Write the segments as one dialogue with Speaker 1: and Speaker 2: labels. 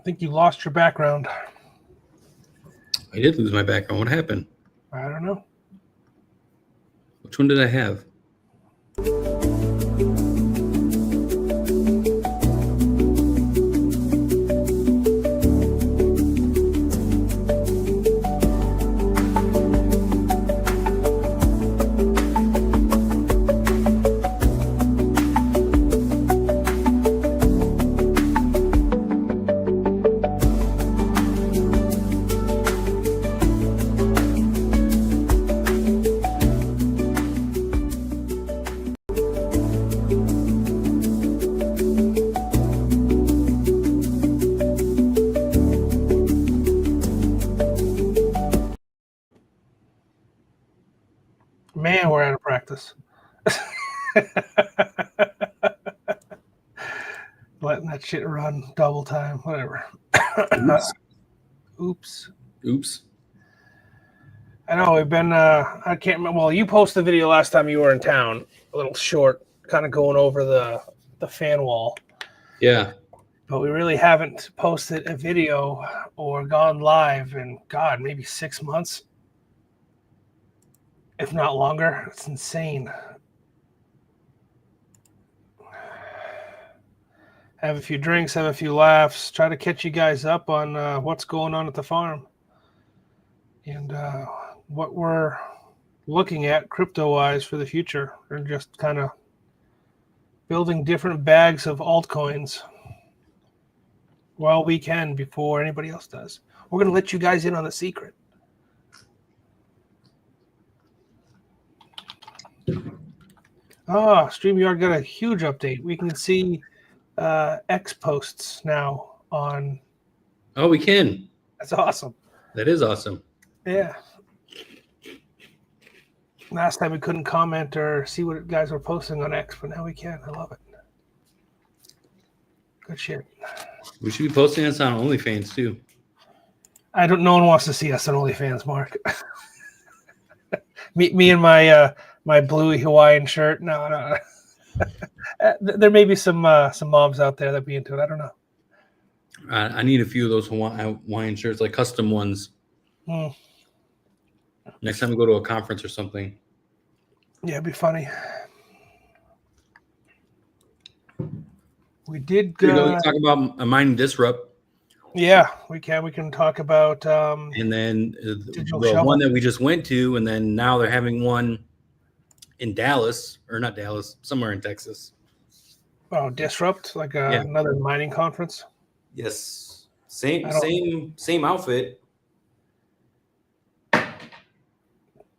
Speaker 1: think you lost your background.
Speaker 2: I did lose my background. What happened?
Speaker 1: I don't know.
Speaker 2: Which one did I have?
Speaker 1: Man, we're out of practice. Letting that shit run double time, whatever. Oops.
Speaker 2: Oops.
Speaker 1: I know we've been. I can't remember. Well, you posted a video last time you were in town, a little short, kind of going over the fan wall.
Speaker 2: Yeah.
Speaker 1: But we really haven't posted a video or gone live in, God, maybe 6 months, if not longer. It's insane. Have a few drinks, have a few laughs, try to catch you guys up on what's going on at the farm and what we're looking at crypto-wise for the future, and just kind of building different bags of altcoins while we can before anybody else does. We're going to let you guys in on the secret. StreamYard got a huge update. We can see X posts now on.
Speaker 2: Oh, we can.
Speaker 1: That's awesome.
Speaker 2: That is awesome.
Speaker 1: Yeah. Last time we couldn't comment or see what guys were posting on X, but now we can. I love it. Good shit.
Speaker 2: We should be posting this on OnlyFans too.
Speaker 1: No one wants to see us on OnlyFans, Mark. me and my my blue Hawaiian shirt. No. There may be some moms out there that be into it. I don't know.
Speaker 2: I need a few of those Hawaiian shirts, like custom ones. Next time we go to a conference or something.
Speaker 1: Yeah, it'd be funny. We did
Speaker 2: talk about a mining disrupt.
Speaker 1: Yeah, we can. We can talk about
Speaker 2: and then the one that we just went to, and then now they're having one in Dallas, or not Dallas, somewhere in Texas.
Speaker 1: Oh, disrupt, like another mining conference.
Speaker 2: Yes, same outfit.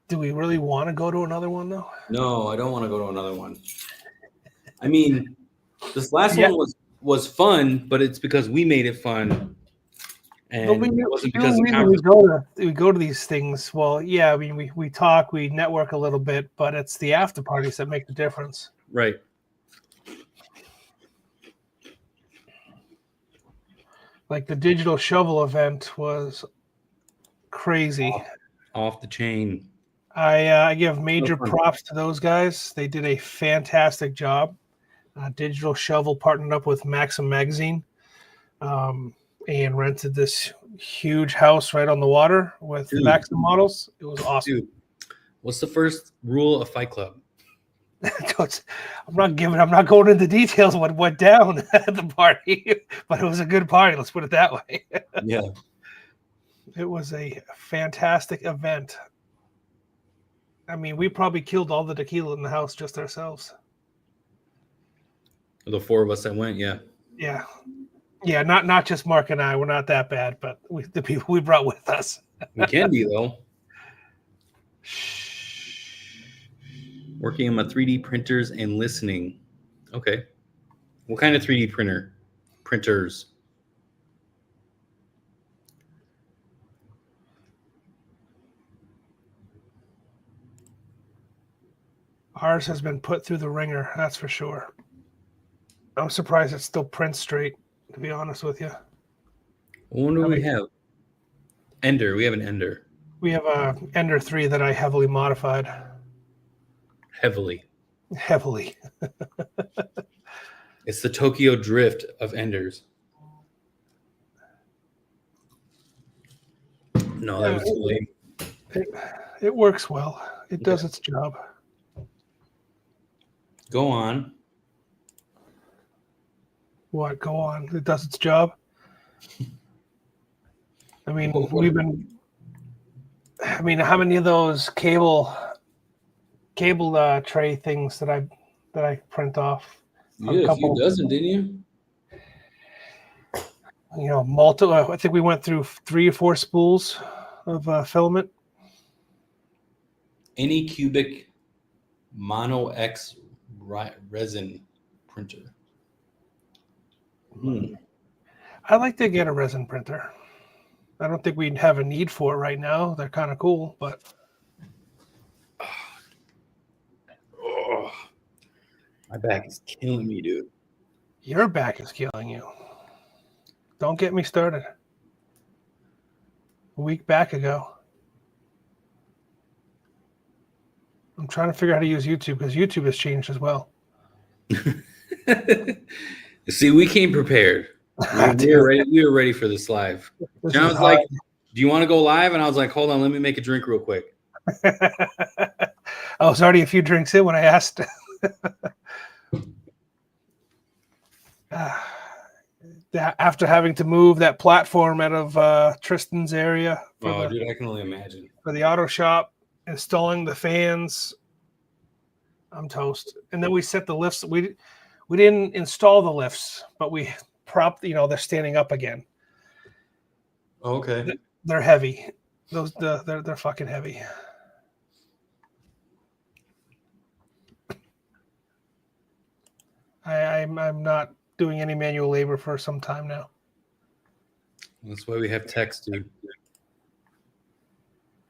Speaker 1: Do we really want to go to another one though?
Speaker 2: No, I don't want to go to another one. I mean, this last one was fun, but it's because we made it fun. And it wasn't because
Speaker 1: we go to these things. Well, yeah, I mean, we talk, we network a little bit, but it's the after parties that make the difference.
Speaker 2: Right.
Speaker 1: Like the digital shovel event was crazy.
Speaker 2: Off the chain.
Speaker 1: I give major props to those guys. They did a fantastic job. Digital Shovel partnered up with Maxim Magazine and rented this huge house right on the water with Maxim models. It was awesome.
Speaker 2: Dude, what's the first rule of Fight Club?
Speaker 1: I'm not going into details of what went down at the party, but it was a good party. Let's put it that way.
Speaker 2: Yeah.
Speaker 1: It was a fantastic event. I mean, we probably killed all the tequila in the house just ourselves.
Speaker 2: The four of us that went, yeah.
Speaker 1: Yeah. Yeah, not just Mark and I. We're not that bad, but the people we brought with us.
Speaker 2: We can be, though. Working on my 3D printers and listening. Okay. What kind of 3D printers?
Speaker 1: Ours has been put through the ringer, that's for sure. I'm surprised it still prints straight, to be honest with you.
Speaker 2: What do we have? Ender. We have an Ender.
Speaker 1: We have a Ender 3 that I heavily modified.
Speaker 2: Heavily.
Speaker 1: It's
Speaker 2: the Tokyo Drift of Enders. No, that was too late.
Speaker 1: It works well. It does its job.
Speaker 2: Go on.
Speaker 1: What? Go on. It does its job. I mean, how many of those cable tray things that I print off?
Speaker 2: You did a few dozen, didn't you?
Speaker 1: You know, multiple. I think we went through 3 or 4 spools of filament.
Speaker 2: Any cubic mono X resin printer.
Speaker 1: I'd like to get a resin printer. I don't think we'd have a need for it right now. They're kind of cool, but
Speaker 2: my back is killing me, dude.
Speaker 1: Your back is killing you. Don't get me started. A week back ago. I'm trying to figure out how to use YouTube because YouTube has changed as well.
Speaker 2: See, we came prepared. We were ready for this live. John was like, do you want to go live? And I was like, hold on, let me make a drink real quick.
Speaker 1: I was already a few drinks in when I asked. After having to move that platform out of Tristan's area.
Speaker 2: Dude, I can only imagine.
Speaker 1: For the auto shop, installing the fans, I'm toast. And then we set the lifts. We didn't install the lifts, but we propped, they're standing up again.
Speaker 2: Okay.
Speaker 1: They're heavy. They're fucking heavy. I'm not doing any manual labor for some time now.
Speaker 2: That's why we have techs, dude.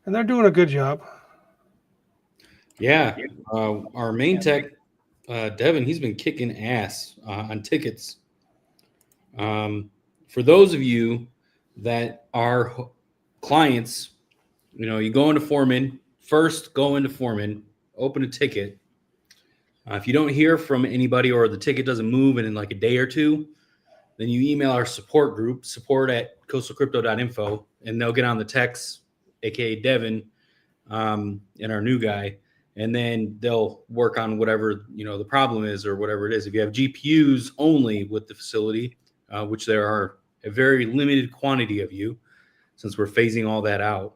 Speaker 1: And they're doing a good job.
Speaker 2: Yeah. Our main tech, Devin, he's been kicking ass on tickets. For those of you that are clients, you go into Foreman, open a ticket. If you don't hear from anybody or the ticket doesn't move in like a day or two, then you email our support group, support@coastalcrypto.info, and they'll get on the techs, aka Devin, and our new guy, and then they'll work on whatever the problem is or whatever it is. If you have GPUs only with the facility, which there are a very limited quantity of you, since we're phasing all that out,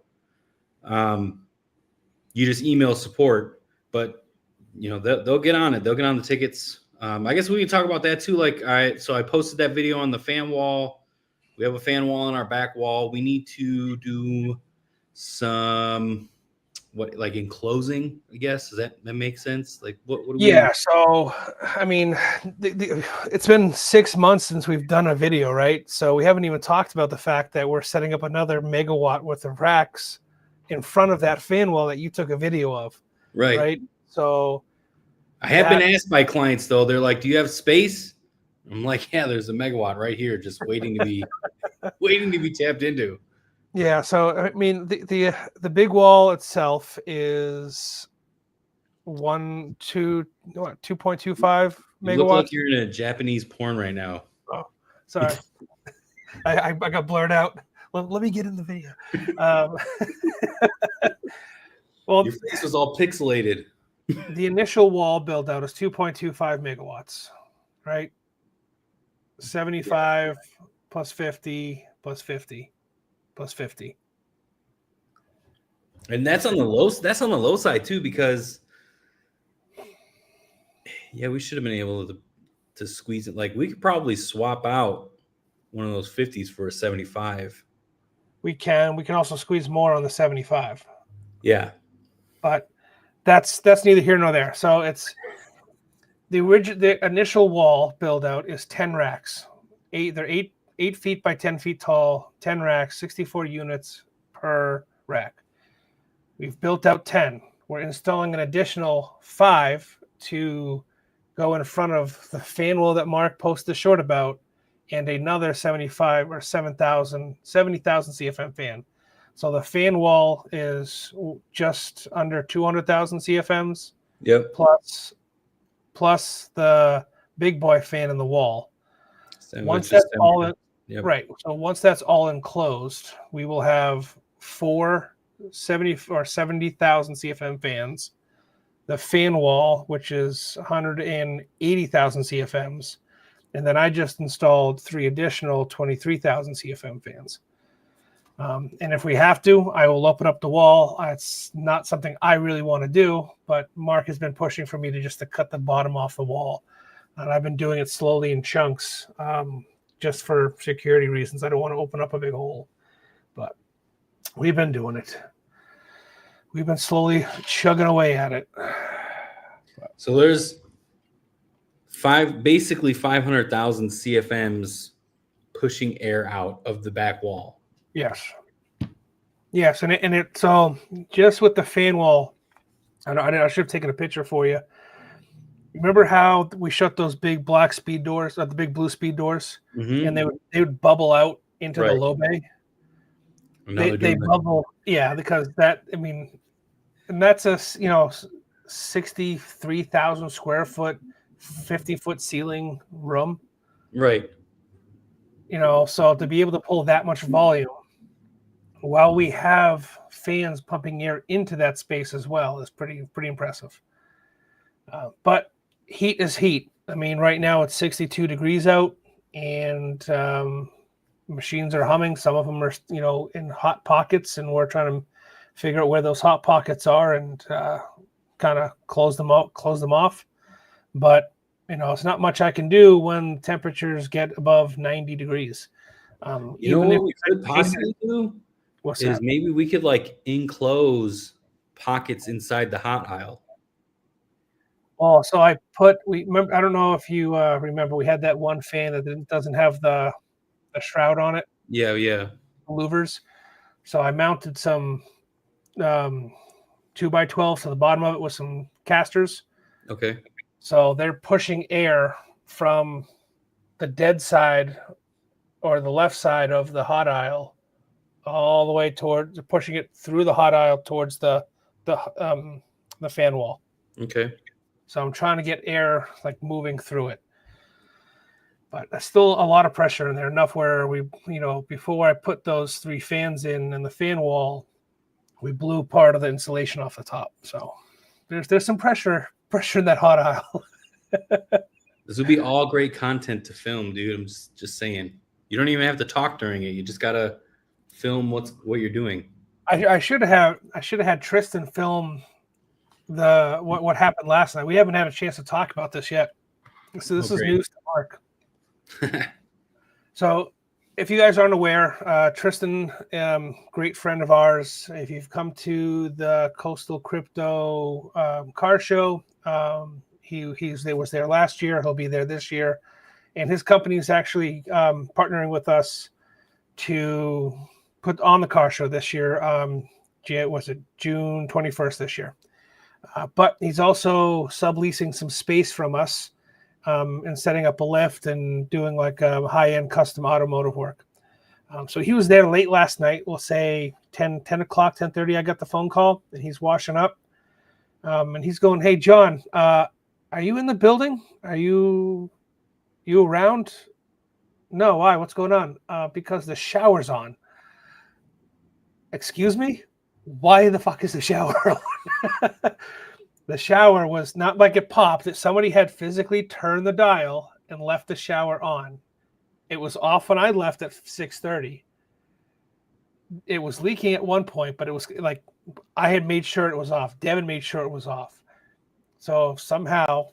Speaker 2: you just email support, but they'll get on it. They'll get on the tickets. I guess we can talk about that too. So I posted that video on the fan wall. We have a fan wall on our back wall. We need to do some enclosing, I guess. Does that make sense? Like what do we
Speaker 1: do? So I mean, it's been 6 months since we've done a video, right? So we haven't even talked about the fact that we're setting up another megawatt worth of racks in front of that fan wall that you took a video of. Right. So
Speaker 2: I have been asked by clients though. They're like, "Do you have space?" I'm like, "Yeah, there's a megawatt right here, just waiting to be tapped into."
Speaker 1: Yeah. So I mean, the big wall itself is 2.25 megawatts.
Speaker 2: You look like you're in a Japanese porn right now.
Speaker 1: Oh, sorry. I got blurred out. Let me get in the video. Well,
Speaker 2: your face was all pixelated.
Speaker 1: The initial wall build out is 2.25 megawatts, right? 75 plus 50 plus 50 plus 50.
Speaker 2: And that's on the low side too, because we should have been able to squeeze it. Like we could probably swap out one of those 50s for a 75.
Speaker 1: We can also squeeze more on the 75.
Speaker 2: Yeah.
Speaker 1: But that's neither here nor there. So it's the initial wall build out is 10 racks. They're 8 feet by 10 feet tall, 10 racks, 64 units per rack. We've built out 10. We're installing an additional 5 to go in front of the fan wall that Mark posted a short about, and another 75 or 70,000 CFM fan. So the fan wall is just under 200,000 CFMs.
Speaker 2: Yep.
Speaker 1: Plus the big boy fan in the wall.
Speaker 2: So
Speaker 1: once that's all in, right. So once that's all enclosed, we will have 4 70,000 CFM fans, the fan wall, which is 180,000 CFMs, and then I just installed 3 additional 23,000 CFM fans. And if we have to, I will open up the wall. It's not something I really want to do, but Mark has been pushing for me to cut the bottom off the wall. And I've been doing it slowly in chunks, just for security reasons. I don't want to open up a big hole, but we've been doing it. We've been slowly chugging away at it.
Speaker 2: So there's basically 500,000 CFMs pushing air out of the back wall.
Speaker 1: Yes. Yes, and it so just with the fan wall, I should have taken a picture for you. Remember how we shut those big black speed doors, the big blue speed doors, and they would bubble out into the low bay? They bubble, because and that's a 63,000 square foot, 50-foot ceiling room,
Speaker 2: right?
Speaker 1: So to be able to pull that much volume while we have fans pumping air into that space as well is pretty impressive. But heat is heat. Right now it's 62 degrees out, and machines are humming. Some of them are, in hot pockets, and we're trying to figure out where those hot pockets are and kind of close them off. But it's not much I can do when temperatures get above 90 degrees.
Speaker 2: What we could possibly do is maybe we could enclose pockets inside the hot aisle.
Speaker 1: Oh, so I don't know if you remember, we had that one fan that doesn't have the shroud on it.
Speaker 2: Yeah.
Speaker 1: Louvers. So I mounted some 2x12 to the bottom of it with some casters.
Speaker 2: Okay.
Speaker 1: So they're pushing air from the dead side or the left side of the hot aisle all the way towards, pushing it through the hot aisle towards the fan wall.
Speaker 2: Okay.
Speaker 1: So I'm trying to get air moving through it. But there's still a lot of pressure in there, enough where we, before I put those 3 fans in the fan wall, we blew part of the insulation off the top. So there's some pressure in that hot aisle.
Speaker 2: This would be all great content to film, dude. I'm just saying. You don't even have to talk during it. You just gotta film what you're doing.
Speaker 1: I should have had Tristan film what happened last night. We haven't had a chance to talk about this yet. So this is news to Mark. So if you guys aren't aware, Tristan, great friend of ours, if you've come to the Coastal Crypto car show, he was there last year. He'll be there this year. And his company is actually partnering with us to put on the car show this year. Was it June 21st this year? But he's also subleasing some space from us and setting up a lift and doing a high-end custom automotive work. So he was there late last night. We'll say 10 o'clock, 10:30. I got the phone call, and he's washing up. And he's going, "Hey, John, are you in the building? Are you around?" "No, why? What's going on?" Because the shower's on." "Excuse me? Why the fuck is the shower on?" The shower was not like it popped. That somebody had physically turned the dial and left the shower on. It was off when I left at 6:30. It was leaking at one point, but it was I had made sure it was off. Devin made sure it was off. So somehow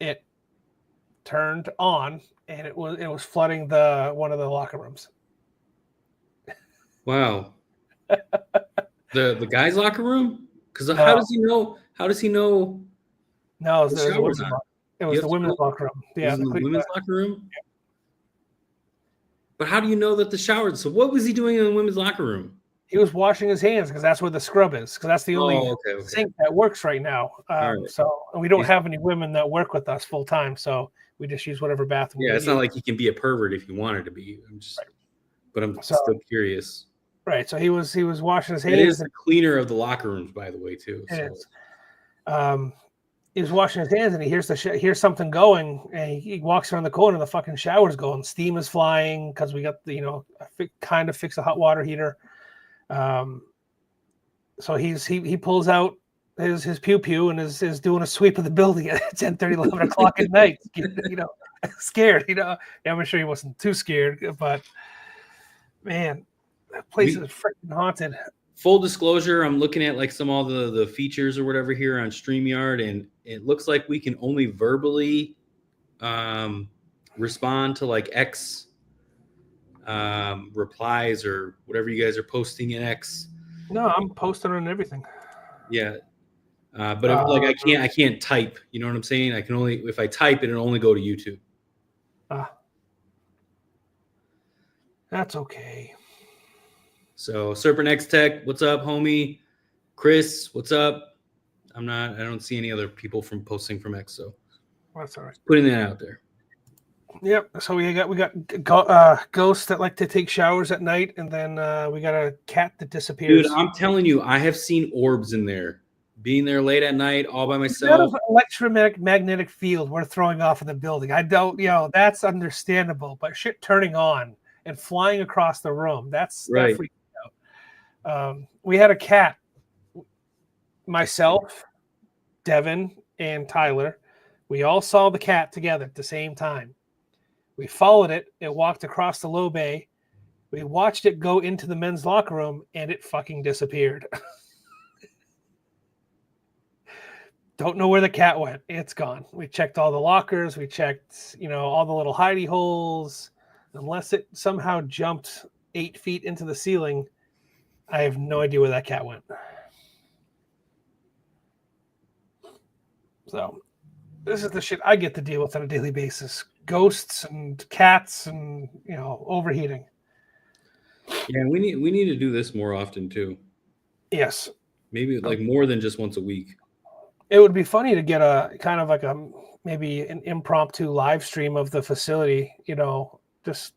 Speaker 1: it turned on, and it was flooding one of the locker rooms.
Speaker 2: Wow. The guys' locker room? Because how does he know? How does he know?
Speaker 1: No, it was the women's locker room. Yeah,
Speaker 2: the women's locker room. Yeah. But how do you know that the shower? So what was he doing in the women's locker room?
Speaker 1: He was washing his hands because that's where the scrub is. Because that's the only sink that works right now. Right. So we don't have any women that work with us full time. So we just use whatever bathroom.
Speaker 2: Yeah, it's not like he can be a pervert if he wanted to be. But I'm still curious.
Speaker 1: Right. So he was washing his hands.
Speaker 2: It is the cleaner of the locker rooms, by the way, too.
Speaker 1: It is. He was washing his hands, and he hears something going, and he walks around the corner, and the fucking shower's going. Steam is flying because we got kind of fixed the hot water heater. So he pulls out his pew pew and is doing a sweep of the building at 10:30, 11 o'clock at night. Scared. Yeah, I'm sure he wasn't too scared, but man, that place is freaking haunted.
Speaker 2: Full disclosure, I'm looking at like all the features or whatever here on StreamYard, and it looks like we can only verbally respond to like X replies or whatever you guys are posting in X.
Speaker 1: No, I'm posting on everything.
Speaker 2: Yeah. But I can't type, you know what I'm saying? I can only, if I type it, it'll only go to YouTube.
Speaker 1: That's okay.
Speaker 2: So Serpent X Tech, what's up, homie? Chris, what's up? I don't see any other people from posting from X, so
Speaker 1: that's all right.
Speaker 2: Putting that out there.
Speaker 1: Yep. So we got ghosts that like to take showers at night, and then we got a cat that disappears.
Speaker 2: Dude, I'm telling you, I have seen orbs in there. Being there late at night, all by myself.
Speaker 1: Electromagnetic field we're throwing off in the building. I don't, that's understandable, but shit turning on and flying across the room, that's
Speaker 2: right.
Speaker 1: That freaked me out. We had a cat, myself, Devin, and Tyler. We all saw the cat together at the same time. We followed it. It walked across the low bay. We watched it go into the men's locker room, and it fucking disappeared. Don't know where the cat went. It's gone. We checked all the lockers. We checked, all the little hidey holes. Unless it somehow jumped 8 feet into the ceiling, I have no idea where that cat went. So this is the shit I get to deal with on a daily basis. Ghosts and cats and, overheating.
Speaker 2: Yeah, we need to do this more often too.
Speaker 1: Yes.
Speaker 2: Maybe like more than just once a week.
Speaker 1: It would be funny to get a kind of like maybe an impromptu live stream of the facility, just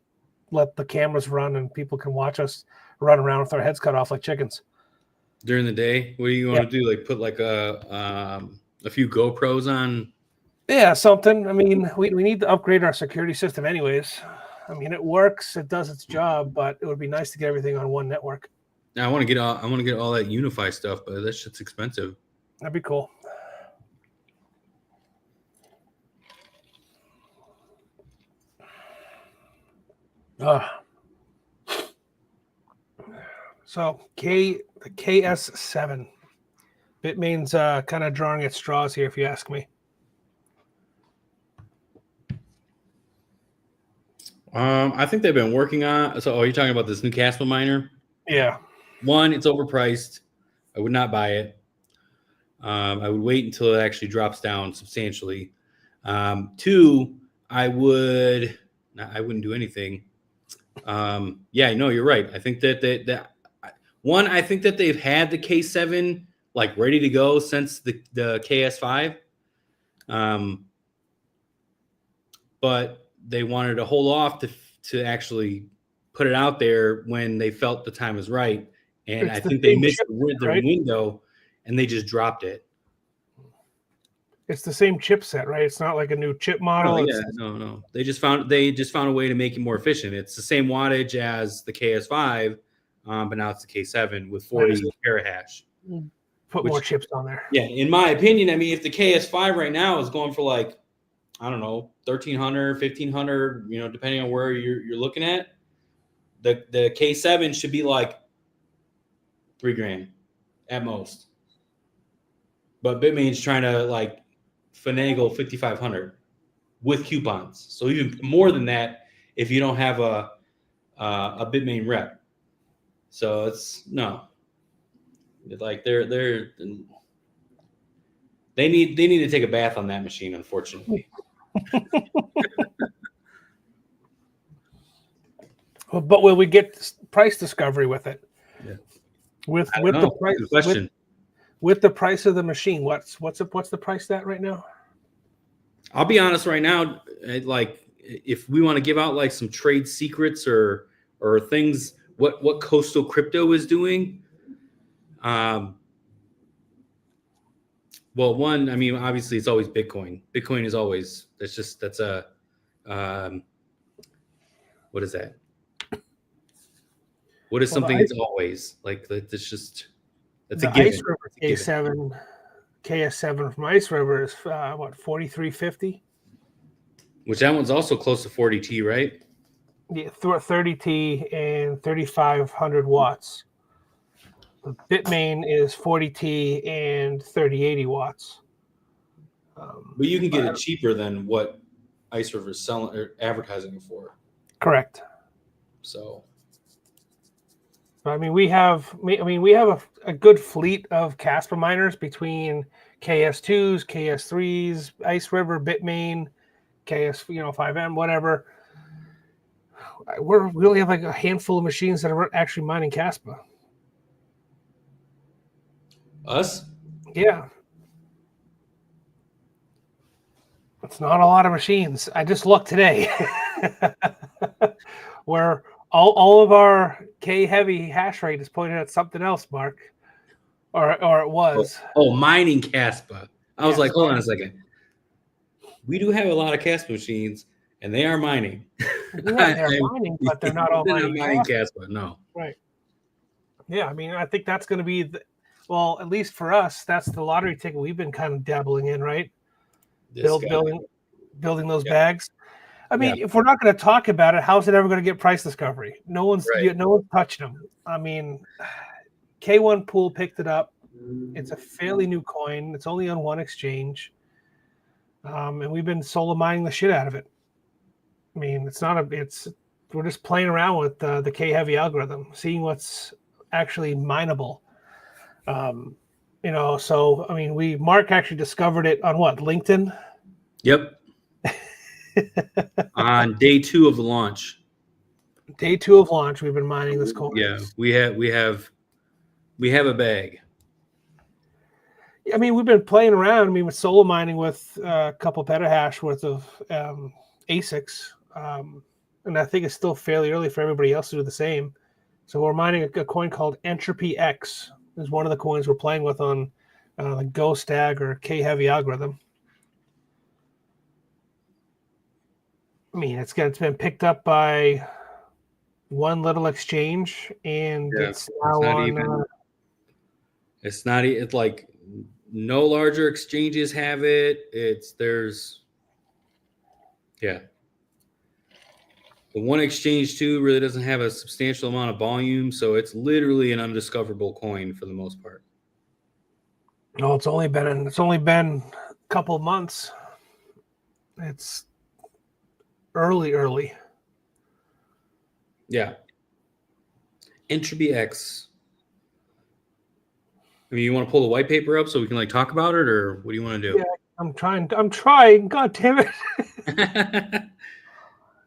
Speaker 1: let the cameras run and people can watch us run around with our heads cut off like chickens.
Speaker 2: During the day? What do you want to do? Like put like a few GoPros on?
Speaker 1: Yeah, something. I mean, we need to upgrade our security system anyways. I mean, it works, it does its job, but it would be nice to get everything on one network.
Speaker 2: I want to get all that Unify stuff, but that shit's expensive.
Speaker 1: That'd be cool. So the KS7. Bitmain's kind of drawing at straws here, if you ask me.
Speaker 2: I think they've been working on. So, you're talking about this new Casper miner?
Speaker 1: Yeah.
Speaker 2: One, it's overpriced. I would not buy it. I would wait until it actually drops down substantially. Two, I wouldn't do anything. Yeah, no, you're right. I think that one, I think that they've had the K7 like ready to go since the KS5. But they wanted to hold off to actually put it out there when they felt the time was right. And I think they missed their window and they just dropped it.
Speaker 1: It's the same chipset, right? It's not like a new chip model.
Speaker 2: Oh, yeah, no. They just found a way to make it more efficient. It's the same wattage as the KS5, but now it's the K7 with 40 terahash.
Speaker 1: Put more chips on there.
Speaker 2: Yeah, in my opinion, I mean, if the KS5 right now is going for like, I don't know, 1,300, 1,500, depending on where you're looking at, the K7 should be like $3,000 at most. But Bitmain's trying to like finagle 5,500 with coupons. So even more than that if you don't have a Bitmain rep. So it's like they need to take a bath on that machine, unfortunately.
Speaker 1: But will we get price discovery with it?
Speaker 2: Yeah.
Speaker 1: With the price
Speaker 2: question.
Speaker 1: With the price of the machine, what's the price at right now?
Speaker 2: I'll be honest right now, like if we want to give out like some trade secrets or things, what Coastal Crypto is doing. Well, one, I mean, obviously it's always Bitcoin. Bitcoin is always, that's a, what is that? What is
Speaker 1: Well,
Speaker 2: something that's always like that's just that's a
Speaker 1: the Ice
Speaker 2: given.
Speaker 1: River
Speaker 2: It's a given.
Speaker 1: K7 KS7 from Ice River is what 4350.
Speaker 2: Which that one's also close to 40T, right?
Speaker 1: Yeah, 30T and 3500 watts. The Bitmain is 40T and 3080 watts.
Speaker 2: But you can get
Speaker 1: But
Speaker 2: it cheaper than what Ice River's selling or advertising it for.
Speaker 1: correct.
Speaker 2: So
Speaker 1: I mean, we have a good fleet of Casper miners between KS2s, KS3s, Ice River, Bitmain, KS 5M, whatever. We only have like a handful of machines that are actually mining Casper.
Speaker 2: us?
Speaker 1: Yeah, it's not a lot of machines. I just looked today, where all of our K heavy hash rate is pointed at something else, Mark, or it was.
Speaker 2: Oh, mining Caspa. I was
Speaker 1: Yes,
Speaker 2: like, hold on a second. We do have a lot of Caspa machines, and they are mining.
Speaker 1: Yeah, they're mining, but they're not all
Speaker 2: They're not
Speaker 1: mining
Speaker 2: mining
Speaker 1: Casper.
Speaker 2: Caspa. No.
Speaker 1: Right. Yeah, I mean, I think that's going to be, well, at least for us, that's the lottery ticket we've been kind of dabbling in, right?
Speaker 2: This guy.
Speaker 1: Building those
Speaker 2: Yeah.
Speaker 1: bags. I mean, if we're not going to talk about it, how's it ever going to get price discovery? No one's touching them. I mean, K1 Pool picked it up. It's a fairly new coin. It's only on one exchange, and we've been solo mining the shit out of it. I mean, we're just playing around with the K heavy algorithm, seeing what's actually mineable. So I mean, Mark actually discovered it on what, LinkedIn?
Speaker 2: Yep. On day 2 of the launch.
Speaker 1: Day 2 of launch, we've been mining this coin.
Speaker 2: Yeah, we have a bag.
Speaker 1: I mean, we've been playing around. I mean, with solo mining with a couple petahash worth of asics, and I think it's still fairly early for everybody else to do the same. So we're mining a coin called Entropy X. Is one of the coins we're playing with on the Go Stag or K Heavy algorithm. I mean, it's been picked up by one little exchange, and it's now on.
Speaker 2: It's like no larger exchanges have it. The one exchange too really doesn't have a substantial amount of volume, so it's literally an undiscoverable coin for the most part.
Speaker 1: No, it's only been a couple months. It's early.
Speaker 2: Yeah. Entropy X. I mean, you want to pull the white paper up so we can like talk about it, or what do you want to do?
Speaker 1: Yeah, I'm trying. God damn it.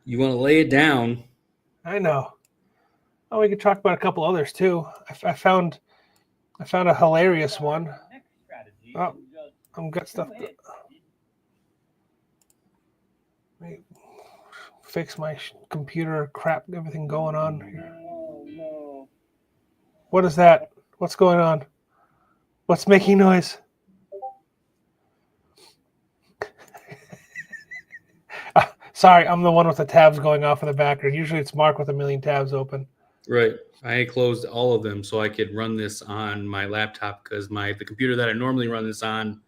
Speaker 2: You want to lay it down.
Speaker 1: I know. Oh, we could talk about a couple others too. I found a hilarious one. Oh, I've got stuff. Let me fix my computer crap. Everything going on here. What is that? What's going on? What's making noise? Sorry, I'm the one with the tabs going off in the background. Usually it's Mark with a million tabs open.
Speaker 2: Right. I closed all of them so I could run this on my laptop because the computer that I normally run this on,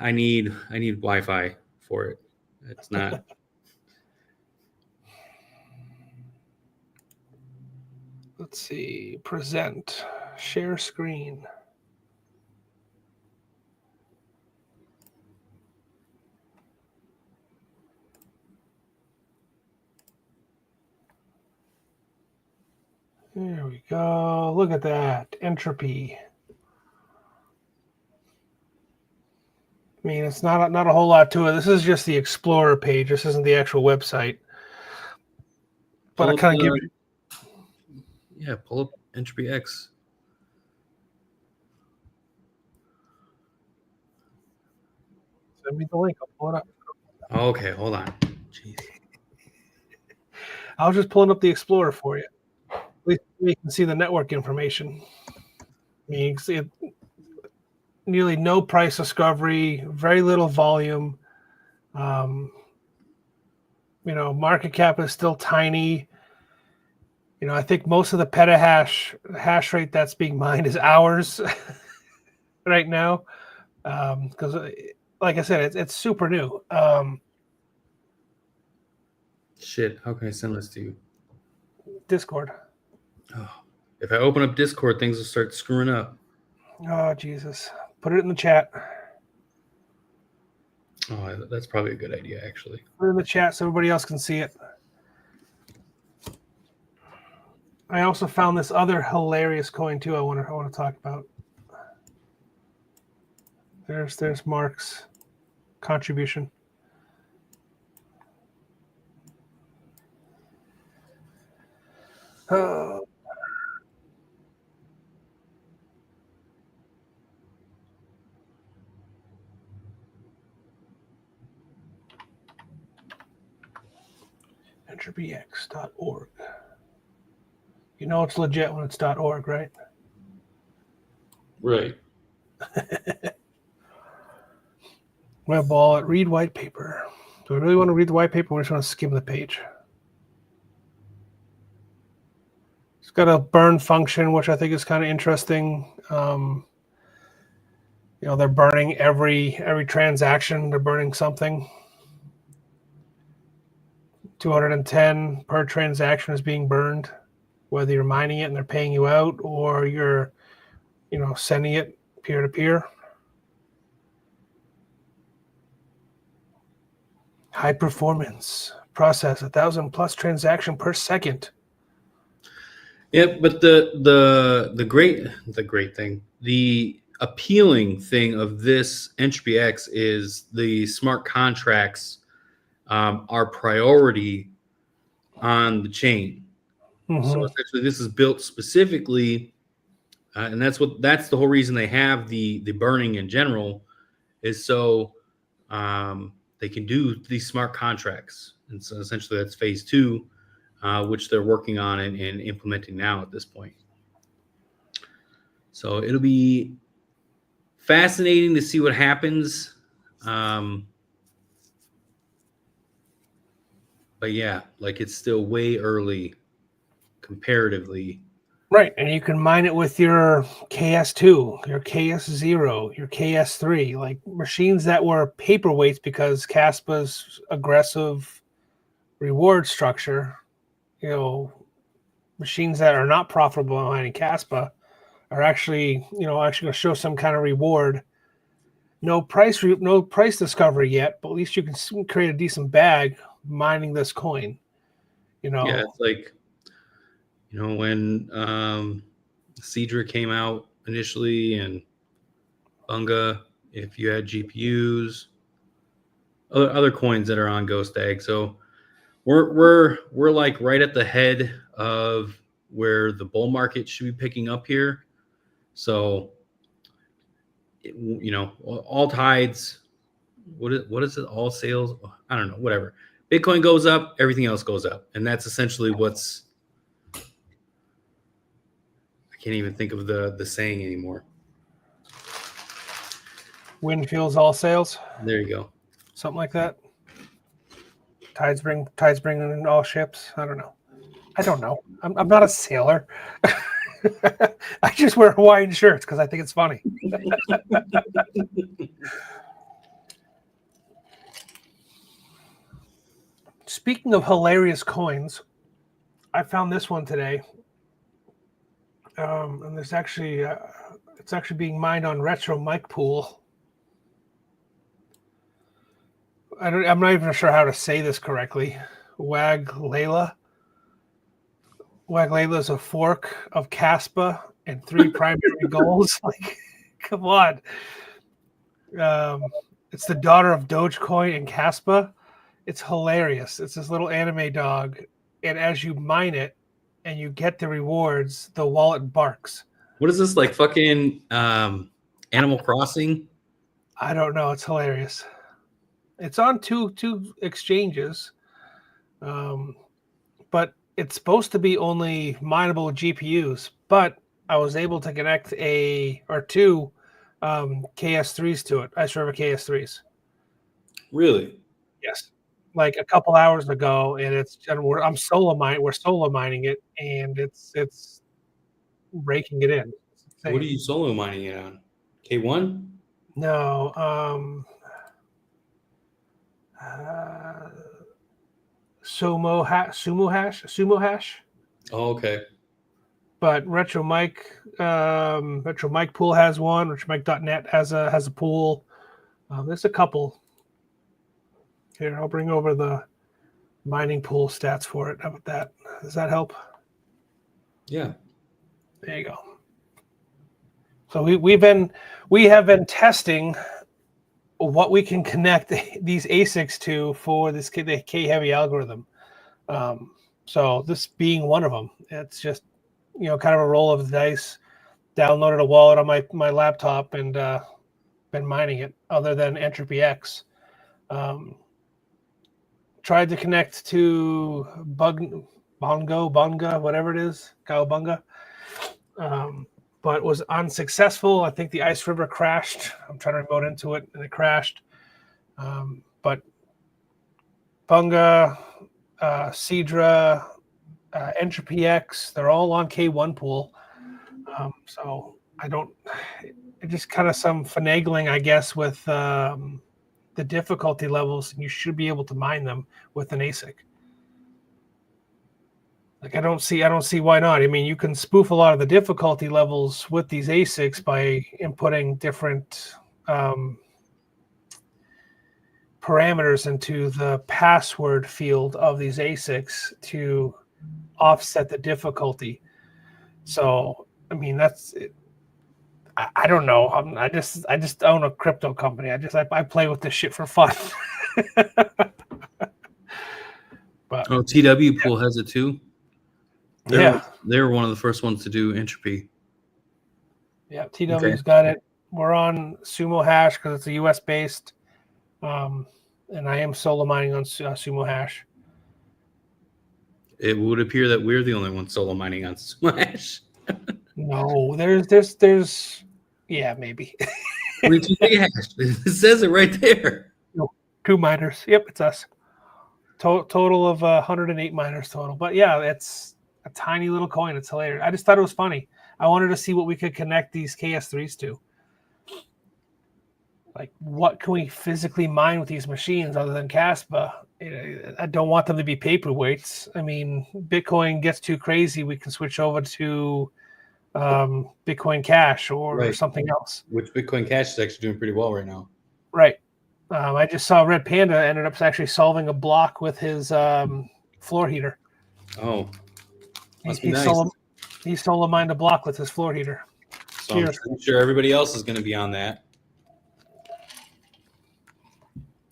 Speaker 2: I need Wi-Fi for it. It's not.
Speaker 1: Let's see. Present. Share screen. There we go. Look at that. Entropy. I mean, it's not a whole lot to it. This is just the Explorer page. This isn't the actual website. But I kind of give you.
Speaker 2: Yeah, pull up Entropy X.
Speaker 1: Send me the link. I'll pull it up.
Speaker 2: Okay, hold on. Jeez.
Speaker 1: I was just pulling up the Explorer for you. At least you can see the network information. I mean, you can see it, nearly no price discovery, very little volume. Market cap is still tiny. I think most of the petahash hash rate that's being mined is hours right now, because, like I said, it's super new.
Speaker 2: Shit, how can I send this to you?
Speaker 1: Discord.
Speaker 2: Oh, if I open up Discord, things will start screwing up.
Speaker 1: Oh, Jesus. Put it in the chat.
Speaker 2: Oh, that's probably a good idea, actually.
Speaker 1: Put it in the chat so everybody else can see it. I also found this other hilarious coin too. I want to talk about. There's Mark's contribution. Oh. entropyx.org. You know it's legit when it's .org, right?
Speaker 2: Right.
Speaker 1: Web wallet, read white paper. Do I really want to read the white paper? Or I just want to skim the page. It's got a burn function, which I think is kind of interesting. They're burning every transaction. They're burning something. 210 per transaction is being burned, whether you're mining it and they're paying you out or you're, sending it peer to peer. High performance process, 1,000 plus transaction per second.
Speaker 2: Yeah, but the great thing, the appealing thing of this entropyx is the smart contracts are priority on the chain.
Speaker 1: Mm-hmm.
Speaker 2: So essentially, this is built specifically, and that's the whole reason they have the burning in general, is so they can do these smart contracts. And so essentially, that's phase 2. Which they're working on and implementing now at this point. So it'll be fascinating to see what happens. But yeah, like it's still way early comparatively.
Speaker 1: Right, and you can mine it with your KS2, your KS0, your KS3, like machines that were paperweights because Caspa's aggressive reward structure. Machines that are not profitable mining Caspa are actually going to show some kind of reward. No price discovery yet, but at least you can create a decent bag mining this coin.
Speaker 2: Yeah, it's like when Cedra came out initially and Bunga, if you had GPUs, other coins that are on Ghost Egg. So we're like right at the head of where the bull market should be picking up here. So all tides, what is it, all sales, I don't know, whatever, Bitcoin goes up, everything else goes up, and that's essentially what's, I can't even think of the saying anymore.
Speaker 1: Wind fuels all sails.
Speaker 2: There you go.
Speaker 1: Something like that. Tides bring in all ships. I don't know. I'm not a sailor. I just wear Hawaiian shirts because I think it's funny. Speaking of hilarious coins, I found this one today, and it's actually being mined on Retro Mic Pool. I'm not even sure how to say this correctly. Waglela. Waglela is a fork of Caspa and 3 primary goals. Like, come on. It's the daughter of Dogecoin and Caspa. It's hilarious. It's this little anime dog, and as you mine it and you get the rewards, the wallet barks.
Speaker 2: What is this, like fucking Animal Crossing?
Speaker 1: I don't know. It's hilarious. It's on two exchanges, but it's supposed to be only mineable GPUs. But I was able to connect 2 KS3s to it. I serve KS3s.
Speaker 2: Really?
Speaker 1: Yes. like a couple hours ago, and we're solo mining it, and it's raking it in. It's
Speaker 2: What are
Speaker 1: insane.
Speaker 2: you solo mining it on? K1?
Speaker 1: No, uh, sumo hash.
Speaker 2: Oh, okay.
Speaker 1: But Retro Mike Pool has one. RetroMike.net has a pool. There's a couple. Here, I'll bring over the mining pool stats for it. How about that? Does that help?
Speaker 2: Yeah.
Speaker 1: There you go. So we have been testing what we can connect these ASICs to for the K heavy algorithm. So this being one of them, it's just kind of a roll of the dice. Downloaded a wallet on my laptop and been mining it. Other than Entropy X, tried to connect to Bonga, whatever it is, Cowabunga. But was unsuccessful. I think the Ice River crashed. I'm trying to remote into it, and it crashed. But Bunga, Cedra, Entropy X, they're all on K1 pool. So just kind of some finagling, I guess, with the difficulty levels. You should be able to mine them with an ASIC. Like I don't see why not. I mean, you can spoof a lot of the difficulty levels with these ASICs by inputting different parameters into the password field of these ASICs to offset the difficulty. So, I mean, that's it. I don't know. I just own a crypto company. I play with this shit for fun. But
Speaker 2: Oh, TW Pool has it too.
Speaker 1: yeah,
Speaker 2: They're one of the first ones to do Entropy.
Speaker 1: yeah. TW's got it. We're on Sumo Hash because it's a US based, and I am solo mining on Sumo Hash.
Speaker 2: It would appear that we're the only ones solo mining on Smash.
Speaker 1: No, there's yeah, maybe.
Speaker 2: 22 hash. It says it right there.
Speaker 1: No, 2 miners. Yep, it's us. Total of 108 miners total. But yeah, it's a tiny little coin. It's hilarious. I just thought it was funny. I wanted to see what we could connect these KS3s to. Like, what can we physically mine with these machines other than Caspa? I don't want them to be paperweights. I mean, Bitcoin gets too crazy. We can switch over to Bitcoin Cash or something else.
Speaker 2: Which Bitcoin Cash is actually doing pretty well right now.
Speaker 1: Right. I just saw Red Panda ended up actually solving a block with his floor heater.
Speaker 2: Oh,
Speaker 1: He solo mined a block with his floor heater.
Speaker 2: So I'm sure everybody else is going to be on that.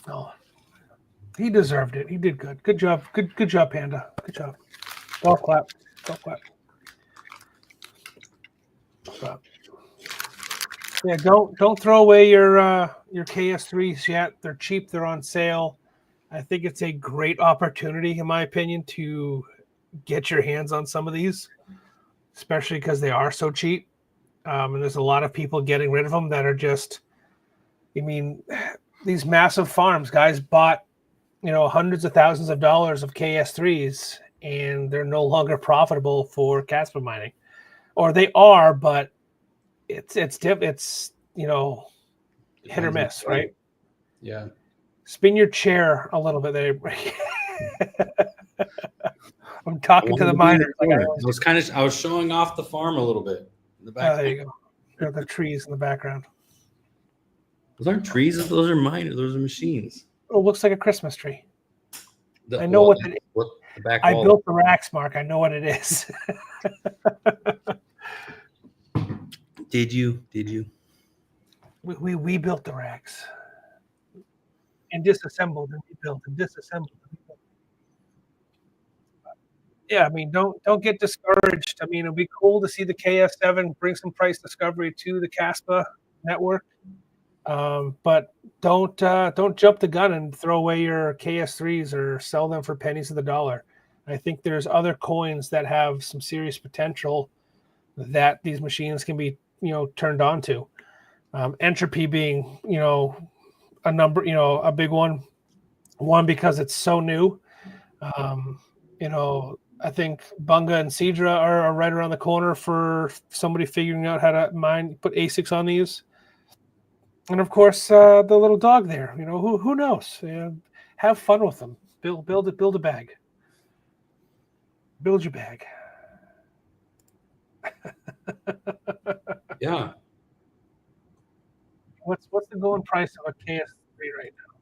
Speaker 1: Oh, he deserved it. He did good. Good job. Good job, Panda. Good job. Golf clap. Golf clap. Yeah, don't throw away your KS3s yet. They're cheap. They're on sale. I think it's a great opportunity, in my opinion, to get your hands on some of these, especially because they are so cheap. And there's a lot of people getting rid of them that are just, I mean, these massive farms, guys bought, hundreds of thousands of dollars of KS3s, and they're no longer profitable for Casper mining, or they are, but it's hit or miss, right?
Speaker 2: Yeah.
Speaker 1: Spin your chair a little bit there. I'm talking to the miners.
Speaker 2: I was showing off the farm a little bit in the back.
Speaker 1: Oh, there you go. There are the trees in the background.
Speaker 2: Those aren't trees. Those are miners. Those are machines.
Speaker 1: Oh, it looks like a Christmas tree.
Speaker 2: I
Speaker 1: built the racks, Mark. I know what it is.
Speaker 2: Did you?
Speaker 1: We built the racks and disassembled and rebuilt and disassembled. Yeah, I mean, don't get discouraged. I mean, it'd be cool to see the KS7 bring some price discovery to the Caspa network, but don't jump the gun and throw away your KS3s or sell them for pennies of the dollar. I think there's other coins that have some serious potential that these machines can be turned on to. Entropy being a big one. One, because it's so new. You know, I think Bunga and Cedra are right around the corner for somebody figuring out how to put asics on these. And of course, the little dog there. You know, who knows? Have fun with them. Build a bag. Build your bag.
Speaker 2: Yeah.
Speaker 1: What's the going price of a KS3 right now?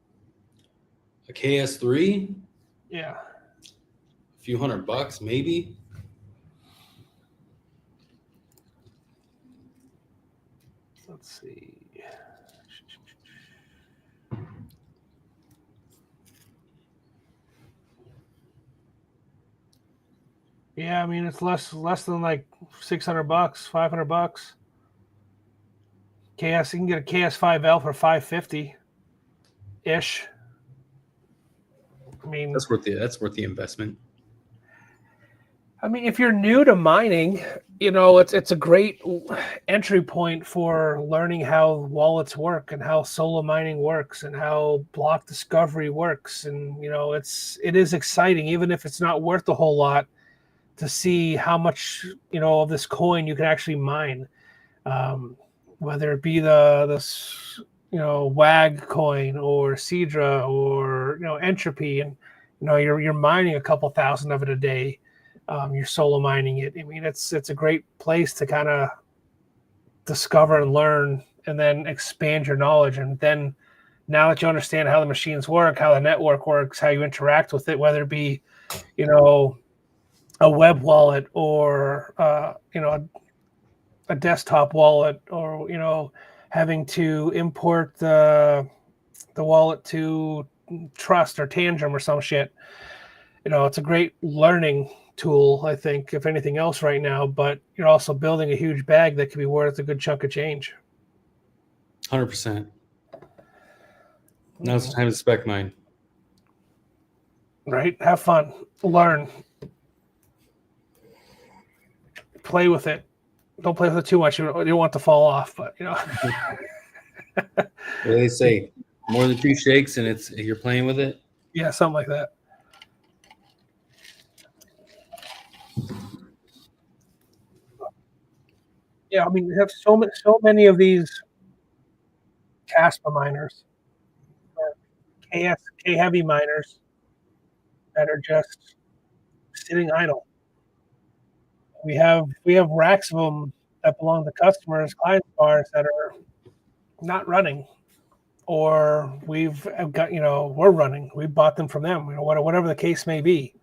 Speaker 2: A KS3?
Speaker 1: Yeah.
Speaker 2: A few $100, maybe.
Speaker 1: Let's see. Yeah, I mean it's less than like $600, $500. KS, you can get a KS5L for $550 ish. I mean,
Speaker 2: That's worth the investment.
Speaker 1: I mean, if you're new to mining, you know, it's a great entry point for learning how wallets work and how solo mining works and how block discovery works. And, you know, it is exciting, even if it's not worth a whole lot, to see how much, you know, of this coin you can actually mine. Whether it be this, you know, WAG coin or Cedra or, you know, Entropy, and, you know, you're mining a couple thousand of it a day. You're solo mining it. I mean, it's a great place to kind of discover and learn, and then expand your knowledge. And then now that you understand how the machines work, how the network works, how you interact with it, whether it be, you know, a web wallet or you know, a desktop wallet, or, you know, having to import the wallet to Trust or Tangent or some shit. You know, it's a great learning tool, I think, if anything else right now, but you're also building a huge bag that could be worth a good chunk of change.
Speaker 2: 100%. Now it's time to spec mine.
Speaker 1: Right? Have fun. Learn. Play with it. Don't play with it too much. You don't want it to fall off, but, you know.
Speaker 2: What do they say? More than 2 shakes and you're playing with it?
Speaker 1: Yeah, something like that. Yeah, I mean, we have so many of these Caspa miners, K heavy miners that are just sitting idle. We have racks of them that belong to customers, clients of ours, that are not running, or we've got, you know, we're running. We bought them from them, you know, whatever the case may be.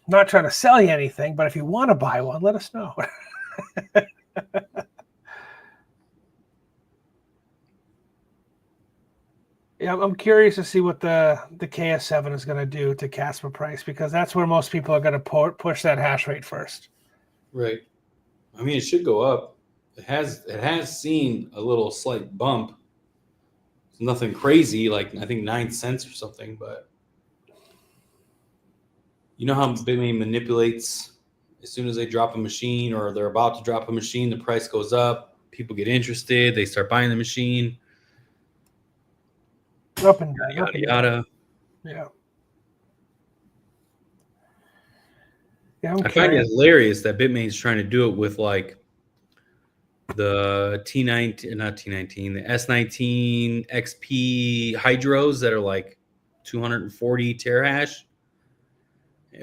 Speaker 1: I'm not trying to sell you anything, but if you want to buy one, let us know. Yeah, I'm curious to see what the KS7 is going to do to Casper price, because that's where most people are going to push that hash rate first.
Speaker 2: Right. I mean, it should go up. It has seen a little slight bump. It's nothing crazy, like I think 9 cents or something, but you know how Bitmain manipulates. As soon as they drop a machine or they're about to drop a machine, the price goes up. People get interested. They start buying the machine.
Speaker 1: Up and down.
Speaker 2: Yada, yada.
Speaker 1: Yeah. Yeah,
Speaker 2: I find it hilarious that Bitmain's trying to do it with like the T19, not T19, the S19 XP hydros that are like 240 terahash.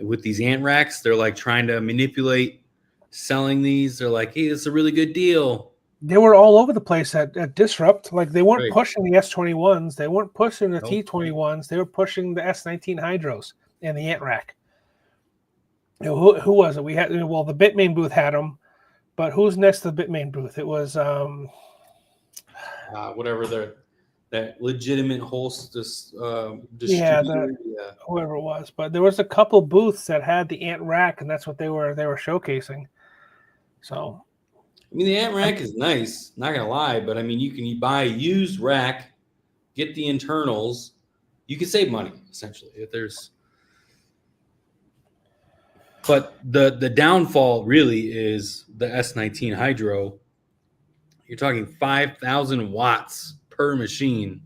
Speaker 2: With these ant racks, they're like trying to manipulate selling these. They're like, hey, it's a really good deal.
Speaker 1: They were all over the place at Disrupt. Like, they weren't
Speaker 2: Right.
Speaker 1: pushing the S21s. They weren't pushing the
Speaker 2: Nope.
Speaker 1: T21s. They were pushing the S19 hydros and the ant rack. You know, who was it? We had, well, the Bitmain booth had them, but who's next to the Bitmain booth? It was
Speaker 2: whatever that legitimate host
Speaker 1: yeah,
Speaker 2: distributor.
Speaker 1: whoever it was. But there was a couple booths that had the ant rack, and that's what they were showcasing. So,
Speaker 2: I mean, the ant rack is nice, not gonna lie, but I mean, you buy a used rack, get the internals, you can save money essentially. If there's, but the downfall really is the S19 Hydro. You're talking 5,000 watts per machine.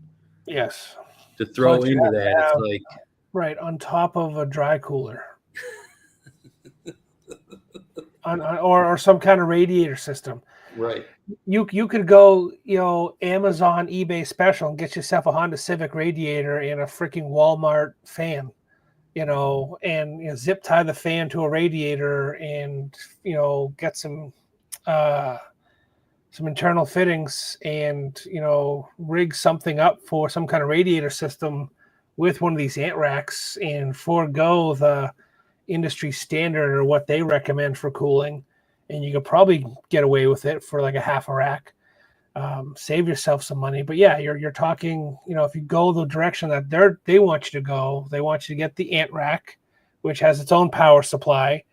Speaker 1: yes.
Speaker 2: to throw
Speaker 1: But you
Speaker 2: into
Speaker 1: have to
Speaker 2: that. It's
Speaker 1: have-
Speaker 2: like,
Speaker 1: right on top of a dry cooler. Or some kind of radiator system.
Speaker 2: right.
Speaker 1: You could go, Amazon, eBay special and get yourself a Honda Civic radiator and a freaking Walmart fan, and zip tie the fan to a radiator and get some internal fittings and rig something up for some kind of radiator system with one of these ant racks and forego the industry standard or what they recommend for cooling, and you could probably get away with it for like a half a rack. Save yourself some money. But yeah, you're talking, if you go the direction that they want you to go, they want you to get the ant rack, which has its own power supply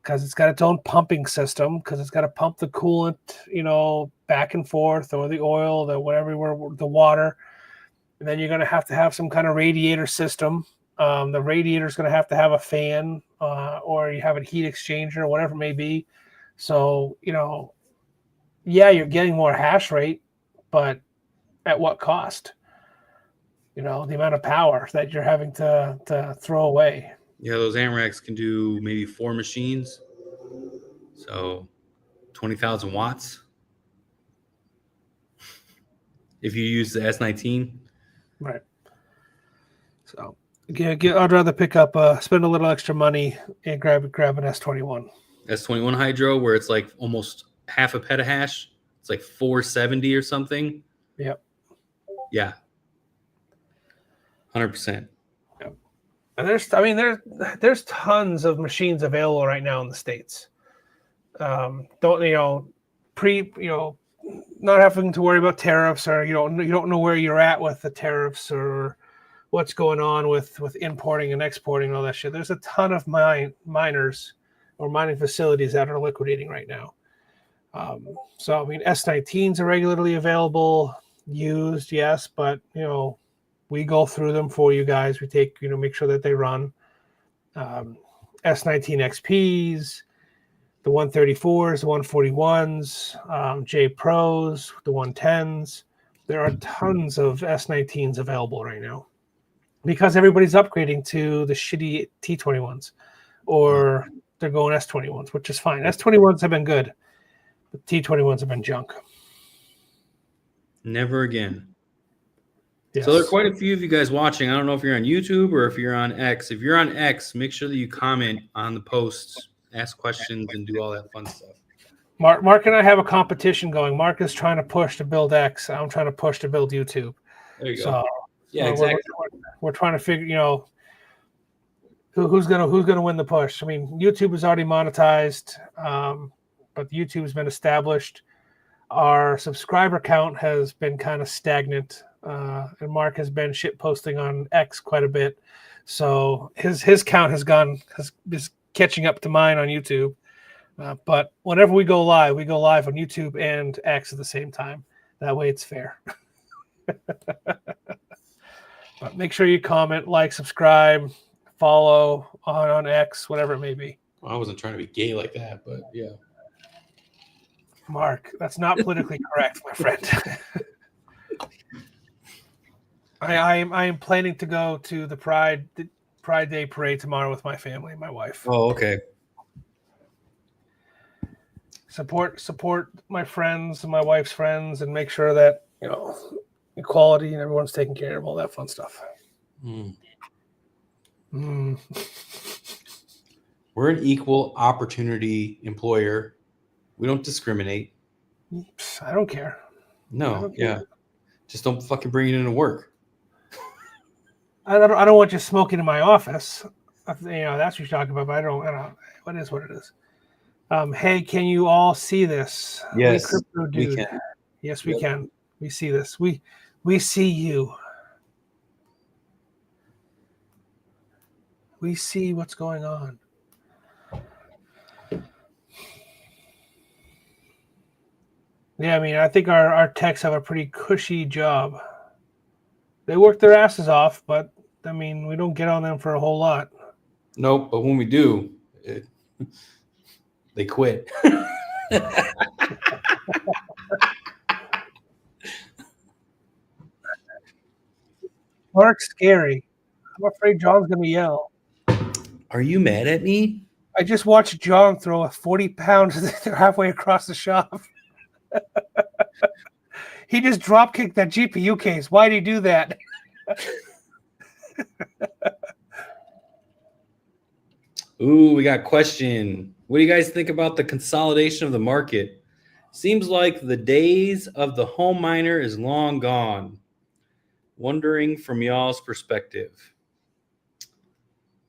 Speaker 1: because it's got its own pumping system, because it's got to pump the coolant, back and forth, or the oil, the water. And then you're going to have some kind of radiator system. The radiator is going to have a fan, or you have a heat exchanger, or whatever it may be. So, yeah, you're getting more hash rate, but at what cost? The amount of power that you're having to throw away.
Speaker 2: Yeah, those ant racks can do maybe 4 machines. So 20,000 watts. If you use the S19.
Speaker 1: Right. So I'd rather pick up, spend a little extra money and grab an S21.
Speaker 2: S21 hydro, where it's like almost half a petahash. It's like 470 or something.
Speaker 1: Yep.
Speaker 2: Yeah. 100%.
Speaker 1: Yep. And there's tons of machines available right now in the States. Not having to worry about tariffs, or you don't know where you're at with the tariffs or what's going on with importing and exporting and all that shit. There's a ton of miners or mining facilities that are liquidating right now. So S19s are regularly available, used, yes, but we go through them for you guys. We take, make sure that they run. S19 XPs, the 134s, the 141s, J Pros, the 110s. There are tons of S19s available right now because everybody's upgrading to the shitty T21s, or they're going S21s, which is fine. S21s have been good, but T21s have been junk.
Speaker 2: Never again.
Speaker 1: Yes.
Speaker 2: So there are quite a few of you guys watching. I don't know if you're on YouTube or if you're on X. If you're on X, make sure that you comment on the posts, ask questions, and do all that fun stuff.
Speaker 1: Mark and I have a competition going. Mark is trying to push to build X. I'm trying to push to build YouTube.
Speaker 2: There you go. Yeah,
Speaker 1: exactly. We're trying to figure, who's gonna win the push. YouTube is already monetized, but YouTube has been established. Our subscriber count has been kind of stagnant, and Mark has been shit posting on X quite a bit, so his count is catching up to mine on YouTube. But whenever we go live on YouTube and X at the same time. That way it's fair. But make sure you comment, like, subscribe, follow on X, whatever it may be.
Speaker 2: Well, I wasn't trying to be gay like that, but yeah.
Speaker 1: Mark, that's not politically correct, my friend. I am planning to go to the Pride Day parade tomorrow with my family and my wife.
Speaker 2: Oh, okay.
Speaker 1: Support my friends and my wife's friends, and make sure that equality and everyone's taken care of, all that fun stuff.
Speaker 2: We're an equal opportunity employer. We don't discriminate.
Speaker 1: I don't care.
Speaker 2: No, yeah. Just don't fucking bring it into work.
Speaker 1: I don't want you smoking in my office. That's what you're talking about, but I don't. What is what it is. Hey, can you all see this?
Speaker 2: Yes,
Speaker 1: Crypto Dude.
Speaker 2: we can.
Speaker 1: Yes, we can. We see this. We see you. We see what's going on. Yeah, I think our techs have a pretty cushy job. They work their asses off, but we don't get on them for a whole lot.
Speaker 2: Nope, but when we do, they quit.
Speaker 1: bark's scary. I'm afraid John's going to yell.
Speaker 2: Are you mad at me?
Speaker 1: I just watched John throw a 40 pounds halfway across the shop. He just drop kicked that GPU case. Why'd he do that?
Speaker 2: Ooh, we got a question. What do you guys think about the consolidation of the market? Seems like the days of the home miner is long gone. Wondering from y'all's perspective.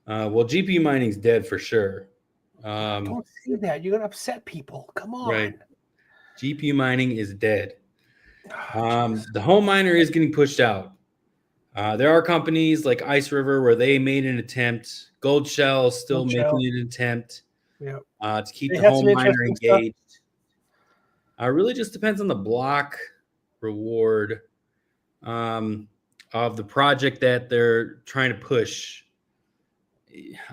Speaker 2: Well, GPU mining's dead for sure.
Speaker 1: Don't say that. You're going to upset people. Come on.
Speaker 2: Right. GPU mining is dead. The home miner is getting pushed out. There are companies like Ice River where they made an attempt. Gold Shell still making an attempt to keep the home miner engaged. Really just depends on the block reward of the project that they're trying to push,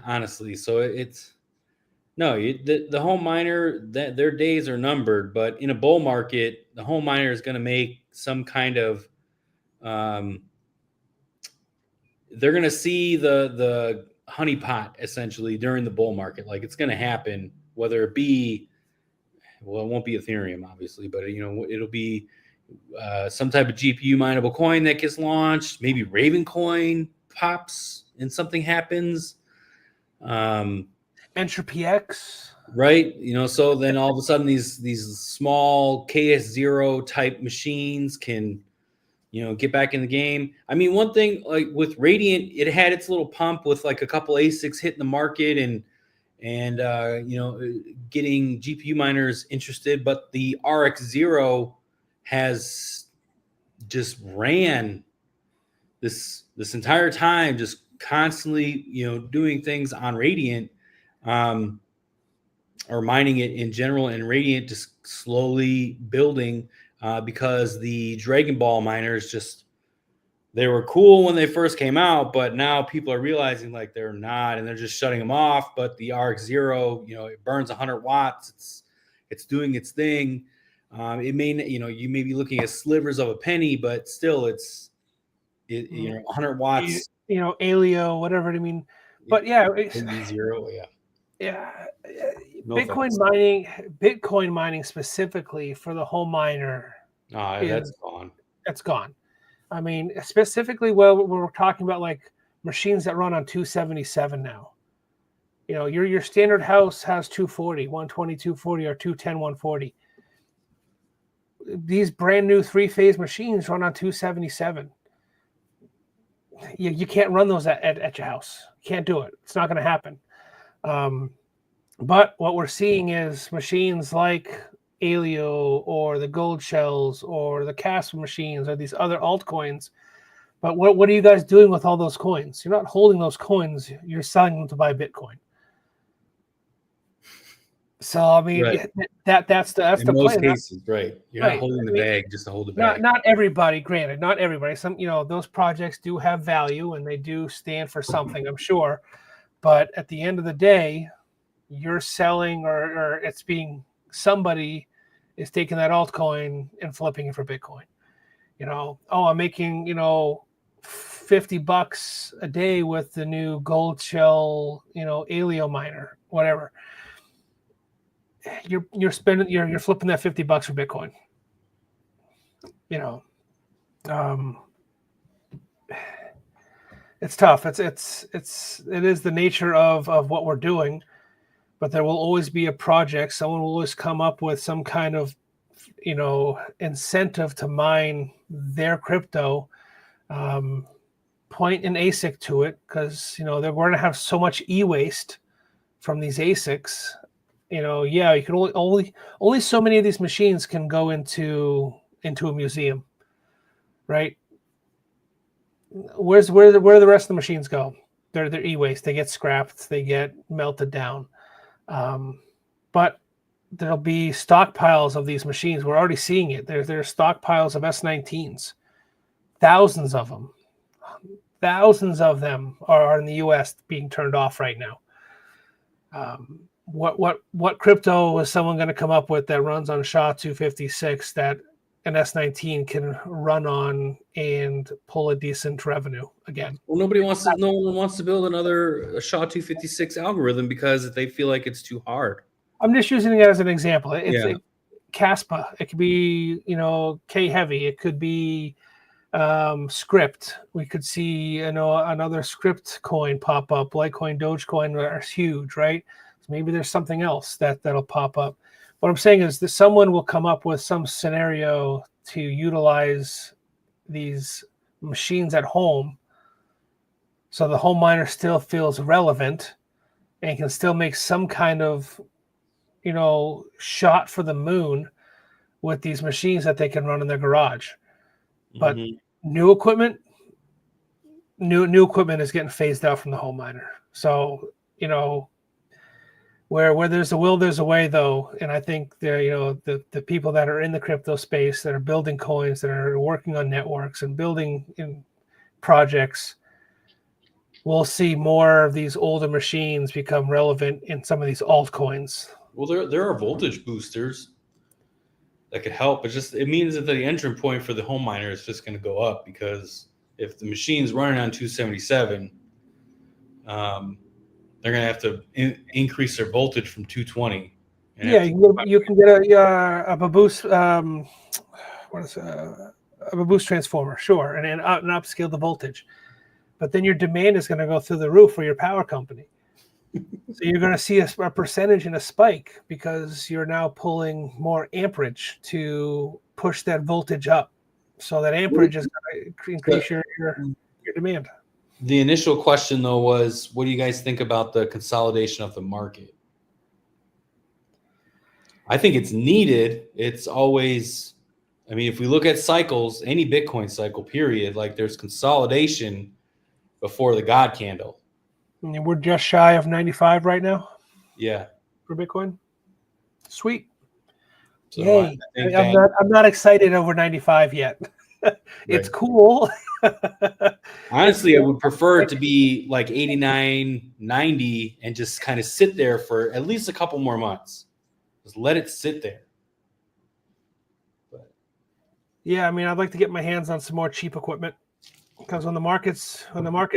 Speaker 2: honestly. So it's the home miner, that their days are numbered, but in a bull market, the home miner is going to make some kind of they're going to see the honeypot essentially during the bull market. Like, it's going to happen, whether it be, well, it won't be Ethereum, obviously, but it'll be some type of GPU mineable coin that gets launched. Maybe Raven coin pops and something happens.
Speaker 1: Entropy X.
Speaker 2: Right. So then all of a sudden these small KS0 type machines can, get back in the game. I mean, one thing, like with Radiant, it had its little pump with like a couple asics hitting the market and getting GPU miners interested, but the RX0 has just ran this entire time, just constantly, doing things on Radiant, or mining it in general, and Radiant just slowly building, because the Dragon Ball miners they were cool when they first came out, but now people are realizing like they're not, and they're just shutting them off. But the RX0, it burns 100 watts. It's doing its thing. It may, you may be looking at slivers of a penny, but still it's 100 watts.
Speaker 1: Alio, whatever I mean. But yeah,
Speaker 2: zero,
Speaker 1: yeah.
Speaker 2: No
Speaker 1: Bitcoin mining specifically for the home miner.
Speaker 2: That's gone.
Speaker 1: That's gone. I mean, specifically, we're talking about like machines that run on 277 now. Your standard house has 240, 120, 240, or 210, 140. These brand new 3-phase machines run on 277. You can't run those at your house. You can't do it. It's not going to happen. But what we're seeing is machines like Alio or the Gold Shells or the Castle machines or these other altcoins. But what are you guys doing with all those coins? You're not holding those coins. You're selling them to buy Bitcoin. So I mean,
Speaker 2: right.
Speaker 1: that's the
Speaker 2: in
Speaker 1: plan.
Speaker 2: Most cases, right? You're not holding the bag just to hold the bag.
Speaker 1: Not everybody. Granted, not everybody. Some those projects do have value and they do stand for something, I'm sure. But at the end of the day, you're selling, or it's being, somebody is taking that altcoin and flipping it for Bitcoin. I'm making $50 a day with the new Gold Shell, Alio miner, whatever. You're spending, you're flipping that $50 for Bitcoin. It's tough. It is the nature of what we're doing, but there will always be a project. Someone will always come up with some kind of, incentive to mine their crypto, point an ASIC to it, because, they're going to have so much e-waste from these ASICs. You can only so many of these machines can go into a museum, right? Where do the rest of the machines go? They're e-waste. They get scrapped. They get melted down. But there'll be stockpiles of these machines. We're already seeing it. There's stockpiles of S19s, thousands of them. Thousands of them are in the U.S. being turned off right now. What crypto is someone going to come up with that runs on SHA-256 that an S19 can run on and pull a decent revenue again.
Speaker 2: Well, no one wants to build another SHA-256 algorithm because they feel like it's too hard.
Speaker 1: I'm just using it as an example. It's
Speaker 2: Yeah.
Speaker 1: Caspa. It could be, K heavy. It could be script. We could see, another script coin pop up. Litecoin, Dogecoin are huge, right? So maybe there's something else that'll pop up. What I'm saying is that someone will come up with some scenario to utilize these machines at home, so the home miner still feels relevant and can still make some kind of, shot for the moon with these machines that they can run in their garage. But new equipment is getting phased out from the home miner. So, where there's a will, there's a way, though. And I think the people that are in the crypto space, that are building coins, that are working on networks and building in projects, we'll see more of these older machines become relevant in some of these altcoins.
Speaker 2: Well, there are voltage boosters that could help. It means that the entry point for the home miner is just going to go up, because if the machine's running on 277, they're going to have to increase their voltage from 220.
Speaker 1: Yeah, you can get a boost. What is a boost transformer? Sure, and upscale the voltage. But then your demand is going to go through the roof for your power company. So you're going to see a percentage in a spike, because you're now pulling more amperage to push that voltage up. So that amperage is going to increase your demand.
Speaker 2: The initial question, though, was, what do you guys think about the consolidation of the market? I think it's needed. It's always, if we look at cycles, any Bitcoin cycle, period, like there's consolidation before the God candle.
Speaker 1: And we're just shy of 95 right now.
Speaker 2: Yeah.
Speaker 1: For Bitcoin. Sweet.
Speaker 2: So
Speaker 1: yay. I'm not excited over 95 yet. It's cool.
Speaker 2: Honestly, I would prefer it to be like 89, 90 and just kind of sit there for at least a couple more months. Just let it sit there. But
Speaker 1: yeah, I'd like to get my hands on some more cheap equipment, because when the market's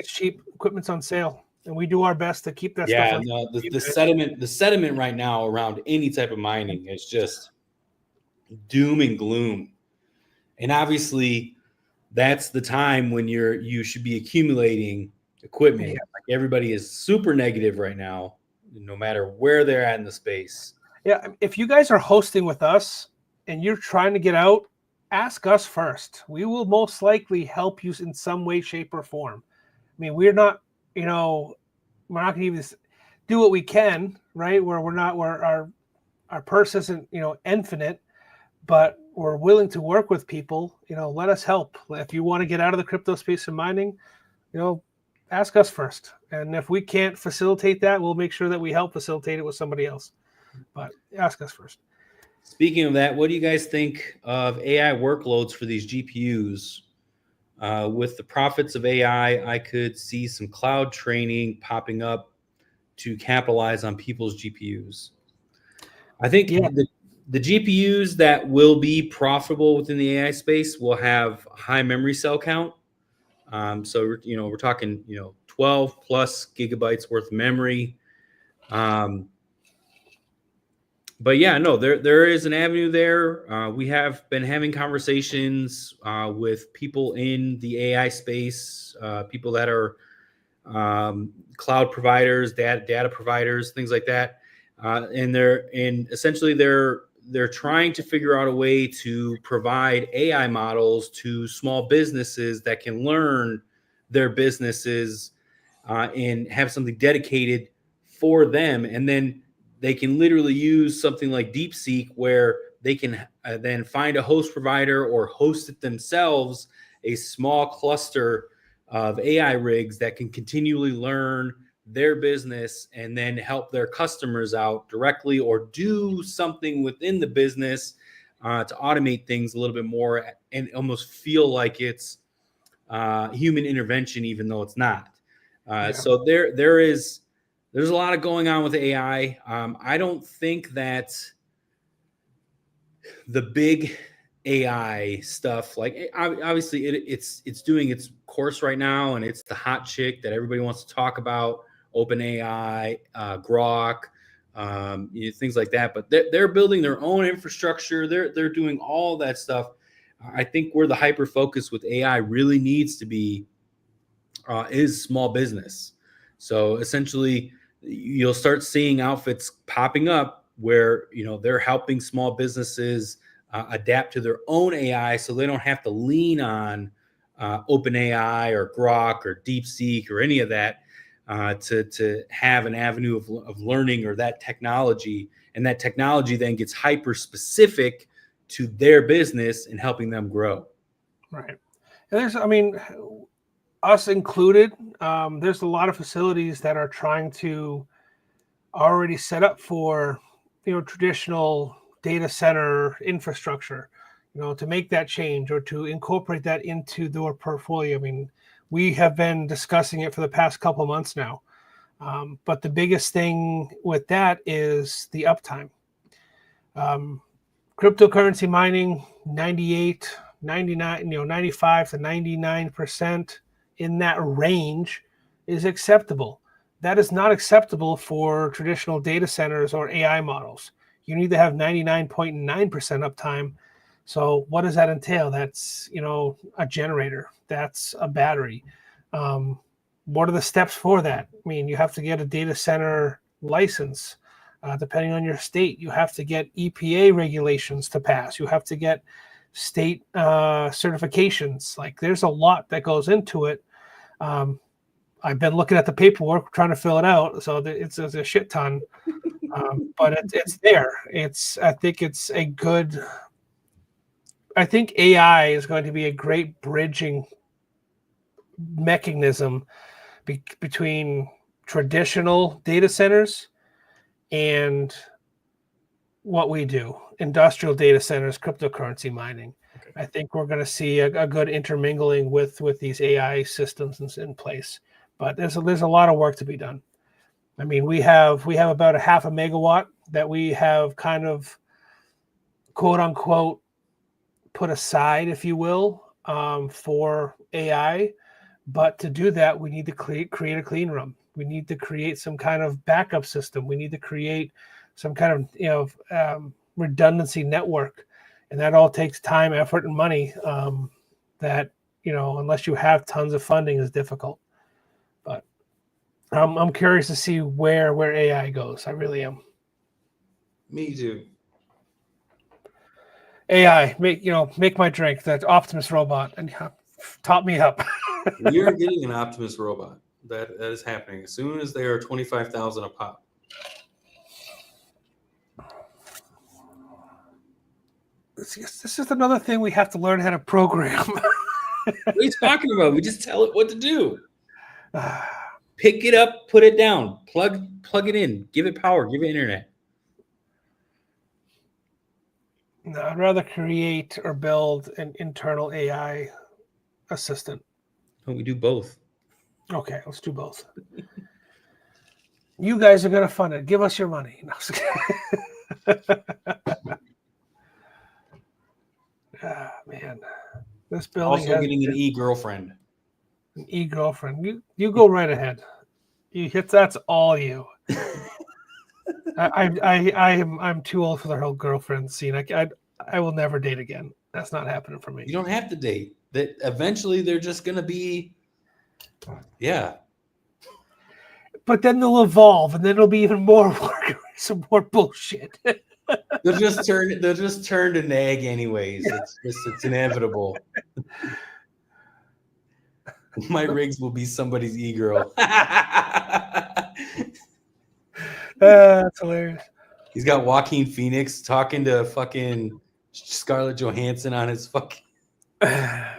Speaker 1: cheap, equipment's on sale, and we do our best to keep that stuff.
Speaker 2: Yeah, no, the sentiment right now around any type of mining is just doom and gloom. And obviously, that's the time when you should be accumulating equipment.
Speaker 1: Yeah.
Speaker 2: Like, everybody is super negative right now, no matter where they're at in the space.
Speaker 1: Yeah, if you guys are hosting with us and you're trying to get out, ask us first. We will most likely help you in some way, shape, or form. We're not, we're not going to even do what we can, right? Where our purse isn't, infinite, but we're willing to work with people. Let us help. If you want to get out of the crypto space and mining, ask us first. And if we can't facilitate that, we'll make sure that we help facilitate it with somebody else. But ask us first.
Speaker 2: Speaking of that, what do you guys think of AI workloads for these GPUs? With the profits of AI, I could see some cloud training popping up to capitalize on people's GPUs. I think the GPUs that will be profitable within the AI space will have high memory cell count. So, we're talking, 12 plus gigabytes worth of memory. But yeah, no, there is an avenue there. We have been having conversations with people in the AI space, people that are cloud providers, data providers, things like that, and essentially they're trying to figure out a way to provide AI models to small businesses that can learn their businesses and have something dedicated for them, and then they can literally use something like DeepSeek, where they can then find a host provider or host it themselves, a small cluster of AI rigs that can continually learn their business and then help their customers out directly, or do something within the business to automate things a little bit more and almost feel like it's human intervention, even though it's not. So there's a lot of going on with AI. I don't think that the big AI stuff. Like obviously it's doing its course right now, and it's the hot chick that everybody wants to talk about. OpenAI, Grok, things like that. But they're building their own infrastructure. They're doing all that stuff. I think where the hyper focus with AI really needs to be is small business. So essentially, you'll start seeing outfits popping up where they're helping small businesses adapt to their own AI, so they don't have to lean on OpenAI or Grok or DeepSeek or any of that to have an avenue of learning or that technology, and that technology then gets hyper specific to their business and helping them grow.
Speaker 1: Right. And us included, there's a lot of facilities that are trying to already set up for traditional data center infrastructure, to make that change or to incorporate that into their portfolio. I mean, we have been discussing it for the past couple of months now, but the biggest thing with that is the uptime. Cryptocurrency mining, 98, 99, 95 to 99% in that range is acceptable. That is not acceptable for traditional data centers or AI models. You need to have 99.9% uptime. So what does that entail? That's, a generator. That's a battery. What are the steps for that? I mean, you have to get a data center license. Depending on your state, you have to get EPA regulations to pass. You have to get state certifications. Like, there's a lot that goes into it. I've been looking at the paperwork, trying to fill it out. So it's a shit ton, but it's there. I think AI is going to be a great bridging mechanism between traditional data centers and what we do, industrial data centers, cryptocurrency mining. Okay. I think we're going to see a good intermingling with these AI systems in place. But there's a lot of work to be done. I mean, we have about a half a megawatt that we have kind of, quote unquote, put aside, if you will, for AI. But to do that, we need to create a clean room. We need to create some kind of backup system. We need to create some kind of redundancy network, and that all takes time, effort, and money. That unless you have tons of funding, is difficult. But I'm curious to see where AI goes. I really am.
Speaker 2: Me too.
Speaker 1: AI, make my drink. That Optimus robot, and top me up.
Speaker 2: We are getting an Optimus robot. That is happening as soon as they are 25,000 a pop.
Speaker 1: This is another thing we have to learn how to program.
Speaker 2: What are you talking about? We just tell it what to do. Pick it up, put it down, plug it in, give it power, give it internet.
Speaker 1: No, I'd rather create or build an internal AI assistant.
Speaker 2: Don't we do both?
Speaker 1: Okay, let's do both. You guys are going to fund it. Give us your money. No, man. This building
Speaker 2: also getting an e-girlfriend.
Speaker 1: An e-girlfriend. You go right ahead. That's all you. I'm too old for the whole girlfriend scene. I will never date again. That's not happening for me.
Speaker 2: You don't have to date. That eventually they're just gonna be, yeah. But
Speaker 1: then they'll evolve, and then it'll be even more work, some more bullshit.
Speaker 2: They'll just turn to nag anyways. It's inevitable. My Riggs will be somebody's e-girl.
Speaker 1: That's hilarious.
Speaker 2: He's got Joaquin Phoenix talking to fucking Scarlett Johansson on his fucking.
Speaker 1: I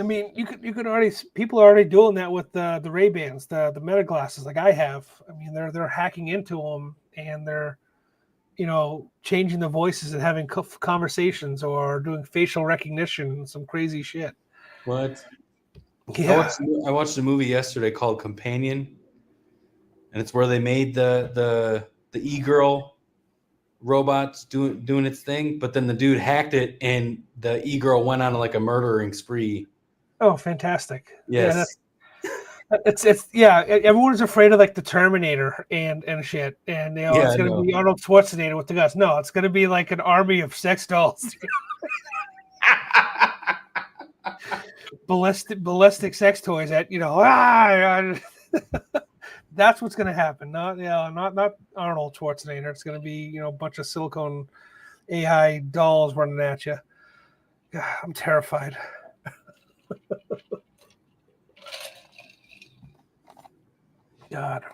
Speaker 1: mean, you could already, people are already doing that with the Ray-Bans, the Meta glasses, like I have. I mean, they're hacking into them, and they're changing the voices and having conversations or doing facial recognition and some crazy shit.
Speaker 2: What?
Speaker 1: Yeah.
Speaker 2: I watched a movie yesterday called Companion, and it's where they made the e-girl robots doing its thing, but then the dude hacked it, and the e-girl went on like a murdering spree.
Speaker 1: Oh, fantastic!
Speaker 2: Yes.
Speaker 1: Yeah, it's yeah. Everyone's afraid of like the Terminator and shit, and
Speaker 2: Yeah,
Speaker 1: it's
Speaker 2: I
Speaker 1: gonna
Speaker 2: know.
Speaker 1: be Arnold Schwarzenegger with the guns. No, it's gonna be like an army of sex dolls, ballistic sex toys. That that's what's gonna happen. Not Arnold Schwarzenegger. It's gonna be a bunch of silicone AI dolls running at you. God, I'm terrified. God.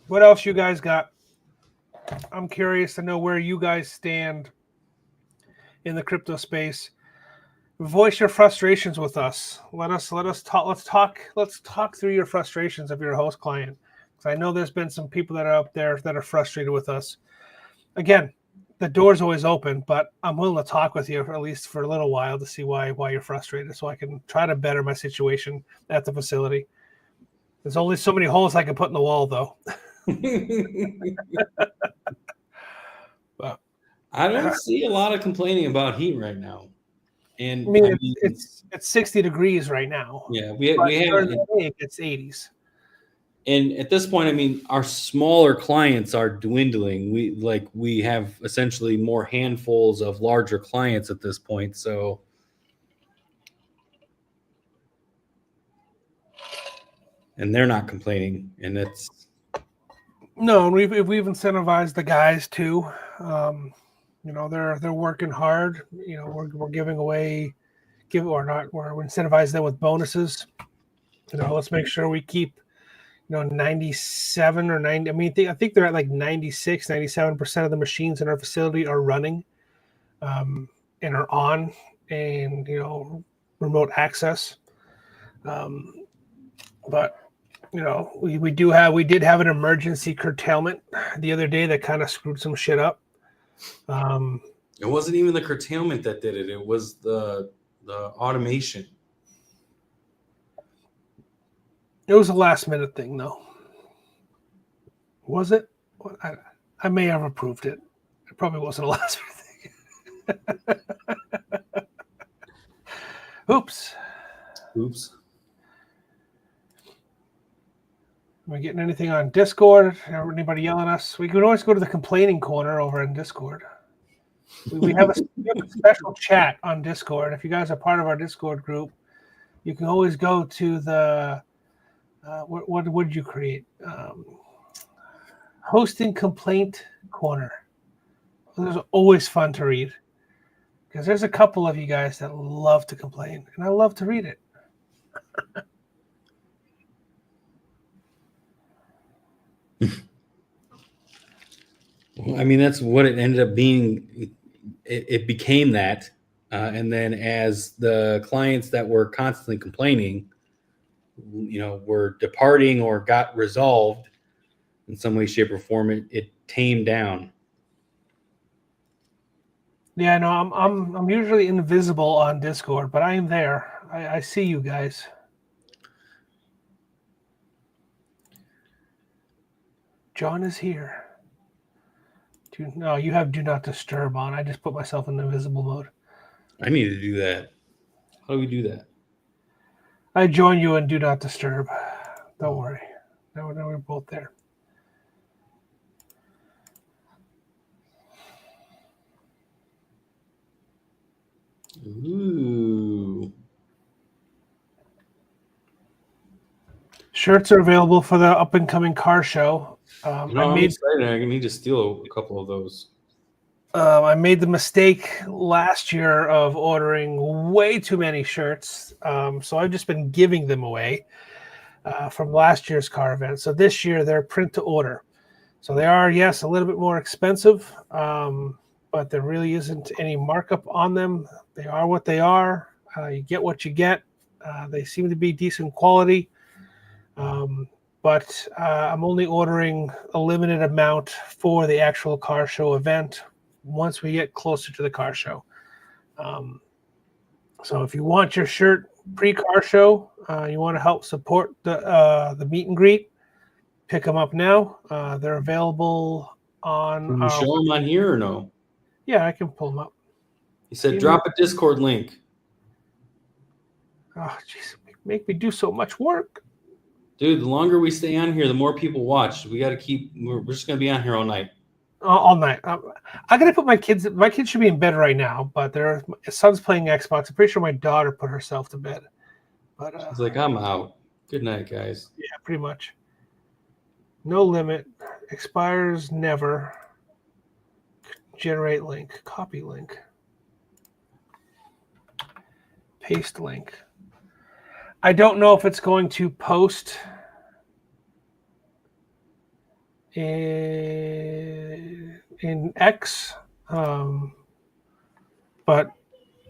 Speaker 1: What else you guys got? I'm curious to know where you guys stand in the crypto space. Voice your frustrations with us. Let us talk. Let's talk through your frustrations if you're a host client. Because I know there's been some people that are up there that are frustrated with us. Again, the door's always open, but I'm willing to talk with you at least for a little while to see why you're frustrated, so I can try to better my situation at the facility. There's only so many holes I can put in the wall, though. But
Speaker 2: I don't see a lot of complaining about heat right now. And
Speaker 1: I mean, it's 60 degrees right now.
Speaker 2: yeah,
Speaker 1: But
Speaker 2: we have,
Speaker 1: during the day, it's 80s.
Speaker 2: and at this point, I mean, our smaller clients are dwindling. We have essentially more handfuls of larger clients at this point. So, and they're not complaining, and it's
Speaker 1: No, and we've incentivized the guys too. They're working hard. We're giving away, we're incentivizing them with bonuses. Let's make sure we keep 97 or 90. I mean, I think they're at like 96, 97% of the machines in our facility are running, and are on, and remote access. But we did have an emergency curtailment the other day that kind of screwed some shit up.
Speaker 2: it wasn't even the curtailment that did it. It was the automation.
Speaker 1: It was a last minute thing, though. Was it? I may have approved it. It probably wasn't a last minute thing. Oops. Am I getting anything on Discord? Anybody yelling at us? We could always go to the complaining corner over in Discord. We have a special chat on Discord. If you guys are part of our Discord group, you can always go to the what would you create? Hosting complaint corner. Those are always fun to read because there's a couple of you guys that love to complain, and I love to read it.
Speaker 2: Well, I mean, that's what it ended up being. It became that. And then as the clients that were constantly complaining, were departing or got resolved in some way, shape, or form, it tamed down.
Speaker 1: Yeah, no, I'm usually invisible on Discord, but I am there. I see you guys. John is here. No, you have do not disturb on. I just put myself in invisible mode.
Speaker 2: I need to do that. How do we do that?
Speaker 1: I join you in do not disturb. Don't worry. Now we're both there.
Speaker 2: Ooh.
Speaker 1: Shirts are available for the up and coming car show.
Speaker 2: I'm excited. I need to steal a couple of those.
Speaker 1: I made the mistake last year of ordering way too many shirts, so I've just been giving them away from last year's car event. So this year they're print to order. So they are, yes, a little bit more expensive, but there really isn't any markup on them. They are what they are. You get what you get. They seem to be decent quality. But I'm only ordering a limited amount for the actual car show event once we get closer to the car show. So if you want your shirt pre-car show, you want to help support the meet and greet, pick them up now. They're available on
Speaker 2: Can you show them on here or no?
Speaker 1: Yeah, I can pull them up.
Speaker 2: He said, drop a Discord link.
Speaker 1: Oh, jeez, make me do so much work.
Speaker 2: Dude, the longer we stay on here, the more people watch. We got to keep. We're just gonna be on here all night.
Speaker 1: All night. I gotta put my kids. My kids should be in bed right now, but my son's playing Xbox. I'm pretty sure my daughter put herself to bed. But
Speaker 2: She's like, I'm out. Good night, guys.
Speaker 1: Yeah, pretty much. No limit. Expires never. Generate link. Copy link. Paste link. I don't know if it's going to post in X, but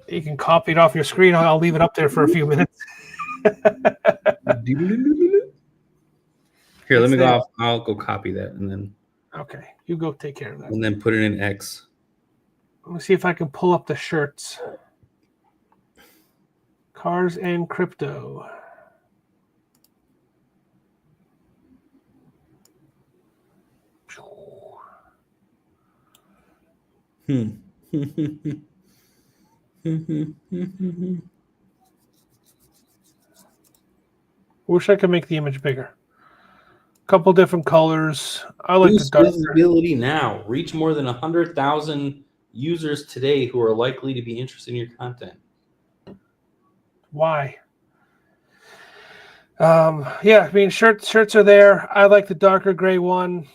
Speaker 1: you can copy it off your screen. I'll leave it up there for a few minutes.
Speaker 2: Here, let me go off. I'll go copy that and then.
Speaker 1: Okay, you go take care of that.
Speaker 2: And then put it in X.
Speaker 1: Let me see if I can pull up the shirts. Cars and crypto. Wish I could make the image bigger. A couple different colors. I like the dark
Speaker 2: visibility now. Reach more than 100,000 users today who are likely to be interested in your content.
Speaker 1: Why? Yeah, I mean shirts are there. I like the darker gray one.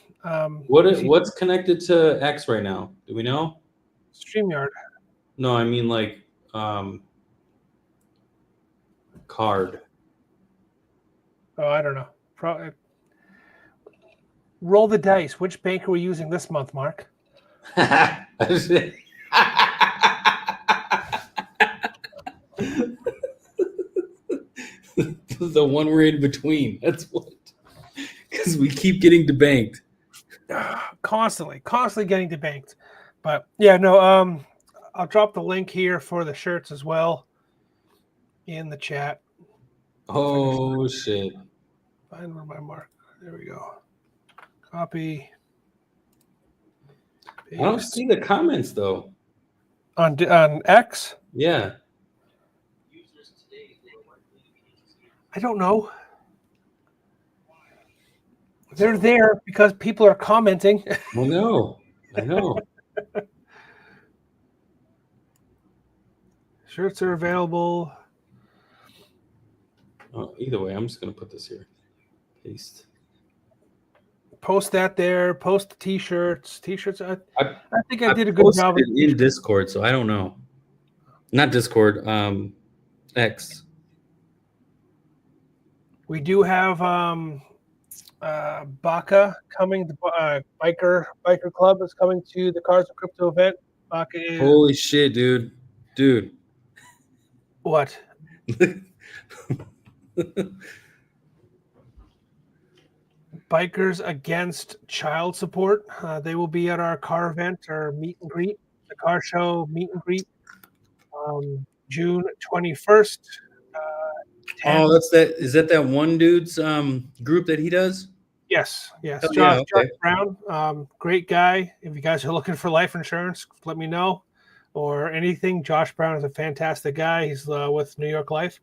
Speaker 2: What's connected to X right now? Do we know?
Speaker 1: StreamYard.
Speaker 2: No, I mean like card.
Speaker 1: Oh, I don't know. Probably. Roll the dice. Which bank are we using this month, Mark?
Speaker 2: The one we're in between. That's what. Because we keep getting debanked.
Speaker 1: Constantly getting debanked. But yeah, no. I'll drop the link here for the shirts as well in the chat.
Speaker 2: Oh shit!
Speaker 1: Find where my mark. There we go. Copy.
Speaker 2: Paste. I don't see the comments though.
Speaker 1: On X?
Speaker 2: Yeah.
Speaker 1: I don't know. They're there because people are commenting.
Speaker 2: I know.
Speaker 1: Shirts are available.
Speaker 2: Oh, either way, I'm just gonna put this here. Paste.
Speaker 1: Post that there. Post the t-shirts. T-shirts. I think I did a good job
Speaker 2: in Discord, so I don't know. Not Discord. X.
Speaker 1: We do have Baca coming. The biker club is coming to the Cars and Crypto event. Baca is.
Speaker 2: Holy shit, dude.
Speaker 1: What? Bikers Against Child Support. They will be at our car event or meet and greet, the car show meet and greet, June 21st.
Speaker 2: Oh, that's that. Is that one dude's group that he does?
Speaker 1: Yes.
Speaker 2: Oh,
Speaker 1: Josh
Speaker 2: okay.
Speaker 1: Brown, great guy. If you guys are looking for life insurance, let me know. Or anything. Josh Brown is a fantastic guy. He's with New York Life.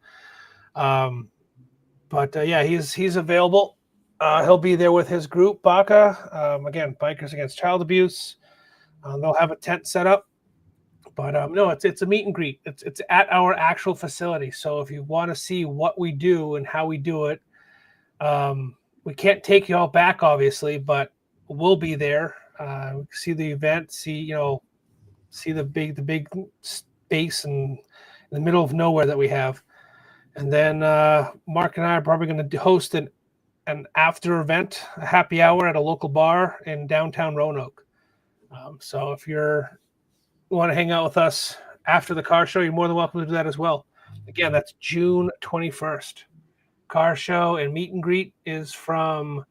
Speaker 1: Yeah, he's available. He'll be there with his group, Baca. Again, Bikers Against Child Abuse. They'll have a tent set up. But no, it's a meet and greet. It's at our actual facility. So if you want to see what we do and how we do it, we can't take you all back, obviously, but we'll be there. See the event. See the big space in the middle of nowhere that we have. And then Mark and I are probably going to host an after event, a happy hour at a local bar in downtown Roanoke. So if you want to hang out with us after the car show, you're more than welcome to do that as well. Again, that's June 21st. Car show and meet and greet is from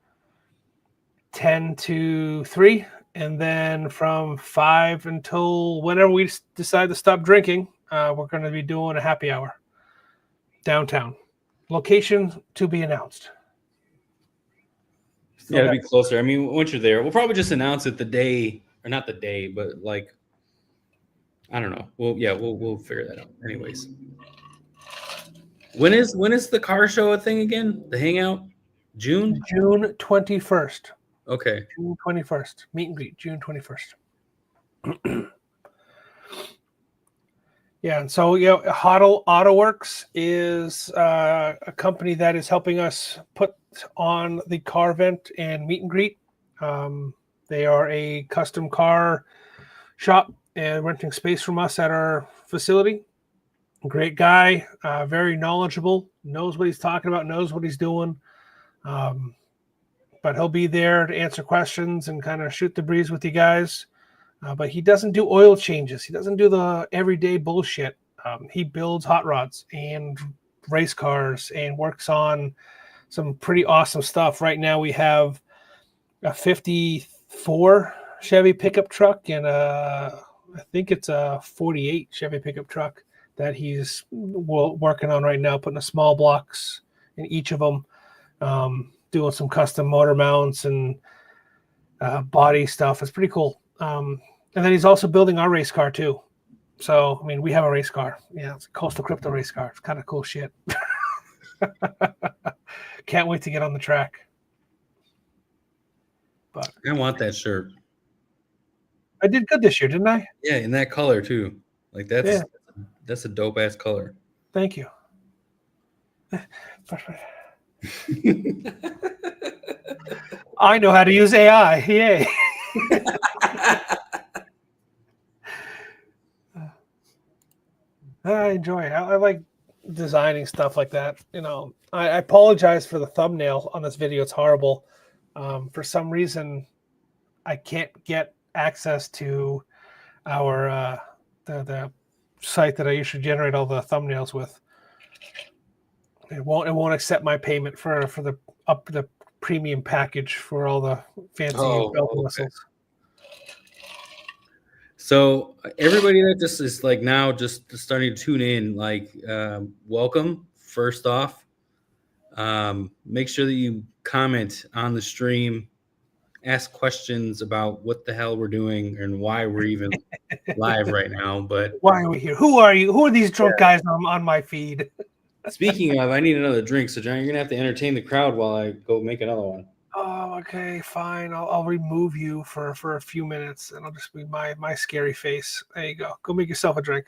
Speaker 1: 10 to 3. And then from 5 until whenever we decide to stop drinking, we're going to be doing a happy hour downtown. Location to be announced.
Speaker 2: Yeah, it'll be closer. I mean, once you're there, we'll probably just announce it the day, or not the day, but like, I don't know. We'll figure that out. Anyways, when is the car show a thing again? The hangout, June.
Speaker 1: June 21st.
Speaker 2: Okay.
Speaker 1: June 21st. Meet and greet, June 21st. Yeah, and so Huddle AutoWorks is a company that is helping us put on the car event and meet and greet. They are a custom car shop and renting space from us at our facility. Great guy, very knowledgeable, knows what he's talking about, knows what he's doing. But he'll be there to answer questions and kind of shoot the breeze with you guys. But he doesn't do oil changes. He doesn't do the everyday bullshit. He builds hot rods and race cars and works on some pretty awesome stuff. Right now we have a 54 Chevy pickup truck and I think it's a 48 Chevy pickup truck that he's working on right now, putting a small blocks in each of them, doing some custom motor mounts and body stuff. It's pretty cool. And then he's also building our race car too. So, I mean, we have a race car. Yeah, it's a Coastal Crypto race car. It's kind of cool shit. Can't wait to get on the track. But
Speaker 2: I want that shirt.
Speaker 1: I did good this year, didn't I?
Speaker 2: Yeah, in that color too. Like that's a dope ass color.
Speaker 1: Thank you. I know how to use AI. Yay. I enjoy it. I like designing stuff like that. I apologize for the thumbnail on this video. It's horrible. For some reason, I can't get access to our the site that I usually generate all the thumbnails with. It won't accept my payment for the premium package for all the fancy bells and whistles.
Speaker 2: So everybody that just is like now just starting to tune in, like welcome. First off, make sure that you comment on the stream, ask questions about what the hell we're doing and why we're even live right now. But
Speaker 1: why are we here? Who are you? Who are these drunk guys on my feed?
Speaker 2: Speaking of, I need another drink. So John, you're gonna have to entertain the crowd while I go make another one.
Speaker 1: Oh, okay, fine. I'll remove you for a few minutes, and I'll just be my scary face. There you go. Go make yourself a drink.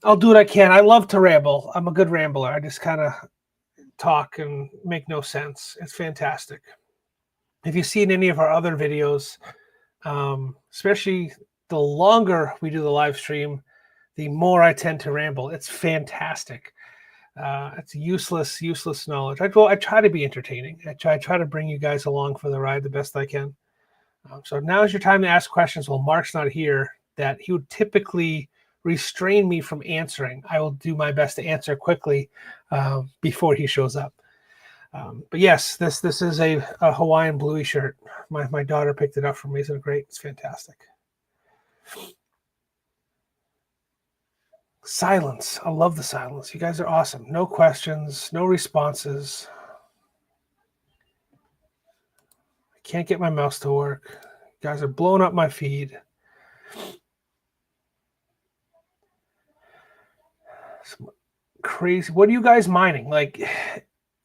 Speaker 1: I'll do what I can. I love to ramble. I'm a good rambler. I just kind of talk and make no sense. It's fantastic. If you've seen any of our other videos, especially the longer we do the live stream, the more I tend to ramble. It's fantastic. It's useless knowledge. I try to be entertaining. I try to bring you guys along for the ride the best I can. So now's your time to ask questions. While Mark's not here, that he would typically restrain me from answering. I will do my best to answer quickly before he shows up. But yes, this is a Hawaiian bluey shirt. My daughter picked it up for me. Isn't it great? It's fantastic. Silence. I love the silence. You guys are awesome. No questions, no responses. I can't get my mouse to work. You guys are blowing up my feed. Some crazy. What are you guys mining? Like,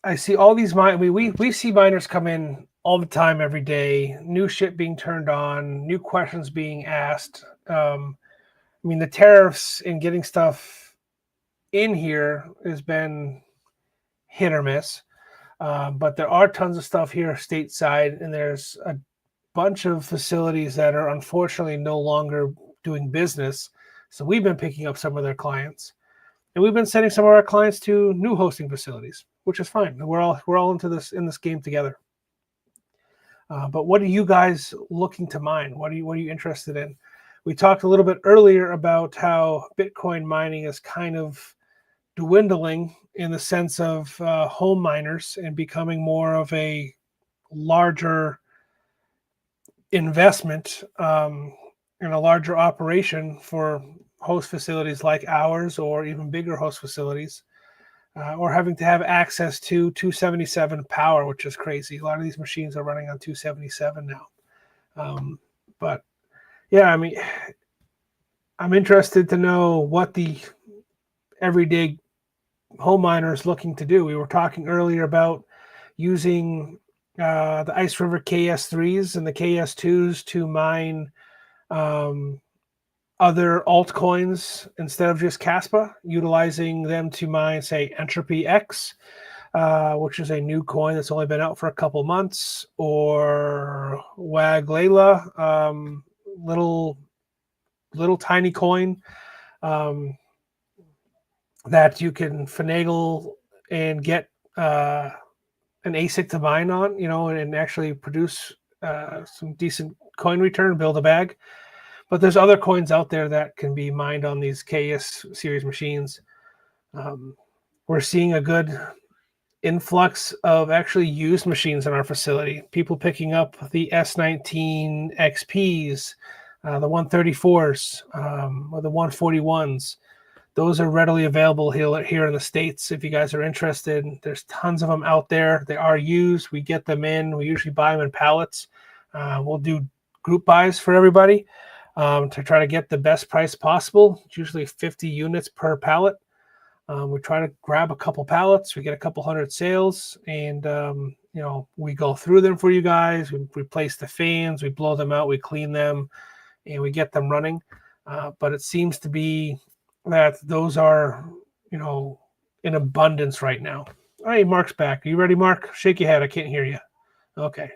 Speaker 1: I see all these we see miners come in all the time, every day. New shit being turned on, new questions being asked. I mean, the tariffs and getting stuff in here has been hit or miss. But there are tons of stuff here stateside, and there's a bunch of facilities that are unfortunately no longer doing business. So we've been picking up some of their clients, and we've been sending some of our clients to new hosting facilities, which is fine. We're all into this game together. But what are you guys looking to mine? What are you interested in? We talked a little bit earlier about how Bitcoin mining is kind of dwindling in the sense of home miners and becoming more of a larger investment and a larger operation for host facilities like ours or even bigger host facilities. or having to have access to 277 power, which is crazy. A lot of these machines are running on 277 now. But yeah, I mean, I'm interested to know what the everyday home miner is looking to do. We were talking earlier about using the Ice River KS3s and the KS2s to mine other altcoins instead of just Caspa, utilizing them to mine, say, Entropy X, which is a new coin that's only been out for a couple months, or Wag Layla, little tiny coin that you can finagle and get an ASIC to mine on, and actually produce some decent coin return, build a bag. But there's other coins out there that can be mined on these KS series machines. We're seeing a good influx of actually used machines in our facility. People picking up the S19 XPs, the 134s, or the 141s. Those are readily available here in the States if you guys are interested. There's tons of them out there. They are used. We get them in. We usually buy them in pallets. We'll do group buys for everybody to try to get the best price possible. It's usually 50 units per pallet. We try to grab a couple pallets. We get a couple hundred sales, and we go through them for you guys. We replace the fans. We blow them out. We clean them, and we get them running. But it seems to be that those are, in abundance right now. Hey, Mark's back. Are you ready, Mark? Shake your head. I can't hear you. Okay.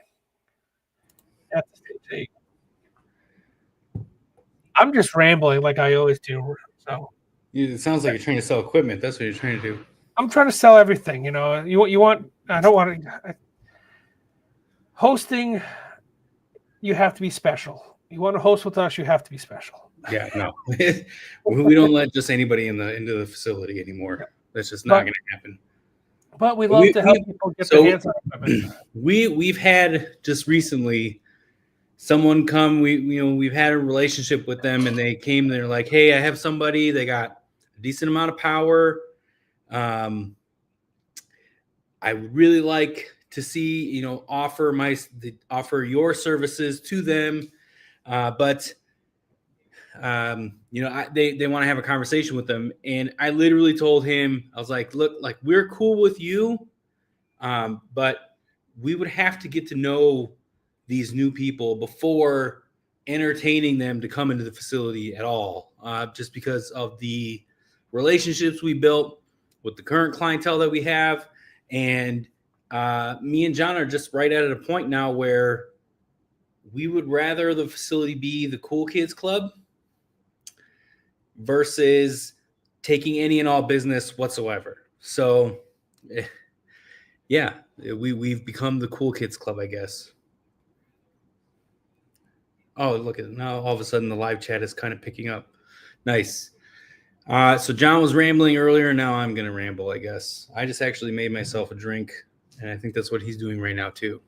Speaker 1: I'm just rambling like I always do. So
Speaker 2: It sounds like you're trying to sell equipment. That's what you're trying to do.
Speaker 1: I'm trying to sell everything. You want. I don't want to. Hosting. You have to be special. You want to host with us, you have to be special.
Speaker 2: Yeah, no, we don't let just anybody into the facility anymore. That's just not going to happen.
Speaker 1: But we love to help people get their hands on equipment.
Speaker 2: We've had just recently someone come. We've had a relationship with them, and they came. They're like, "Hey, I have somebody. They got a decent amount of power. I would really like to see offer your services to them, but." They want to have a conversation with them. And I literally told him, I was like, look, like, we're cool with you. But we would have to get to know these new people before entertaining them to come into the facility at all. Just because of the relationships we built with the current clientele that we have. And me and John are just right at a point now where we would rather the facility be the cool kids club versus taking any and all business whatsoever. So, yeah, we've become the cool kids club, I guess. Oh, look at it. Now all of a sudden the live chat is kind of picking up. Nice. So John was rambling earlier. Now I'm going to ramble, I guess. I just actually made myself a drink, and I think that's what he's doing right now too.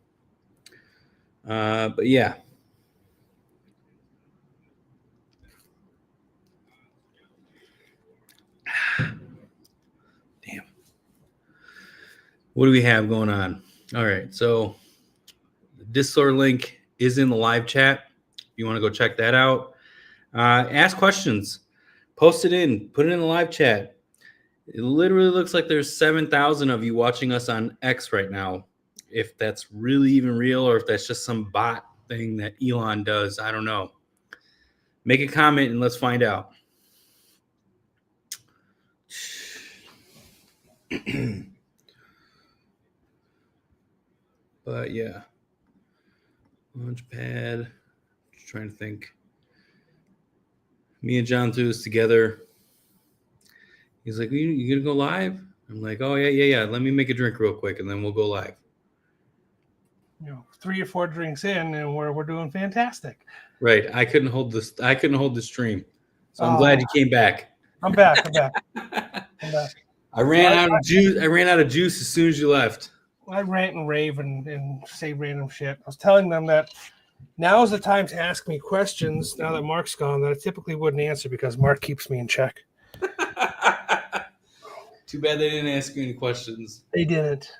Speaker 2: But yeah. Damn. What do we have going on? All right. So the Discord link is in the live chat. If you want to go check that out, ask questions, post it in, put it in the live chat. It literally looks like there's 7,000 of you watching us on X right now. If that's really even real, or if that's just some bot thing that Elon does, I don't know. Make a comment and let's find out. But yeah, Launchpad. Just trying to think. Me and John threw this together. He's like, "You gonna go live?" I'm like, "Oh yeah. Let me make a drink real quick, and then we'll go live."
Speaker 1: 3 or 4 drinks in, and we're doing fantastic.
Speaker 2: Right. I couldn't hold this. I couldn't hold the stream. So I'm glad you came back.
Speaker 1: I'm back.
Speaker 2: I ran out of juice. I ran out of juice as soon as you left.
Speaker 1: I rant and rave and say random shit. I was telling them that now is the time to ask me questions now that Mark's gone that I typically wouldn't answer because Mark keeps me in check.
Speaker 2: Too bad they didn't ask you any questions.
Speaker 1: They didn't.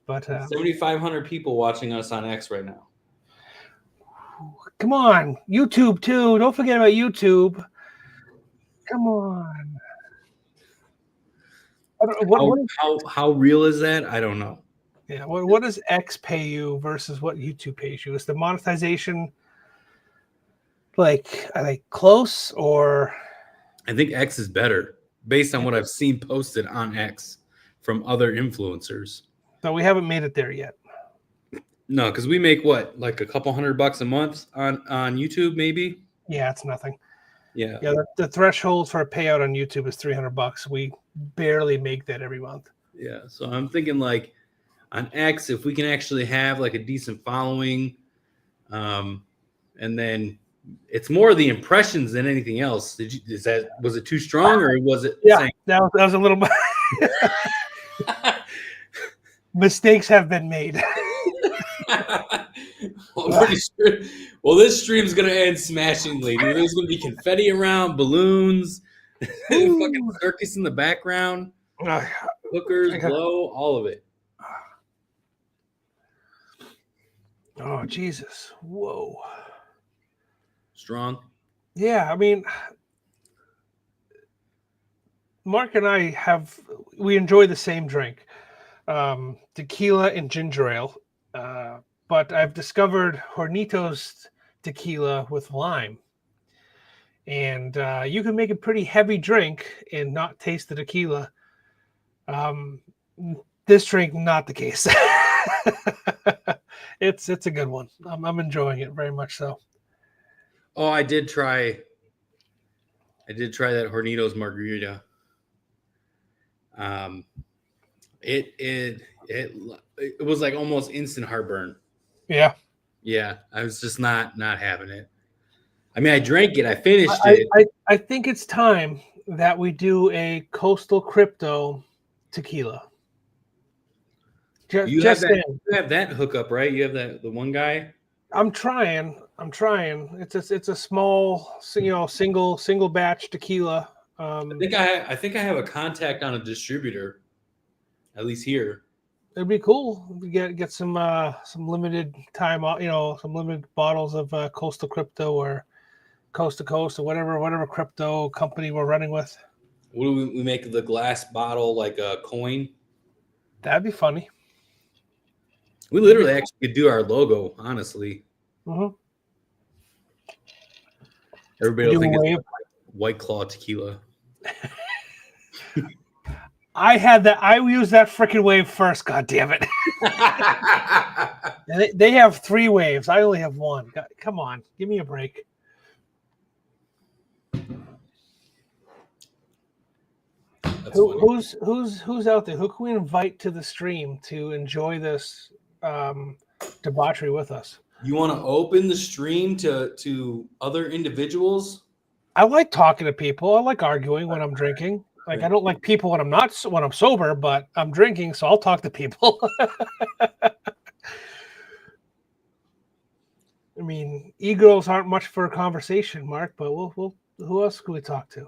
Speaker 1: But
Speaker 2: 7,500 people watching us on X right now.
Speaker 1: come on, YouTube too. Don't forget about YouTube. Come on.
Speaker 2: How real is that? I don't know.
Speaker 1: Yeah, what does X pay you versus what YouTube pays you? Is the monetization like, are they close, or?
Speaker 2: I think X is better based on what I've seen posted on X from other influencers.
Speaker 1: So we haven't made it there yet.
Speaker 2: No, because we make what, like a couple $100 a month on YouTube, maybe.
Speaker 1: Yeah, it's nothing.
Speaker 2: Yeah.
Speaker 1: The threshold for a payout on YouTube is $300. We barely make that every month.
Speaker 2: Yeah, so I'm thinking like on X, if we can actually have like a decent following, and then it's more the impressions than anything else. Was it too strong, or was it?
Speaker 1: Yeah, that was a little bit. Mistakes have been made.
Speaker 2: Well, this stream's gonna end smashingly. Dude. There's gonna be confetti around, balloons, fucking circus in the background, hookers, blow, all of it.
Speaker 1: Oh, Jesus. Whoa.
Speaker 2: Strong.
Speaker 1: Yeah, I mean, Mark and I we enjoy the same drink, tequila and ginger ale, but I've discovered Hornitos tequila with lime, and you can make a pretty heavy drink and not taste the tequila. This drink, not the case. It's a good one. I'm enjoying it very much so.
Speaker 2: Oh, I did try that Hornitos margarita. It was like almost instant heartburn.
Speaker 1: Yeah.
Speaker 2: Yeah, I was just not having it. I mean, I drank it, I finished it.
Speaker 1: I think it's time that we do a Coastal Crypto tequila.
Speaker 2: You have that hookup, right? You have the one guy.
Speaker 1: I'm trying. It's a small, single batch tequila.
Speaker 2: I think I have a contact on a distributor, at least here.
Speaker 1: It'd be cool to get some limited time, some limited bottles of Coastal Crypto or Coast to Coast or whatever crypto company we're running with.
Speaker 2: What do we make the glass bottle like a coin?
Speaker 1: That'd be funny.
Speaker 2: We literally actually could do our logo, honestly.
Speaker 1: Mm-hmm.
Speaker 2: Everybody will think it's White Claw tequila.
Speaker 1: I used that freaking wave first. God damn it! And they have 3 waves. I only have 1. God, come on, give me a break. Who's out there? Who can we invite to the stream to enjoy this debauchery with us?
Speaker 2: You want to open the stream to other individuals?
Speaker 1: I like talking to people. I like arguing when I'm drinking. Like, I don't like people when I'm sober, but I'm drinking, so I'll talk to people. I mean, e-girls aren't much for a conversation, Mark, but who else can we talk to?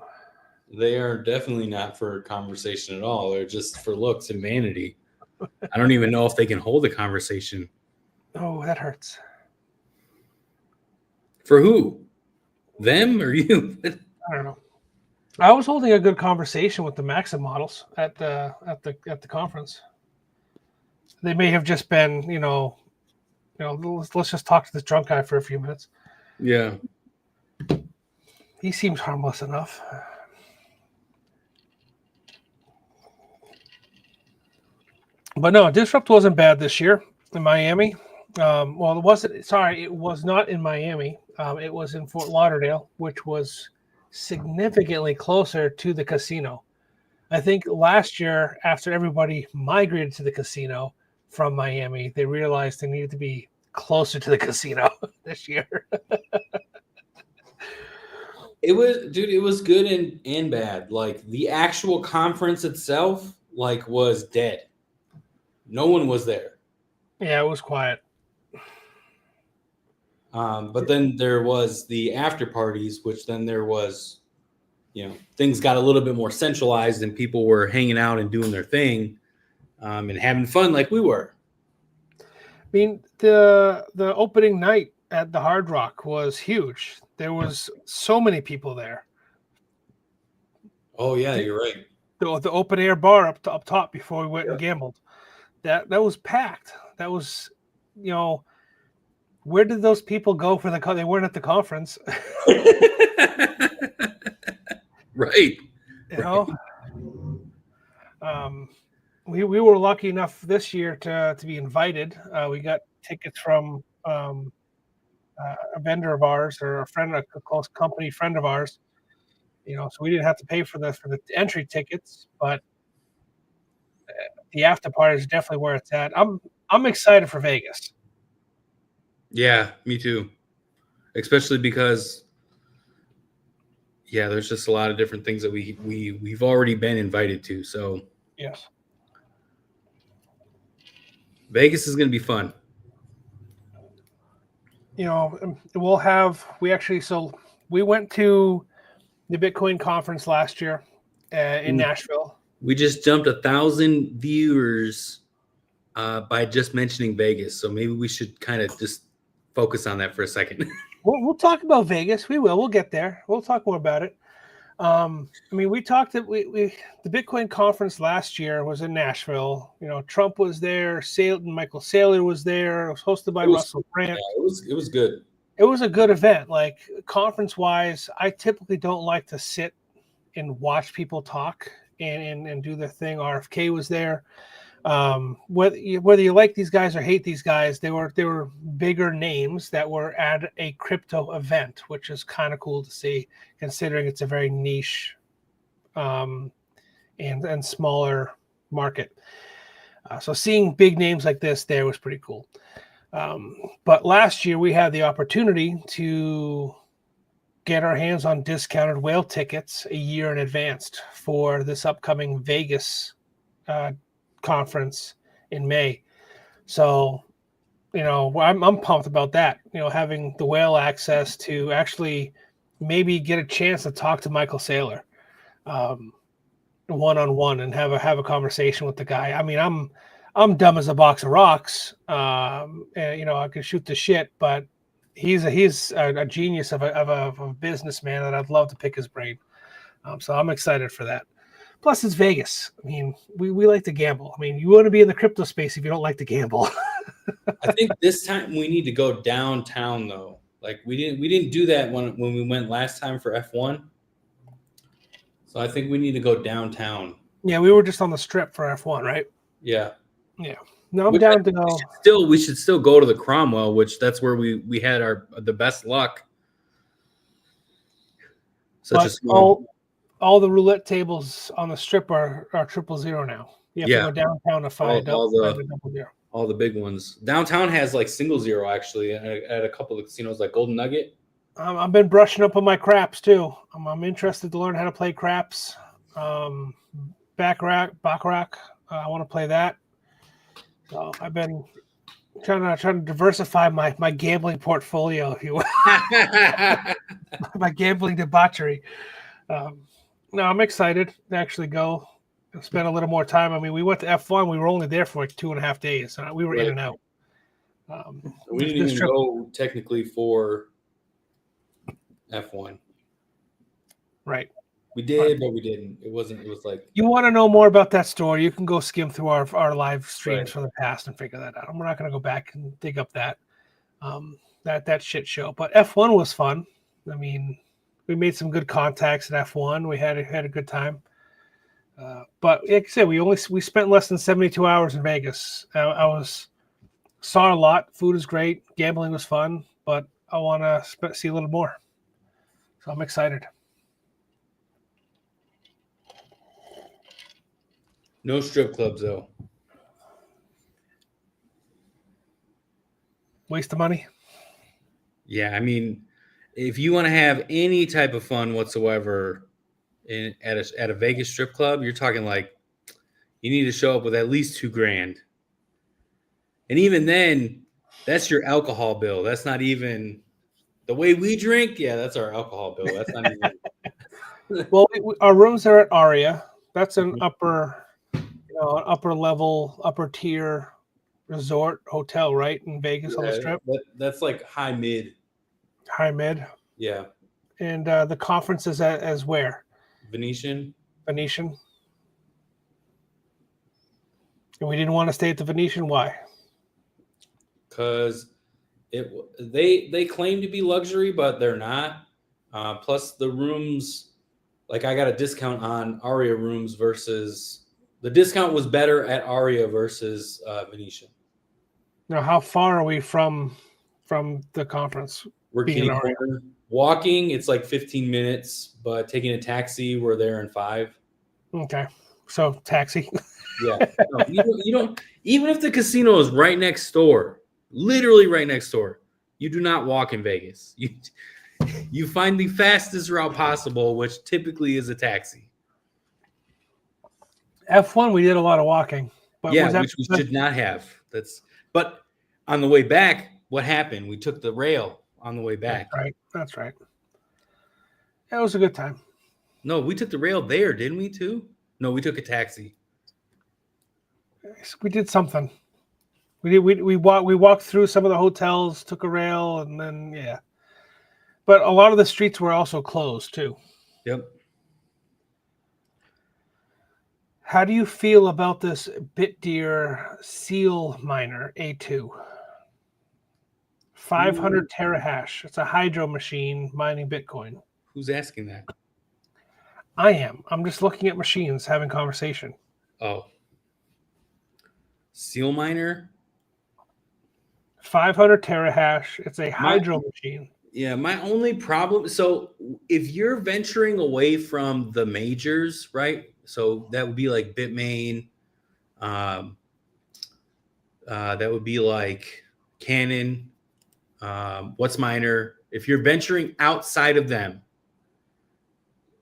Speaker 2: They are definitely not for a conversation at all. They're just for looks and vanity. I don't even know if they can hold a conversation.
Speaker 1: Oh, that hurts.
Speaker 2: For who? Them or you?
Speaker 1: I don't know. I was holding a good conversation with the Maxim models at the conference. They may have just been, let's just talk to this drunk guy for a few minutes.
Speaker 2: Yeah.
Speaker 1: He seems harmless enough. But no, Disrupt wasn't bad this year in Miami. It wasn't. Sorry, it was not in Miami. It was in Fort Lauderdale, which was significantly closer to the casino. I think last year, after everybody migrated to the casino from Miami, they realized they needed to be closer to the casino this year.
Speaker 2: It was good and bad. Like, the actual conference itself, was dead. No one was there.
Speaker 1: Yeah, it was quiet.
Speaker 2: But then there was the after parties, which then there was, things got a little bit more centralized and people were hanging out and doing their thing and having fun like we were.
Speaker 1: I mean, the opening night at the Hard Rock was huge. There was so many people there.
Speaker 2: Oh yeah, you're right.
Speaker 1: The open air bar up top before we went and gambled. That was packed. That was, where did those people go for they weren't at the conference.
Speaker 2: Right.
Speaker 1: We were lucky enough this year to be invited. We got tickets from a vendor of ours, or a close company friend of ours. So we didn't have to pay for the entry tickets, but the after party is definitely where it's at. I'm excited for Vegas.
Speaker 2: Yeah, me too. Especially because, there's just a lot of different things that we've already been invited to. So
Speaker 1: yes,
Speaker 2: Vegas is going to be fun.
Speaker 1: We went to the Bitcoin conference last year in Nashville.
Speaker 2: We just jumped 1,000 viewers by just mentioning Vegas. So maybe we should kind of just focus on that for a second.
Speaker 1: We'll talk about Vegas. We'll get there. We'll talk more about it. We talked that the Bitcoin conference last year was in Nashville. Trump was there. Michael Saylor was there. It was hosted by Russell Brand.
Speaker 2: Yeah, it was good.
Speaker 1: It was a good event. Like, conference wise, I typically don't like to sit and watch people talk and do their thing. RFK was there. Whether you like these guys or hate these guys, they were bigger names that were at a crypto event, which is kind of cool to see, considering it's a very niche and smaller market. So seeing big names like this there was pretty cool. But last year we had the opportunity to get our hands on discounted whale tickets a year in advance for this upcoming Vegas conference in May. So, I'm pumped about that, having the whale access to actually maybe get a chance to talk to Michael Saylor one-on-one and have a conversation with the guy. I mean, I'm dumb as a box of rocks. And, I can shoot the shit, but he's a genius of a businessman that I'd love to pick his brain. So I'm excited for that. Plus, it's Vegas. I mean, we like to gamble. I mean, you want to be in the crypto space if you don't like to gamble.
Speaker 2: I think this time we need to go downtown, though. Like, we didn't do that when we went last time for F1. So I think we need to go downtown.
Speaker 1: Yeah, we were just on the strip for F1, right?
Speaker 2: Yeah.
Speaker 1: Yeah. No, I'm down to go.
Speaker 2: We should still go to the Cromwell, which that's where we had the best luck.
Speaker 1: All the roulette tables on the strip are 000 now. You have to go downtown to find
Speaker 2: all the big ones. Downtown has like 0 actually at a couple of casinos like Golden Nugget.
Speaker 1: I've been brushing up on my craps too. I'm interested to learn how to play craps. Baccarat. I want to play that. So I've been trying to diversify my gambling portfolio, if you will. My gambling debauchery. No, I'm excited to actually go and spend a little more time. I mean, we went to F1. We were only there for like 2.5 days. So we were in and out.
Speaker 2: We didn't even go technically for F1.
Speaker 1: Right.
Speaker 2: We did, but we didn't. It was like,
Speaker 1: you want to know more about that story, you can go skim through our live streams from the past and figure that out. We're not going to go back and dig up that shit show. But F1 was fun. I mean, we made some good contacts at F1. We had a good time. But like I said, we spent less than 72 hours in Vegas. I saw a lot. Food is great. Gambling was fun, but I want to see a little more. So I'm excited.
Speaker 2: No strip clubs though.
Speaker 1: Waste of money.
Speaker 2: Yeah, I mean, if you want to have any type of fun whatsoever at a Vegas strip club, you're talking like you need to show up with at least $2,000. And even then, that's your alcohol bill. That's not even the way we drink. Yeah, that's our alcohol bill. That's not even.
Speaker 1: Well, our rooms are at Aria. That's an upper level, upper tier resort hotel, right, in Vegas on the
Speaker 2: Yeah,
Speaker 1: Strip,
Speaker 2: that's like high mid.
Speaker 1: high mid.
Speaker 2: Yeah,
Speaker 1: And the conference is as where?
Speaker 2: Venetian.
Speaker 1: Venetian. And we didn't want to stay at the Venetian. Why?
Speaker 2: Because they claim to be luxury, but they're not. Plus the rooms, like I got a discount on Aria rooms versus the discount was better at Aria versus Venetian.
Speaker 1: Now, how far are we from the conference?
Speaker 2: We're
Speaker 1: Being
Speaker 2: kitty
Speaker 1: in Aria.
Speaker 2: corner. Walking, it's like 15 minutes, but taking a taxi, we're there in 5.
Speaker 1: Okay, so taxi.
Speaker 2: Yeah, no, you don't. Even if the casino is right next door, literally right next door, you do not walk in Vegas. You find the fastest route possible, which typically is a taxi.
Speaker 1: F1, we did a lot of walking, but
Speaker 2: Yeah,
Speaker 1: was that
Speaker 2: which we should not have. But on the way back, what happened? We took the rail on the way back.
Speaker 1: right? That's right. It was a good time.
Speaker 2: No, we took the rail there, didn't we? Too? No, we took a taxi.
Speaker 1: We did something. We walked through some of the hotels, took a rail, and then yeah. But a lot of the streets were also closed too.
Speaker 2: Yep.
Speaker 1: How do you feel about this Bitdeer Seal Miner A2? 500 terahash. It's a hydro machine mining Bitcoin.
Speaker 2: Who's asking that?
Speaker 1: I am. I'm just looking at machines, having conversation.
Speaker 2: Oh. Seal miner?
Speaker 1: 500 terahash. It's a hydro machine.
Speaker 2: Yeah, my only problem. So if you're venturing away from the majors, right? So that would be like Bitmain. That would be like Canon. What's Miner? If you're venturing outside of them,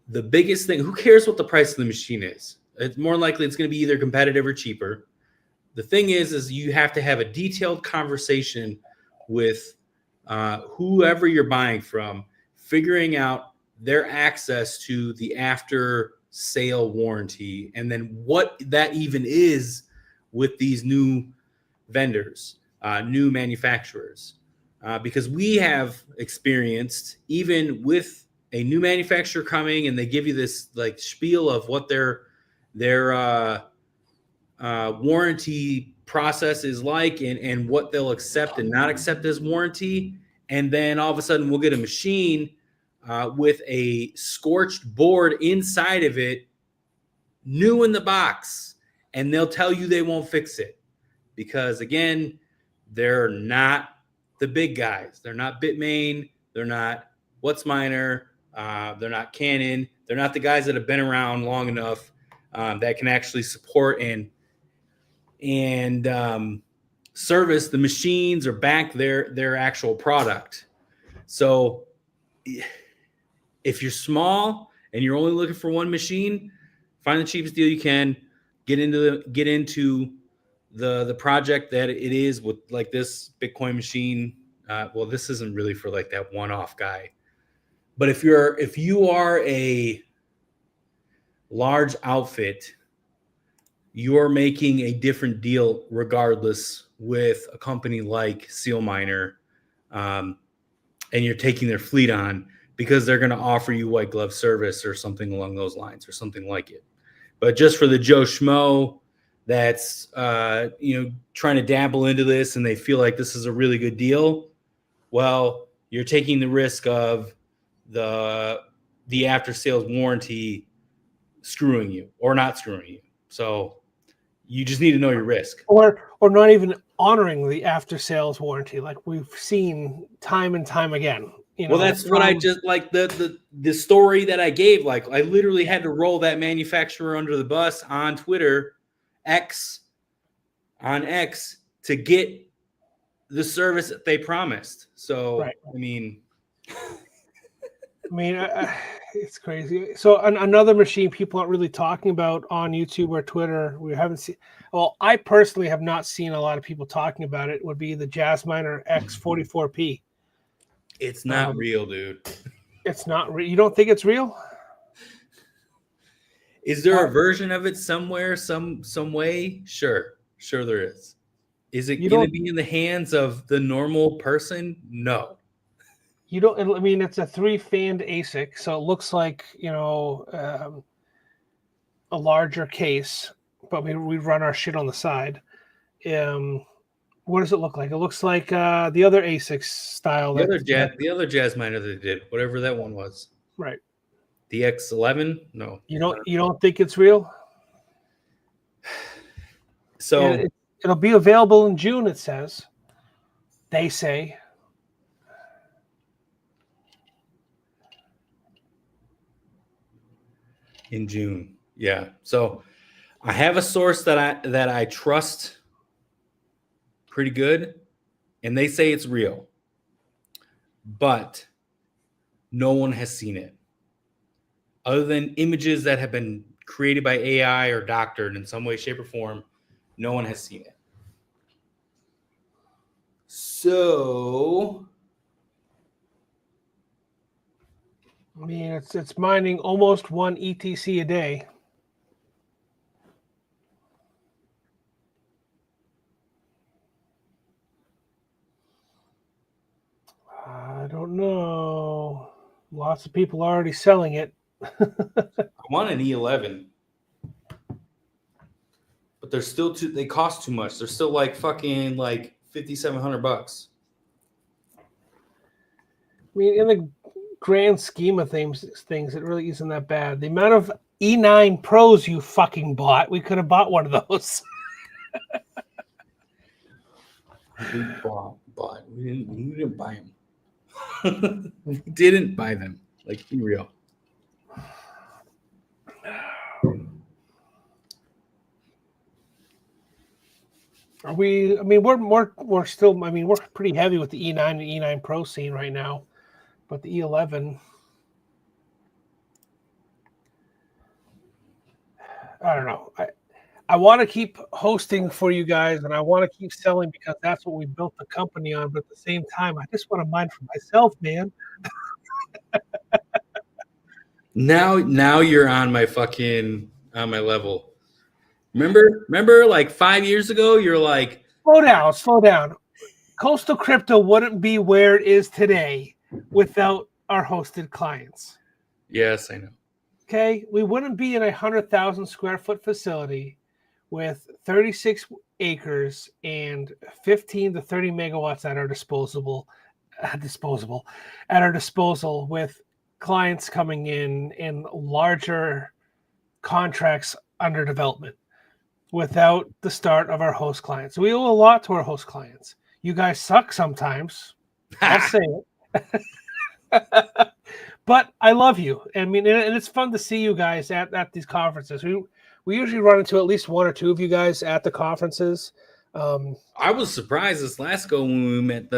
Speaker 2: the biggest thing, who cares what the price of the machine is? It's more likely it's going to be either competitive or cheaper. The thing is you have to have a detailed conversation with whoever you're buying from, figuring out their access to the after sale warranty, and then what that even is with these new vendors, new manufacturers. Because we have experienced, even with a new manufacturer coming and they give you this like spiel of what their warranty process is like and what they'll accept and not accept as warranty. And then all of a sudden we'll get a machine with a scorched board inside of it, new in the box, and they'll tell you they won't fix it because, again, they're not the big guys. They're not Bitmain. They're not What's Miner. They're not Canon. They're not the guys that have been around long enough that can actually support and service the machines or back their actual product. So if you're small and you're only looking for one machine, find the cheapest deal you can, get into the project that it is with like this Bitcoin machine. Well, this isn't really for like that one-off guy. But if you are a large outfit, you're making a different deal regardless with a company like Seal Miner, and you're taking their fleet on because they're going to offer you white glove service or something along those lines or something like it. But just for the Joe Schmo that's trying to dabble into this and they feel like this is a really good deal, well, you're taking the risk of the after sales warranty screwing you or not screwing you. So you just need to know your risk.
Speaker 1: Or not even honoring the after sales warranty like we've seen time and time again.
Speaker 2: Well, that's what I just like the story that I gave. Like I literally had to roll that manufacturer under the bus on Twitter, X to get the service that they promised. So, right. I mean,
Speaker 1: it's crazy. So another machine people aren't really talking about on YouTube or Twitter, we haven't seen. Well, I personally have not seen a lot of people talking about it. Would be the Jazzminer X44P.
Speaker 2: It's not real, dude.
Speaker 1: It's not real. You don't think it's real?
Speaker 2: Is there a version of it somewhere, some way? Sure there is. Is it going to be in the hands of the normal person? No.
Speaker 1: You don't. I mean, it's a 3-fanned ASIC, so it looks like a larger case, but we run our shit on the side. What does it look like? It looks like the other ASICs style.
Speaker 2: The other jazz miner that they did, whatever that one was.
Speaker 1: Right.
Speaker 2: The X11? No.
Speaker 1: You don't think it's real?
Speaker 2: So
Speaker 1: it'll be available in June, it says. They say.
Speaker 2: In June. Yeah. So I have a source that I trust pretty good, and they say it's real. But no one has seen it. Other than images that have been created by AI or doctored in some way, shape, or form, no one has seen it. So,
Speaker 1: I mean, it's mining almost 1 ETC a day. I don't know. Lots of people are already selling it.
Speaker 2: I want an E11, but they're still they cost too much. They're still like fucking like $5,700.
Speaker 1: I mean, in the grand scheme of things, it really isn't that bad. The amount of E9 Pros you fucking bought, we could have bought one of those.
Speaker 2: We didn't buy them. We didn't buy them. Like, be real.
Speaker 1: Are we? I mean, we're still. I mean, we're pretty heavy with the E9 and E9 Pro scene right now, but the E11. I don't know. I want to keep hosting for you guys, and I want to keep selling because that's what we built the company on. But at the same time, I just want to mine for myself, man.
Speaker 2: Now you're on my level. Remember, like 5 years ago, you're like,
Speaker 1: slow down. Coastal Crypto wouldn't be where it is today without our hosted clients.
Speaker 2: Yes, I know.
Speaker 1: Okay, we wouldn't be in a 100,000 square foot facility with 36 acres and 15 to 30 megawatts at our disposal with clients coming in larger contracts under development without the start of our host clients. We owe a lot to our host clients. You guys suck sometimes. I'll say it. But I love you. I mean, and it's fun to see you guys at these conferences. We usually run into at least one or two of you guys at the conferences.
Speaker 2: I was surprised this last go when we met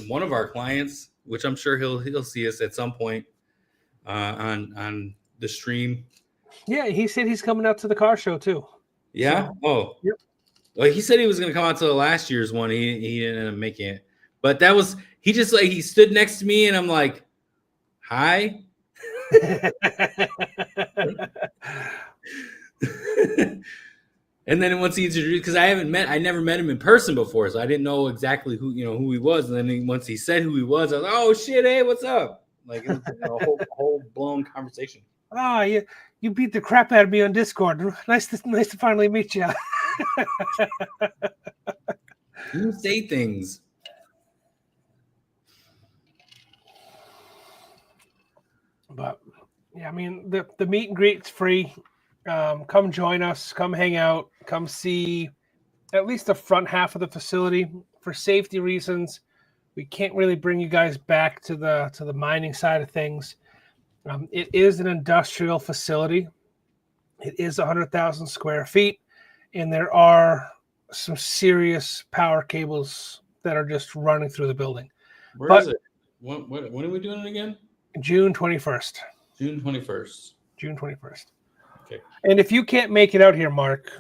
Speaker 2: one of our clients, which I'm sure he'll see us at some point on the stream.
Speaker 1: Yeah, he said he's coming out to the car show too.
Speaker 2: Yeah. So, oh. Yep. Well, he said he was going to come out to the last year's one. He didn't end up making it, but he stood next to me and I'm like, hi. And then once he introduced, because I never met him in person before, so I didn't know exactly who he was. And then once he said who he was, I was like, oh shit, hey, what's up? Like, it was a whole blown conversation.
Speaker 1: Oh, you beat the crap out of me on Discord. Nice to finally meet you.
Speaker 2: You say things.
Speaker 1: But yeah, I mean the meet and greet's free. Come join us. Come hang out. Come see at least the front half of the facility. For safety reasons, we can't really bring you guys back to the mining side of things. It is an industrial facility. It is 100,000 square feet, and there are some serious power cables that are just running through the building.
Speaker 2: Where is it? When are we doing it again?
Speaker 1: June 21st.
Speaker 2: June 21st.
Speaker 1: June 21st.
Speaker 2: Okay.
Speaker 1: And if you can't make it out here, Mark,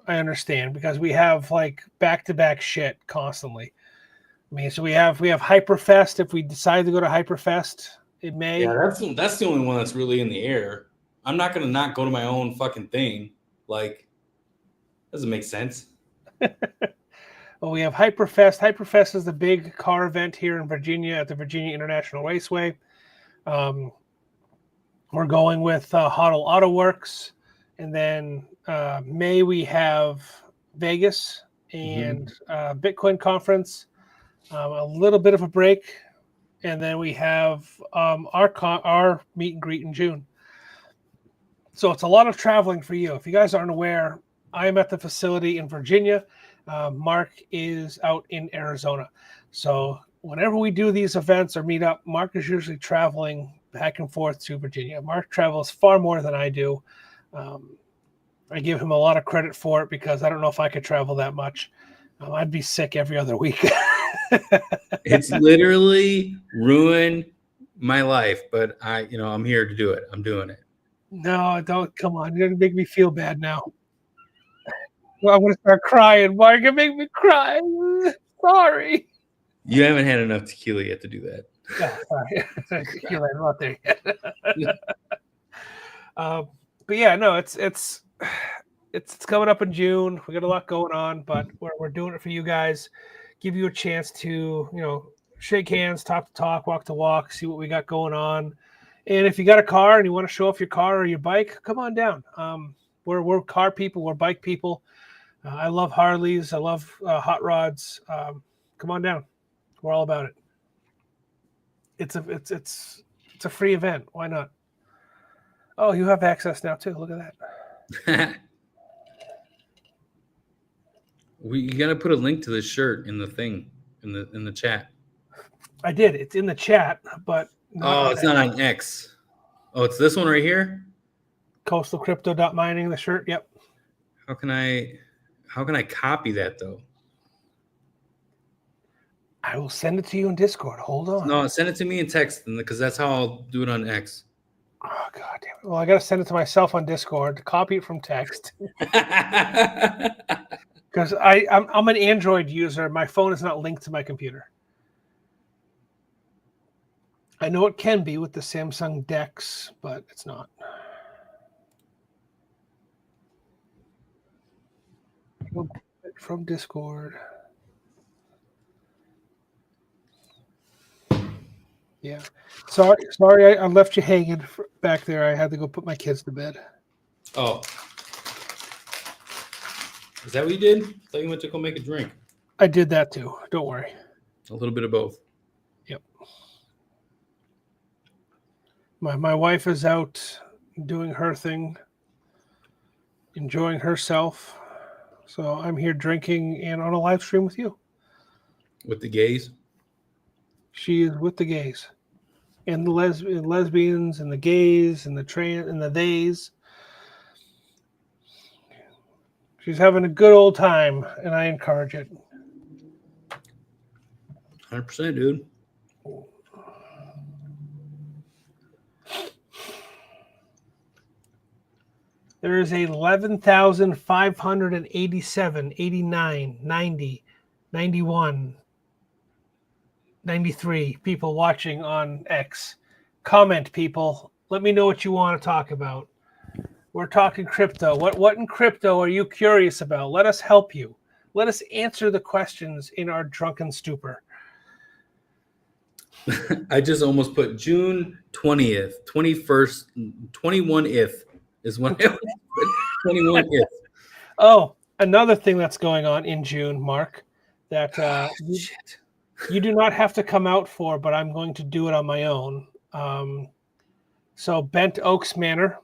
Speaker 1: I understand because we have like back-to-back shit constantly. I mean, so we have Hyperfest. If we decide to go to Hyperfest, it may.
Speaker 2: Yeah, that's the only one that's really in the air. I'm not gonna not go to my own fucking thing. Like, doesn't make sense.
Speaker 1: Well, we have Hyperfest. Hyperfest is the big car event here in Virginia at the Virginia International Raceway. We're going with Huddle Auto Works, and then May we have Vegas and Bitcoin conference. A little bit of a break, and then we have our meet and greet in June. So it's a lot of traveling for you. If you guys aren't aware, I'm at the facility in Virginia. Mark is out in Arizona. So whenever we do these events or meet up, Mark is usually traveling back and forth to Virginia. Mark travels far more than I do. I give him a lot of credit for it because I don't know if I could travel that much. I'd be sick every other week.
Speaker 2: It's literally ruined my life, but I'm here to do it. I'm doing it.
Speaker 1: No, don't. Come on. You're going to make me feel bad now. Well, I'm going to start crying. Mark, you make me cry. Sorry.
Speaker 2: You haven't had enough tequila yet to do that.
Speaker 1: Yeah, sorry. You're right. I'm not there yet. But yeah, no, it's coming up in June. We got a lot going on, but we're doing it for you guys. Give you a chance to, shake hands, talk to talk, walk to walk, see what we got going on. And if you got a car and you want to show off your car or your bike, come on down. We're car people. We're bike people. I love Harleys. I love hot rods. Come on down. We're all about it. It's a free event. Why not? Oh, you have access now too. Look at that.
Speaker 2: You gotta put a link to this shirt in the thing in the chat.
Speaker 1: I did. It's in the chat, but
Speaker 2: it's not on X. Oh, it's this one right here.
Speaker 1: Coastalcrypto.mining, the shirt. Yep.
Speaker 2: How can I copy that though?
Speaker 1: I will send it to you in Discord. Hold on.
Speaker 2: No, send it to me in text because that's how I'll do it on X.
Speaker 1: Oh, God damn it. Well, I got to send it to myself on Discord, copy it from text. Because I'm an Android user. My phone is not linked to my computer. I know it can be with the Samsung Dex, but it's not. From Discord. Yeah. Sorry, I left you hanging back there. I had to go put my kids to bed.
Speaker 2: Oh. Is that what you did? I thought you went to go make a drink.
Speaker 1: I did that too. Don't worry.
Speaker 2: A little bit of both.
Speaker 1: Yep. My wife is out doing her thing, enjoying herself. So I'm here drinking and on a live stream with you.
Speaker 2: With the gays?
Speaker 1: She is with the gays. And the lesbians and the gays and the trans and the theys. She's having a good old time, and I encourage it.
Speaker 2: 100%, dude.
Speaker 1: There is 11,587, 89, 90, 91, 93 people watching on X. Comment, people. Let me know what you want to talk about. We're talking crypto. What in crypto are you curious about? Let us help you. Let us answer the questions in our drunken stupor.
Speaker 2: I just almost put June 20th, 21st, 21th is when I put 21th.
Speaker 1: Oh, another thing that's going on in June, Mark, that you do not have to come out for, but I'm going to do it on my own. So Bent Oaks Manor,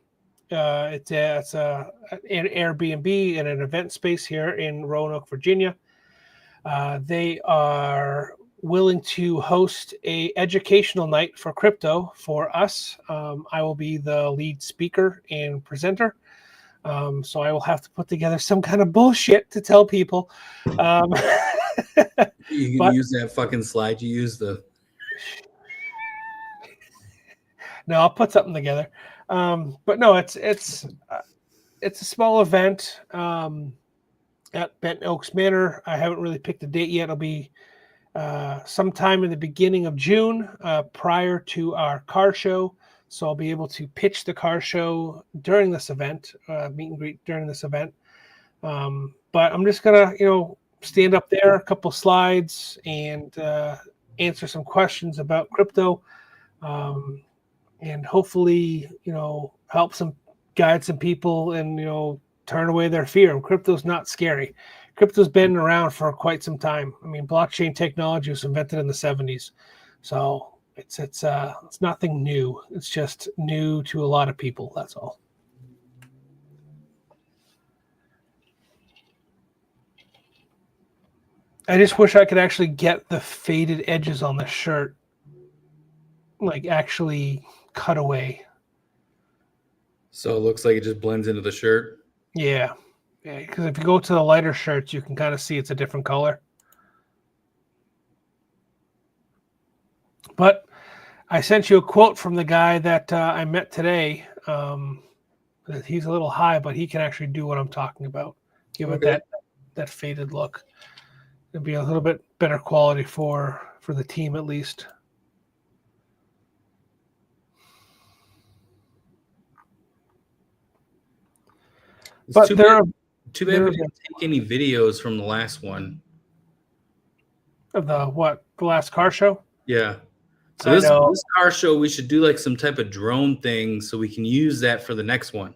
Speaker 1: it's an Airbnb and an event space here in Roanoke, Virginia. They are willing to host a educational night for crypto for us. I will be the lead speaker and presenter. So I will have to put together some kind of bullshit to tell people.
Speaker 2: You can use that fucking slide you used.
Speaker 1: No, I'll put something together. But no, it's a small event at Bent Oaks Manor. I haven't really picked a date yet. It'll be sometime in the beginning of June, prior to our car show. So I'll be able to pitch the car show during this event, meet and greet during this event. But I'm just gonna, stand up there, a couple slides, and answer some questions about crypto, and hopefully, help guide some people, and turn away their fear. Crypto's not scary. Crypto's been around for quite some time. I mean, blockchain technology was invented in the 70s, so it's nothing new. It's just new to a lot of people. That's all. I just wish I could actually get the faded edges on the shirt, like actually cut away.
Speaker 2: So it looks like it just blends into the shirt.
Speaker 1: Yeah. Yeah, because if you go to the lighter shirts, you can kind of see it's a different color. But I sent you a quote from the guy that I met today. That he's a little high, but he can actually do what I'm talking about. Give it that faded look. It'd be a little bit better quality for the team at least. But
Speaker 2: too bad we didn't take any videos from the last one.
Speaker 1: Of the last car show?
Speaker 2: Yeah. So this car show, we should do like some type of drone thing so we can use that for the next one.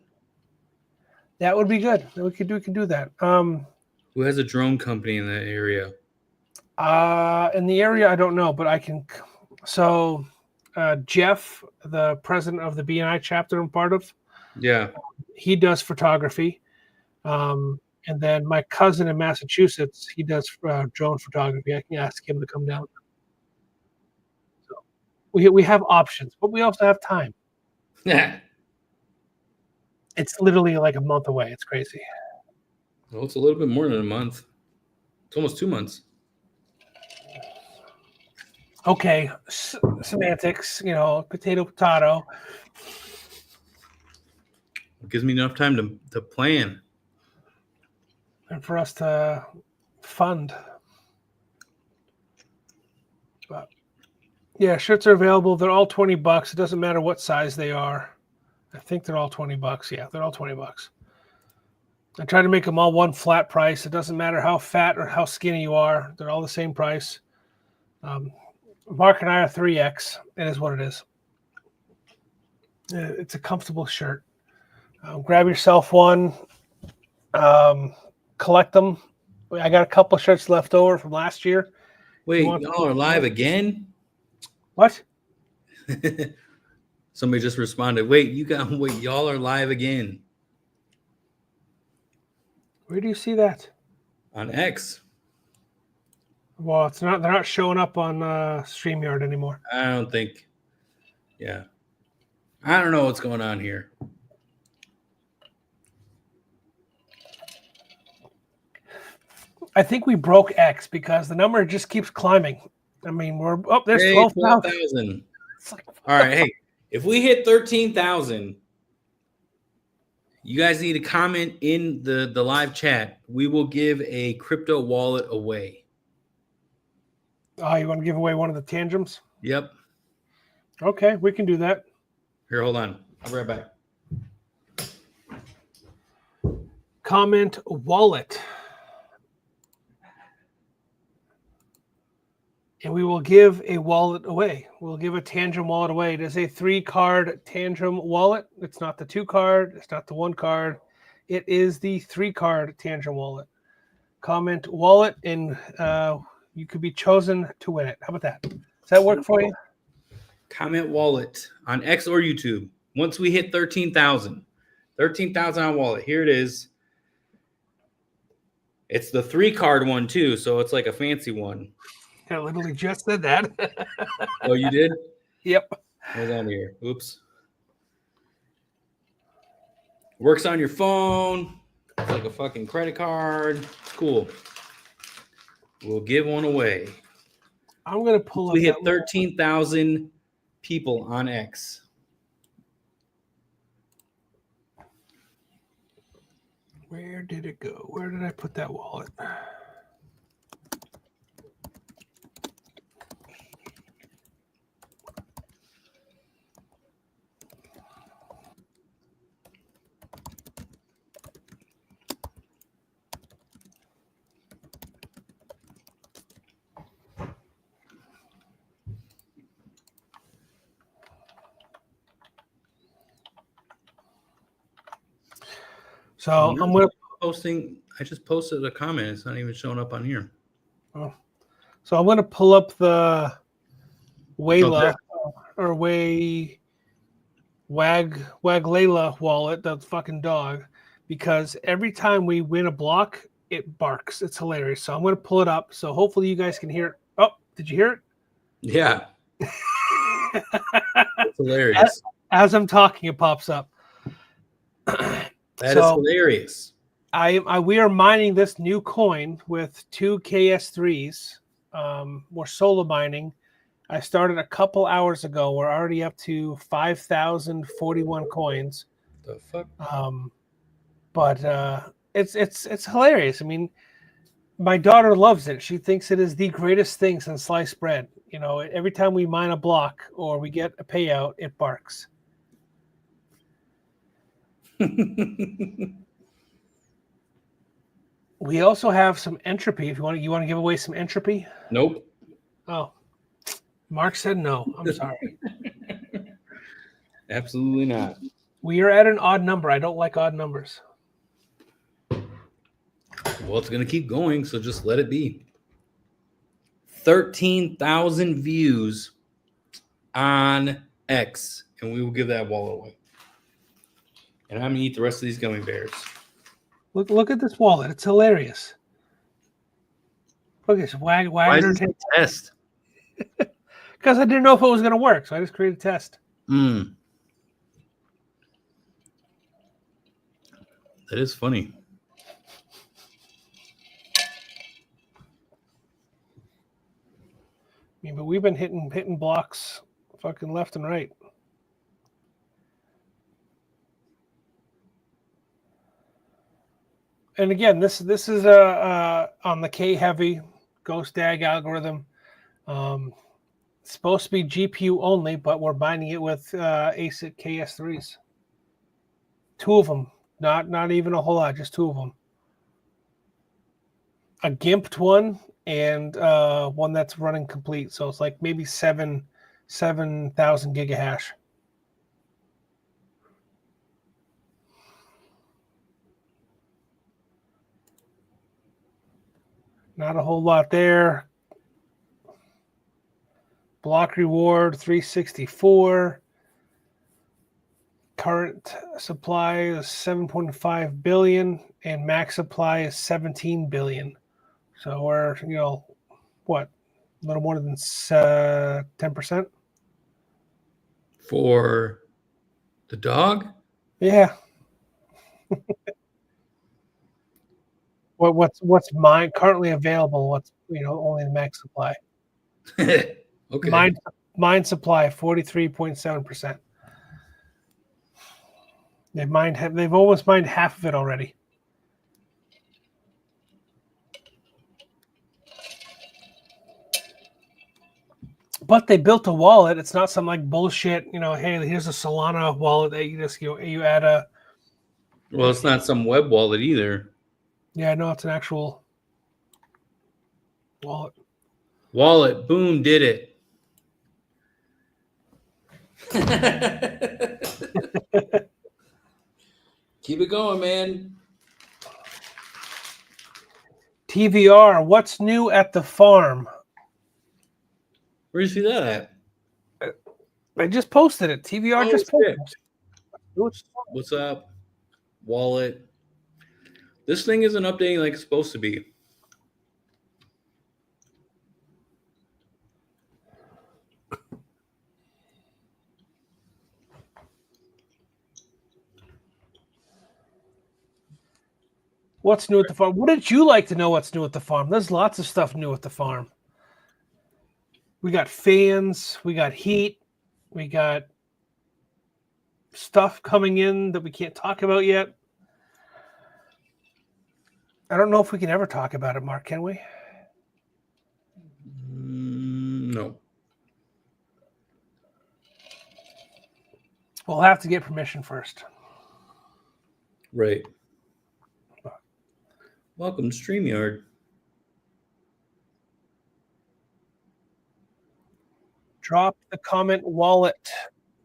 Speaker 1: That would be good. We can do that.
Speaker 2: Who has a drone company in that area?
Speaker 1: In the area, I don't know, but I can. So, Jeff, the president of the BNI chapter I'm part of,
Speaker 2: yeah,
Speaker 1: he does photography. And then my cousin in Massachusetts, he does drone photography. I can ask him to come down. So we have options, but we also have time.
Speaker 2: Yeah.
Speaker 1: It's literally like a month away. It's crazy.
Speaker 2: Well, it's a little bit more than a month. It's almost 2 months.
Speaker 1: Okay, semantics, potato.
Speaker 2: It gives me enough time to plan.
Speaker 1: And for us to fund. But yeah, shirts are available. They're all $20. It doesn't matter what size they are. I think they're all $20. Yeah, they're all $20. I try to make them all one flat price. It doesn't matter how fat or how skinny you are. They're all the same price. Mark and I are 3X. It is what it is. It's a comfortable shirt. Grab yourself one. Collect them. I got a couple of shirts left over from last year.
Speaker 2: Wait, y'all are live again?
Speaker 1: What?
Speaker 2: Somebody just responded. Wait, y'all are live again.
Speaker 1: Where do you see that?
Speaker 2: On X.
Speaker 1: Well, it's not. They're not showing up on StreamYard anymore.
Speaker 2: I don't think. Yeah. I don't know what's going on here.
Speaker 1: I think we broke X because the number just keeps climbing. I mean, there's
Speaker 2: 12,000. All right, hey, if we hit 13,000, you guys need to comment in the live chat. We will give a crypto wallet away.
Speaker 1: Oh, you want to give away one of the tandems?
Speaker 2: Yep.
Speaker 1: Okay, we can do that.
Speaker 2: Here, hold on. I'll be right back.
Speaker 1: Comment wallet. And we will give a wallet away. We'll give a Tantrum wallet away. It is a 3-card Tantrum wallet. It's not the 2-card. It's not the 1-card. It is the 3-card Tantrum wallet. Comment wallet, and you could be chosen to win it. How about that? Does that work for you?
Speaker 2: Comment wallet on X or YouTube. Once we hit 13,000 on wallet. Here it is. It's the 3-card one too, so it's like a fancy one.
Speaker 1: I literally just said that.
Speaker 2: Oh, you did?
Speaker 1: Yep.
Speaker 2: Hold on here. Oops. Works on your phone. It's like a fucking credit card. It's cool. We'll give one away.
Speaker 1: I'm going to pull up.
Speaker 2: We hit 13,000 people on X.
Speaker 1: Where did it go? Where did I put that wallet? So I'm gonna
Speaker 2: posting. I just posted a comment. It's not even showing up on here.
Speaker 1: So I'm gonna pull up the Wayla
Speaker 2: Okay.
Speaker 1: or Waglayla wallet, the fucking dog, because every time we win a block, it barks. It's hilarious. So I'm gonna pull it up. So hopefully you guys can hear it. Oh, did you hear it?
Speaker 2: Yeah. It's hilarious.
Speaker 1: As I'm talking, it pops up.
Speaker 2: That is hilarious.
Speaker 1: We are mining this new coin with 2 KS3s. We're solo mining. I started a couple hours ago. We're already up to 5,041 coins.
Speaker 2: The fuck?
Speaker 1: But it's hilarious. I mean, my daughter loves it. She thinks it is the greatest thing since sliced bread. You know, every time we mine a block or we get a payout, it barks. We also have some entropy. If you want to give away some entropy.
Speaker 2: Nope.
Speaker 1: Oh, Mark said no. I'm sorry.
Speaker 2: Absolutely not.
Speaker 1: We are at an odd number. I don't like odd numbers.
Speaker 2: Well, it's going to keep going, so just let it be. 13,000 views on X, and we will give that wallet away. And I'm going to eat the rest of these gummy bears.
Speaker 1: Look at this wallet. It's hilarious. Look at this.
Speaker 2: Why is this a test?
Speaker 1: Because I didn't know if it was going to work, so I just created a test.
Speaker 2: That is funny.
Speaker 1: I mean, but we've been hitting blocks fucking left and right. And again, this is on the K heavy Ghost DAG algorithm. It's supposed to be GPU only, but we're binding it with ASIC KS3s. 2 of them, not even a whole lot, just 2 of them. A gimped one and one that's running complete. So it's like maybe 7,000 gigahash. Not a whole lot there. Block reward 364. Current supply is 7.5 billion and max supply is 17 billion. So we're, what, a little more than 10%?
Speaker 2: For the dog?
Speaker 1: Yeah. What's mine currently available? What's only the max supply?
Speaker 2: Okay.
Speaker 1: Mine supply 43.7%. They've almost mined half of it already. But they built a wallet. It's not some like bullshit, hey, here's a Solana wallet that you just you add a.
Speaker 2: Well, it's not some web wallet either.
Speaker 1: Yeah, no, it's an actual wallet.
Speaker 2: Wallet, boom, did it. Keep it going, man.
Speaker 1: TVR, what's new at the farm?
Speaker 2: Where do you see that at?
Speaker 1: I just posted it. TVR just posted it.
Speaker 2: What's up? Wallet. This thing isn't updating like it's supposed to be.
Speaker 1: What's new at the farm? What did you like to know what's new at the farm? There's lots of stuff new at the farm. We got fans, we got heat, we got stuff coming in that we can't talk about yet. I don't know if we can ever talk about it, Mark, can we?
Speaker 2: No.
Speaker 1: We'll have to get permission first.
Speaker 2: Right. Welcome to StreamYard.
Speaker 1: Drop the comment wallet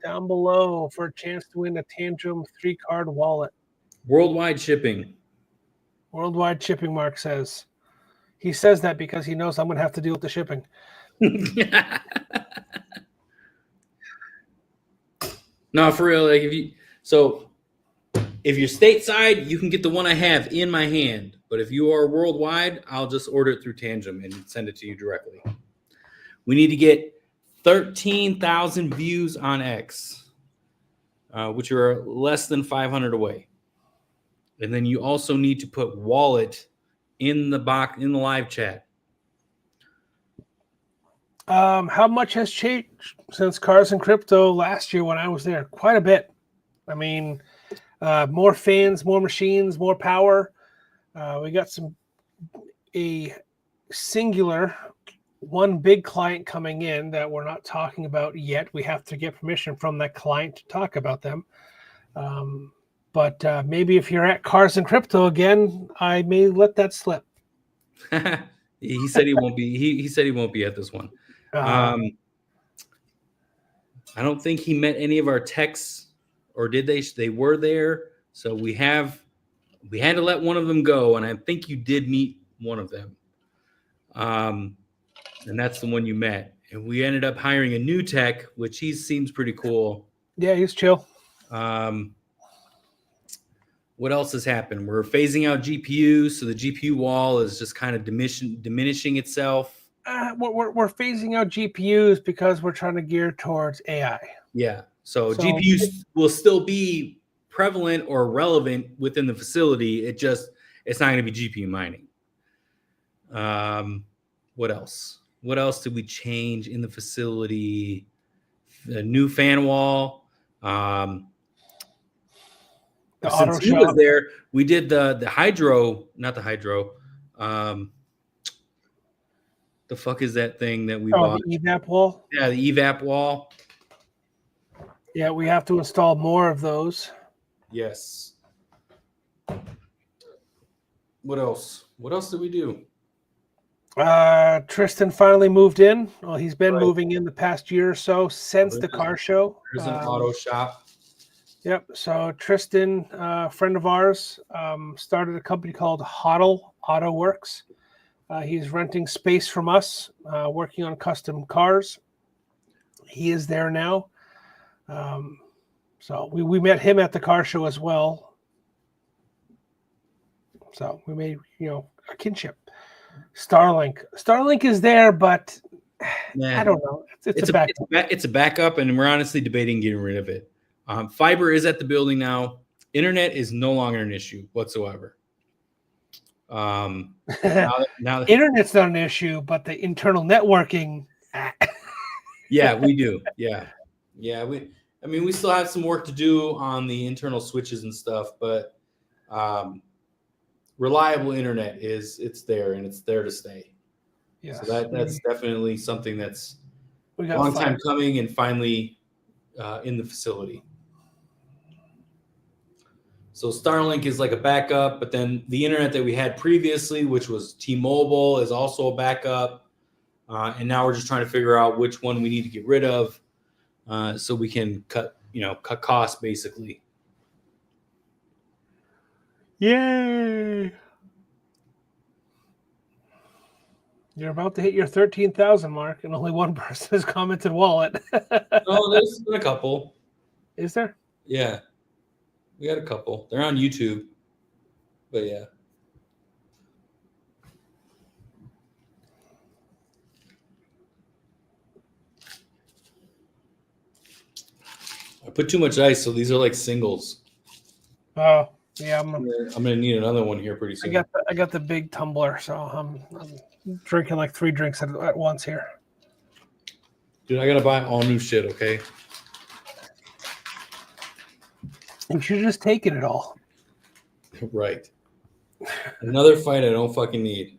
Speaker 1: down below for a chance to win a Tantrum 3-card wallet.
Speaker 2: Worldwide shipping.
Speaker 1: Worldwide shipping, Mark says. He says that because he knows I'm going to have to deal with the shipping.
Speaker 2: No, for real. Like if you're stateside, you can get the one I have in my hand. But if you are worldwide, I'll just order it through Tangem and send it to you directly. We need to get 13,000 views on X, which are less than 500 away. And then you also need to put wallet in the live chat.
Speaker 1: How much has changed since Cars and Crypto last year when I was there? Quite a bit. I mean, more fans, more machines, more power. We got a singular one big client coming in that we're not talking about yet. We have to get permission from that client to talk about them. But maybe if you're at Cars and Crypto again, I may let that slip.
Speaker 2: He said he won't be. He said he won't be at this one. I don't think he met any of our techs, or did they? They were there, so we had to let one of them go, and I think you did meet one of them. And that's the one you met. And we ended up hiring a new tech, which he seems pretty cool.
Speaker 1: Yeah, he's chill.
Speaker 2: What else has happened? We're phasing out GPUs, so the GPU wall is just kind of diminishing itself.
Speaker 1: We're phasing out GPUs because we're trying to gear towards AI.
Speaker 2: Yeah. So GPUs will still be prevalent or relevant within the facility. It's not going to be GPU mining. What else? What else did we change in the facility? A new fan wall. Since he was there, we did the hydro, not the hydro. The fuck is that thing that we bought?
Speaker 1: The evap wall?
Speaker 2: Yeah, the evap wall.
Speaker 1: Yeah, we have to install more of those.
Speaker 2: Yes. What else? What else did we do?
Speaker 1: Tristan finally moved in. Well, he's been moving in the past year or so since the car show.
Speaker 2: There's an auto shop.
Speaker 1: Yep. So Tristan, a friend of ours, started a company called Hoddle Auto Works. He's renting space from us, working on custom cars. He is there now. So we met him at the car show as well. So we made, a kinship. Starlink is there, but I don't know. It's a backup.
Speaker 2: It's a backup, and we're honestly debating getting rid of it. Fiber is at the building now. Internet is no longer an issue whatsoever. Now
Speaker 1: Internet's not an issue, but the internal networking.
Speaker 2: Yeah, we do. Yeah. We still have some work to do on the internal switches and stuff, but reliable internet it's there, and it's there to stay. Yeah. So that's definitely something that's a long time coming, and finally in the facility. So Starlink is like a backup, but then the internet that we had previously, which was T-Mobile, is also a backup. And now we're just trying to figure out which one we need to get rid of, so we can cut costs basically.
Speaker 1: Yay! You're about to hit your 13,000 mark, and only one person has commented wallet.
Speaker 2: Oh, there's been a couple.
Speaker 1: Is there?
Speaker 2: Yeah. We got a couple. They're on YouTube. But yeah. I put too much ice, so these are like singles.
Speaker 1: Oh, yeah. I'm
Speaker 2: gonna need another one here pretty soon.
Speaker 1: I got the big tumbler, so I'm drinking like 3 drinks at once here.
Speaker 2: Dude, I gotta buy all new shit, okay?
Speaker 1: You should have just taken it all.
Speaker 2: Right. Another fight I don't fucking need.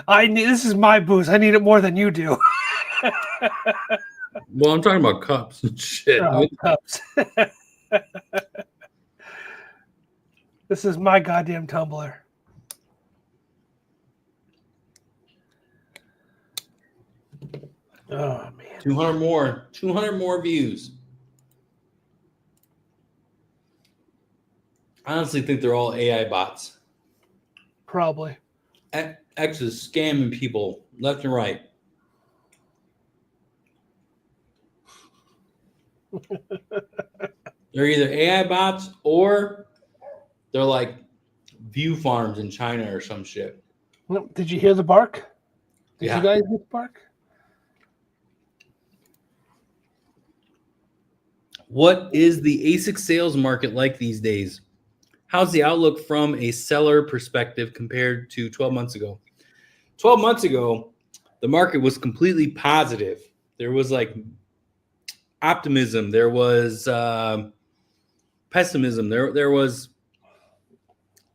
Speaker 1: This is my booze. I need it more than you do.
Speaker 2: Well, I'm talking about cups and shit.
Speaker 1: Oh, cups. This is my goddamn tumbler. Oh man.
Speaker 2: 200 more views. I honestly think they're all AI bots.
Speaker 1: Probably.
Speaker 2: X is scamming people left and right. They're either AI bots or they're like view farms in China or some shit.
Speaker 1: No, did you hear the bark? Did you
Speaker 2: Yeah.
Speaker 1: guys hear the bark?
Speaker 2: What is the ASIC sales market like these days? How's the outlook from a seller perspective compared to 12 months ago? 12 months ago, the market was completely positive. There was like optimism, there was pessimism, there was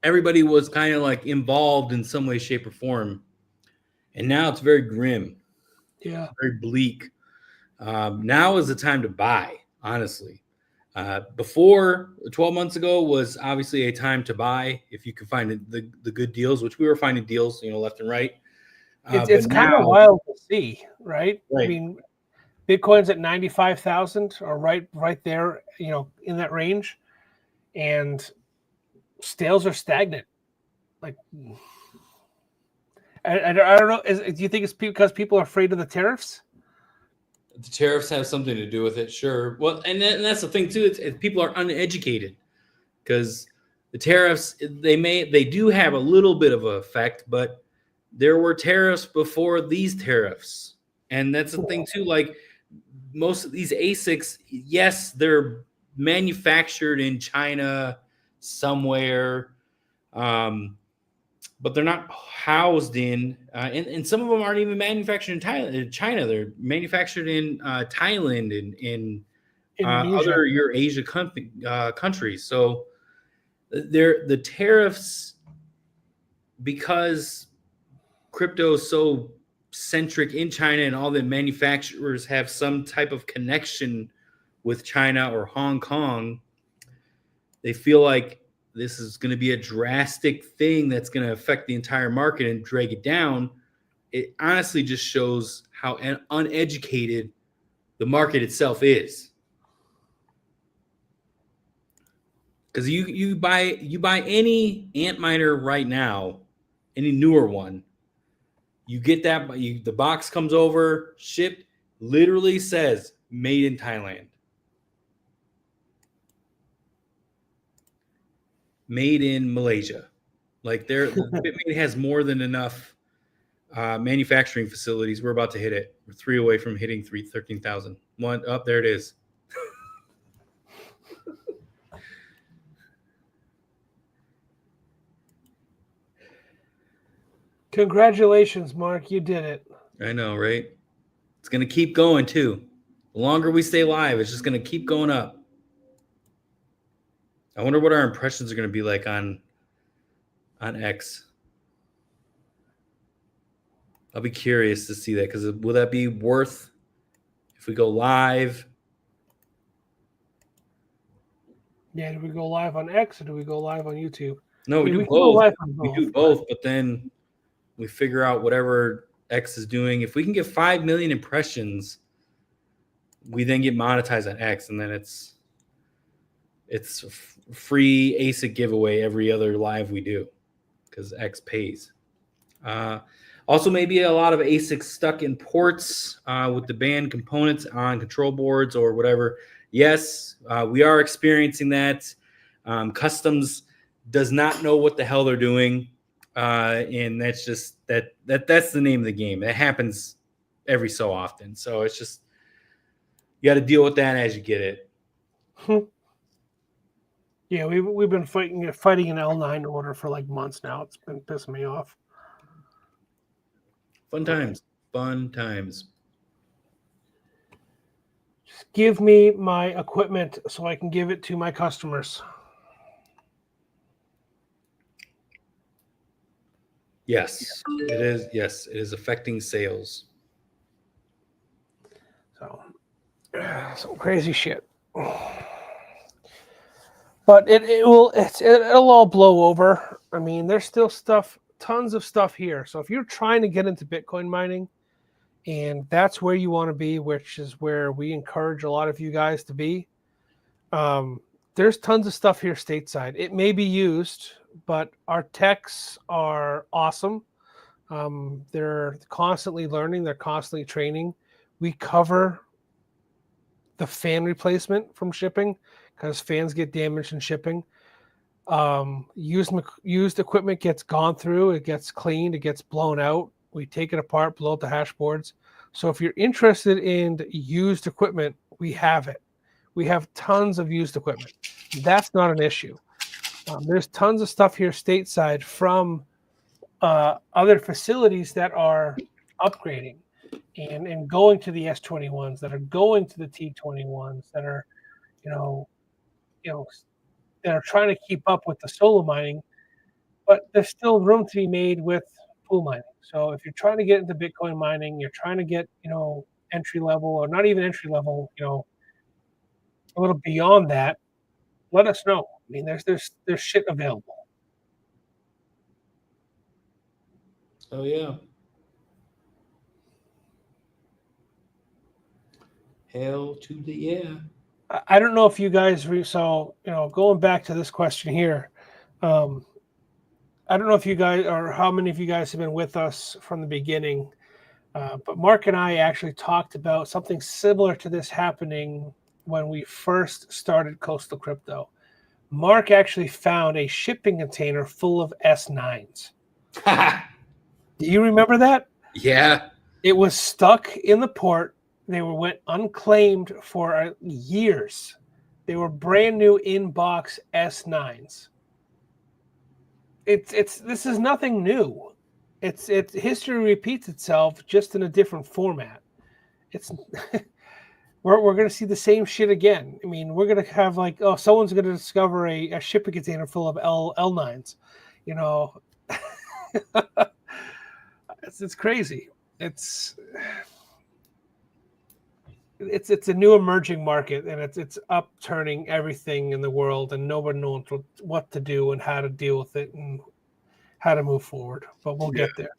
Speaker 2: everybody was kind of like involved in some way, shape, or form. And now it's very grim,
Speaker 1: Yeah.
Speaker 2: very bleak. Now is the time to buy, honestly. Before 12 months ago was obviously a time to buy if you could find the good deals, which we were finding deals, left and right.
Speaker 1: It's
Speaker 2: But
Speaker 1: kind of
Speaker 2: now,
Speaker 1: wild to see, right? I
Speaker 2: right,
Speaker 1: mean, Bitcoin's at 95,000 or right there, in that range, and sales are stagnant. Like, I don't know. Do you think it's because people are afraid of the tariffs?
Speaker 2: the tariffs have something to do with it, sure. Well, and that's the thing too. It's people are uneducated because the tariffs they do have a little bit of an effect, but there were tariffs before these tariffs, and that's the thing too. Like most of these ASICs, yes, they're manufactured in China somewhere, but they're not housed in, and some of them aren't even manufactured in China. They're manufactured in Thailand and in
Speaker 1: Indonesia.
Speaker 2: other Eurasia countries. So the tariffs, because crypto is so centric in China and all the manufacturers have some type of connection with China or Hong Kong, they feel like this is going to be a drastic thing that's going to affect the entire market and drag it down. It honestly just shows how uneducated the market itself is. Because you buy any Antminer right now, any newer one, you get that the box comes over, shipped, literally says made in Thailand. Made in Malaysia. Like Bitmain has more than enough manufacturing facilities. We're about to hit it. We're 3 away from hitting 13,000. One up, there it is.
Speaker 1: Congratulations, Mark. You did it.
Speaker 2: I know, right? It's going to keep going too. The longer we stay live, it's just going to keep going up. I wonder what our impressions are going to be like on X. I'll be curious to see that, because will that be worth if we go live?
Speaker 1: Yeah, do we go live on X or do we go live on YouTube?
Speaker 2: No, we do both. We do both, but then we figure out whatever X is doing. If we can get 5 million impressions, we then get monetized on X, and then it's free ASIC giveaway every other live we do, because X pays. Also, maybe a lot of ASICs stuck in ports with the banned components on control boards or whatever. Yes, we are experiencing that. Customs does not know what the hell they're doing, and that's just that's the name of the game. That happens every so often. So it's just you got to deal with that as you get it.
Speaker 1: Yeah, we've been fighting an L9 order for like months now. It's been pissing me off.
Speaker 2: Fun times. Fun times.
Speaker 1: Just give me my equipment so I can give it to my customers.
Speaker 2: Yes, it is. Yes, it is affecting sales.
Speaker 1: So, some crazy shit. But it'll all blow over. I mean, there's still tons of stuff here. So if you're trying to get into Bitcoin mining, and that's where you want to be, which is where we encourage a lot of you guys to be, there's tons of stuff here stateside. It may be used, but our techs are awesome. They're constantly learning. They're constantly training. We cover the fan replacement from shipping because fans get damaged in shipping. Used equipment gets gone through. It gets cleaned. It gets blown out. We take it apart, blow out the hashboards. So if you're interested in used equipment, we have it. We have tons of used equipment. That's not an issue. There's tons of stuff here stateside from other facilities that are upgrading and going to the S21s, that are going to the T21s, that are, you know, that are trying to keep up with the solo mining, but there's still room to be made with pool mining. So if you're trying to get into Bitcoin mining, you're trying to get, entry level, or not even entry level, a little beyond that, let us know. I mean, there's shit available.
Speaker 2: Oh yeah. Hell to the yeah.
Speaker 1: I don't know if you guys going back to this question here. I don't know if you guys, or how many of you guys have been with us from the beginning, but Mark and I actually talked about something similar to this happening when we first started Coastal Crypto. Mark actually found a shipping container full of S9s. Do you remember that?
Speaker 2: Yeah.
Speaker 1: It was stuck in the port. They went unclaimed for years. They were brand new in-box S9s. This is nothing new. It's history repeats itself, just in a different format. It's we're going to see the same shit again. I mean, we're going to have someone's going to discover a shipping container full of L9s. It's crazy. It's a new emerging market, and it's upturning everything in the world, and nobody knows what to do and how to deal with it and how to move forward. But we'll get there.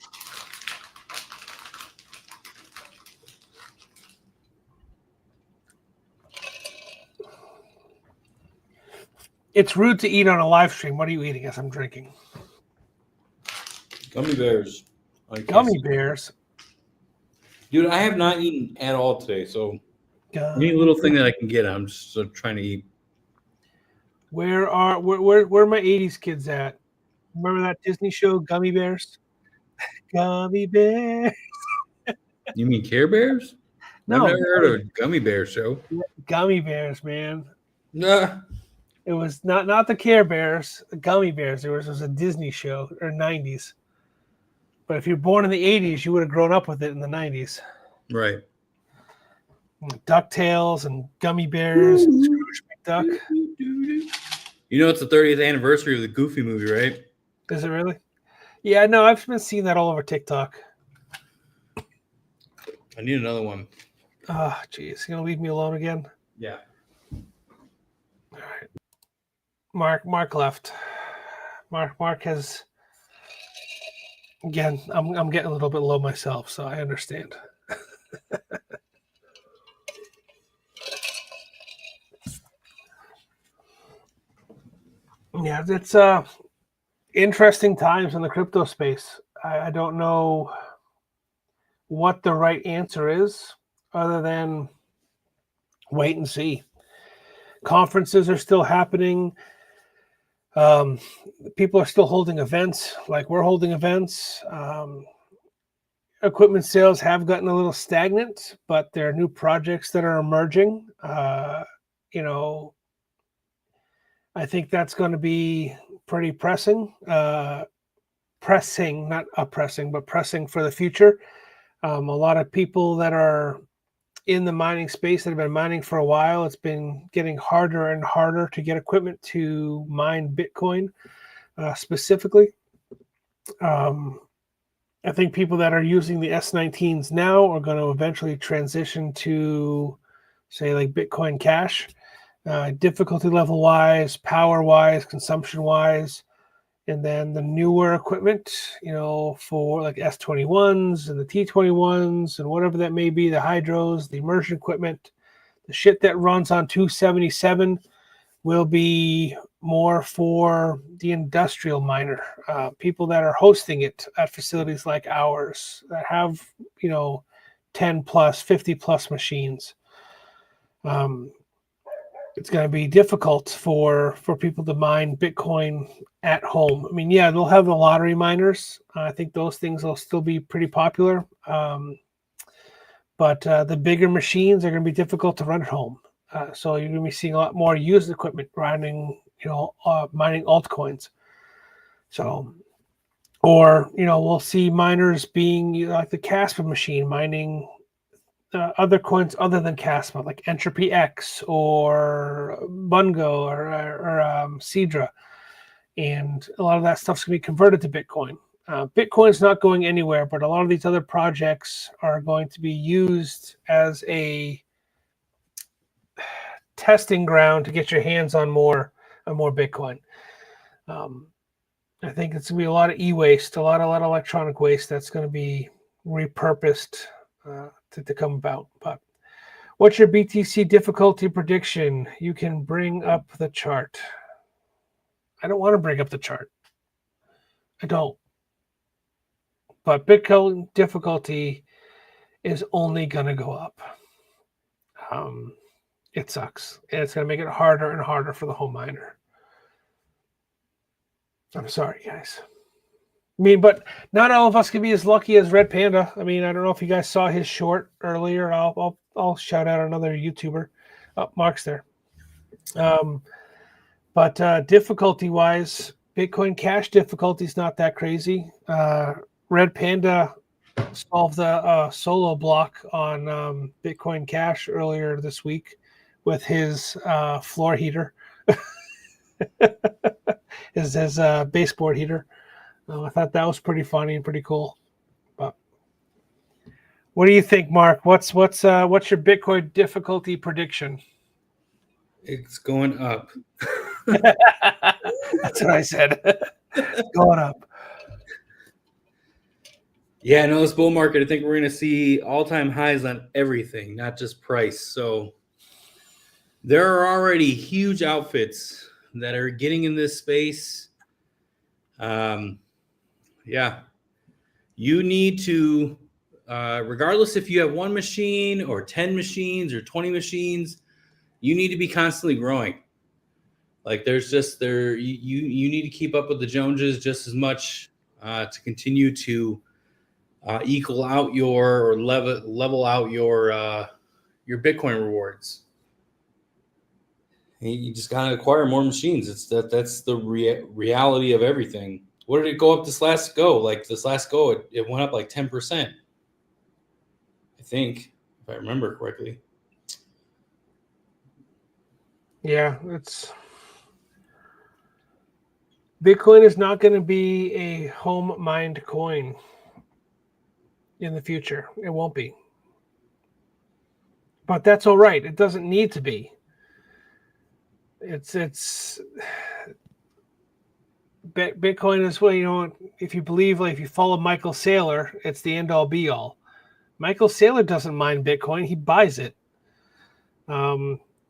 Speaker 1: It's rude to eat on a live stream. What are you eating as I'm drinking?
Speaker 2: Gummy bears.
Speaker 1: Gummy bears?
Speaker 2: Dude, I have not eaten at all today, so any little thing that I can get, I'm just trying to eat.
Speaker 1: Where are my 80s kids at? Remember that Disney show, Gummy Bears? Gummy Bears.
Speaker 2: You mean Care Bears?
Speaker 1: No,
Speaker 2: I've never heard of a Gummy Bear show.
Speaker 1: Gummy Bears, man.
Speaker 2: Nah.
Speaker 1: It was not the Care Bears, the Gummy Bears. It was a Disney show, or 90s. But if you're born in the 80s, you would have grown up with it in the 90s.
Speaker 2: Right.
Speaker 1: DuckTales and Gummy Bears and Scrooge McDuck.
Speaker 2: You know it's the 30th anniversary of the Goofy movie, right?
Speaker 1: Is it really? Yeah, no, I've been seeing that all over TikTok.
Speaker 2: I need another one.
Speaker 1: Oh, geez. You gonna leave me alone again?
Speaker 2: Yeah.
Speaker 1: All right. Mark left. Mark has... Again, I'm getting a little bit low myself, so I understand. Yeah, it's interesting times in the crypto space. I don't know what the right answer is, other than wait and see. Conferences are still happening. People are still holding events, like we're holding events. Equipment sales have gotten a little stagnant, but there are new projects that are emerging. I think that's going to be pretty pressing. Pressing, not oppressing, but pressing for the future. A lot of people that are in the mining space that have been mining for a while, it's been getting harder and harder to get equipment to mine Bitcoin specifically. I think people that are using the S19s now are going to eventually transition to, say, like Bitcoin Cash. Difficulty level wise, power wise, consumption wise, and then the newer equipment, for like S21s and the T21s and whatever that may be, the hydros, the immersion equipment, the shit that runs on 277 will be more for the industrial miner, people that are hosting it at facilities like ours that have, 10 plus, 50 plus machines. It's going to be difficult for people to mine Bitcoin at home. I mean, yeah, they'll have the lottery miners. I think those things will still be pretty popular. But the bigger machines are going to be difficult to run at home. So you're going to be seeing a lot more used equipment mining altcoins. So, or, we'll see miners being like the Caspa machine mining other coins other than Caspa, like Entropy X or Bungo or Cedra. And a lot of that stuff's going to be converted to Bitcoin. Bitcoin's not going anywhere, but a lot of these other projects are going to be used as a testing ground to get your hands on more Bitcoin. I think it's going to be a lot of e-waste, a lot of electronic waste that's going to be repurposed to come about. But what's your BTC difficulty prediction? You can bring up the chart. I don't want to bring up the chart. I don't. But Bitcoin difficulty is only going to go up. It sucks. And it's going to make it harder and harder for the home miner. I'm sorry, guys. I mean, but not all of us can be as lucky as Red Panda. I mean, I don't know if you guys saw his short earlier. I'll shout out another YouTuber. Oh, Mark's there. But difficulty-wise, Bitcoin Cash difficulty is not that crazy. Red Panda solved the solo block on Bitcoin Cash earlier this week with his floor heater, his baseboard heater. I thought that was pretty funny and pretty cool. But what do you think, Mark? What's your Bitcoin difficulty prediction?
Speaker 2: It's going up.
Speaker 1: That's what I said. Going up.
Speaker 2: Yeah, no, this bull market, I think we're going to see all-time highs on everything, not just price. So there are already huge outfits that are getting in this space. Yeah, you need to, regardless if you have one machine or 10 machines or 20 machines, you need to be constantly growing. Like you need to keep up with the Joneses just as much to continue to equal out or level out your Bitcoin rewards. And you just gotta acquire more machines. That's the reality of everything. What did it go up this last go? Like this last go, it went up like 10%. I think, if I remember correctly.
Speaker 1: Yeah, Bitcoin is not going to be a home mined coin in the future. It won't be. But that's all right. It doesn't need to be. Bitcoin is if you believe, like if you follow Michael Saylor, it's the end all be all. Michael Saylor doesn't mine Bitcoin, he buys it.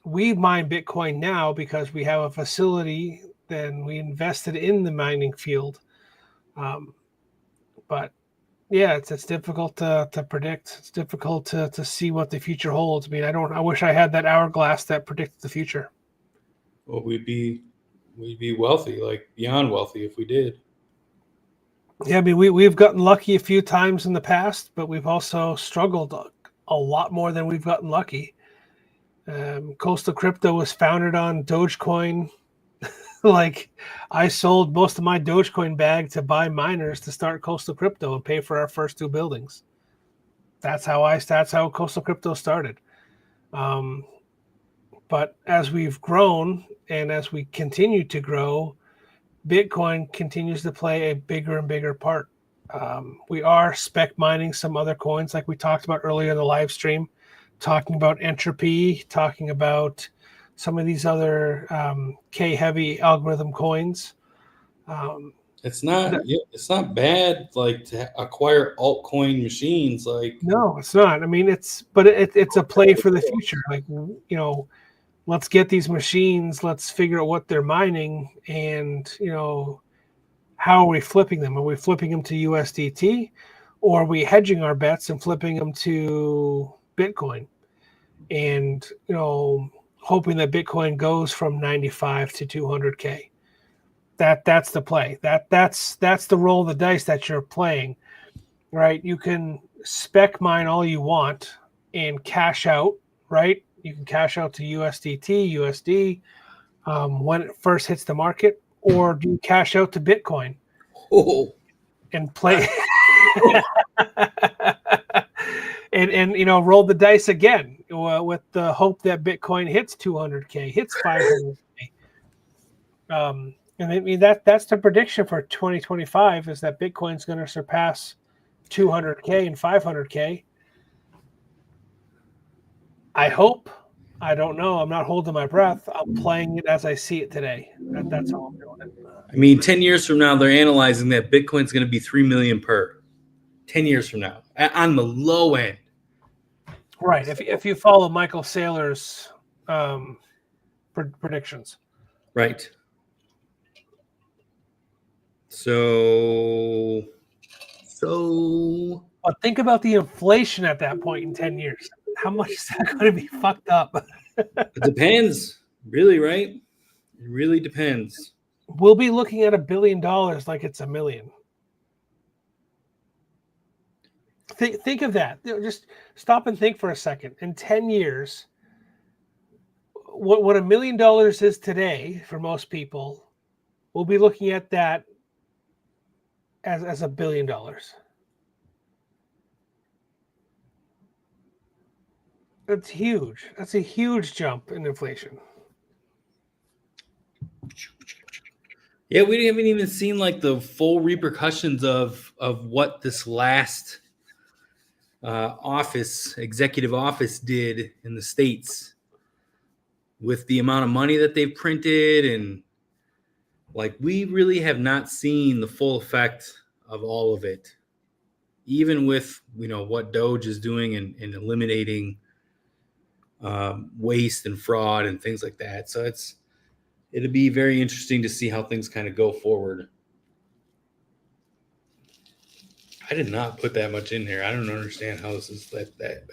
Speaker 1: We mine Bitcoin now because we have a facility, then we invested in the mining field. But yeah, it's difficult to predict. It's difficult to see what the future holds. I mean, I wish I had that hourglass that predicted the future.
Speaker 2: Well, we'd be wealthy, like beyond wealthy if we did.
Speaker 1: Yeah, I mean, we've gotten lucky a few times in the past, but we've also struggled a lot more than we've gotten lucky. Coastal Crypto was founded on Dogecoin. Like, I sold most of my Dogecoin bag to buy miners to start Coastal Crypto and pay for our first 2 buildings. That's how Coastal Crypto started. But as we've grown and as we continue to grow, Bitcoin continues to play a bigger and bigger part. We are spec mining some other coins, like we talked about earlier in the live stream, talking about Entropy, talking about some of these other K-heavy algorithm coins.
Speaker 2: It's not bad, like, to acquire altcoin machines. Like,
Speaker 1: no, it's not. I mean, it's a play for the future. Like, let's get these machines. Let's figure out what they're mining, and how are we flipping them? Are we flipping them to USDT, or are we hedging our bets and flipping them to Bitcoin? And hoping that Bitcoin goes from 95 to 200K. That's the play. That's the roll of the dice that you're playing, right? You can spec mine all you want and cash out, right? You can cash out to USDT, USD when it first hits the market, or do you cash out to Bitcoin and play and roll the dice again with the hope that Bitcoin hits 200K, hits 500K. And I mean that's the prediction for 2025 is that Bitcoin's going to surpass 200K and 500K. I hope. I don't know. I'm not holding my breath. I'm playing it as I see it today. That's how I'm doing it.
Speaker 2: I mean, 10 years from now, they're analyzing that Bitcoin's going to be 3 million per. 10 years from now, on the low end.
Speaker 1: Right. If you follow Michael Saylor's predictions.
Speaker 2: Right. So
Speaker 1: but think about the inflation at that point in 10 years. How much is that going to be fucked up?
Speaker 2: It depends, really, right? It really depends.
Speaker 1: We'll be looking at $1 billion like it's $1 million. Think of that. Just stop and think for a second. In 10 years, what $1 million is today for most people, we'll be looking at that as $1 billion. That's huge. That's a huge jump in inflation.
Speaker 2: Yeah, we haven't even seen like the full repercussions of what this last executive office did in the States with the amount of money that they've printed, and like we really have not seen the full effect of all of it, even with what Doge is doing and eliminating waste and fraud and things like that. So it'll be very interesting to see how things kind of go forward. I did not put that much in here. I don't understand how this is that bad.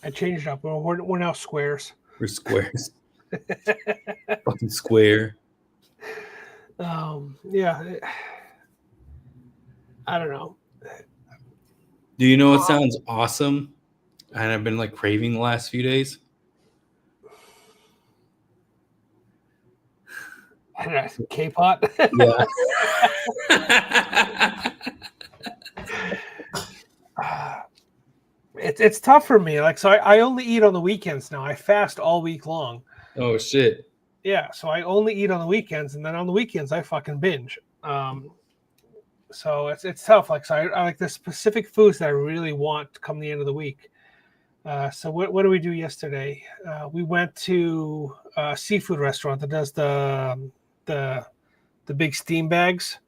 Speaker 1: I changed it up. We're now squares.
Speaker 2: We're squares. Fucking square.
Speaker 1: Yeah. I don't know.
Speaker 2: Do you know what sounds awesome? And I've been like craving the last few days.
Speaker 1: I don't know, K-pot.
Speaker 2: Yeah.
Speaker 1: It's tough for me. Like, so I only eat on the weekends now. I fast all week long.
Speaker 2: Oh shit.
Speaker 1: Yeah, so I only eat on the weekends, and then on the weekends I fucking binge. So it's tough. Like, so I like the specific foods that I really want to come the end of the week. So what did we do yesterday? We went to a seafood restaurant that does the big steam bags.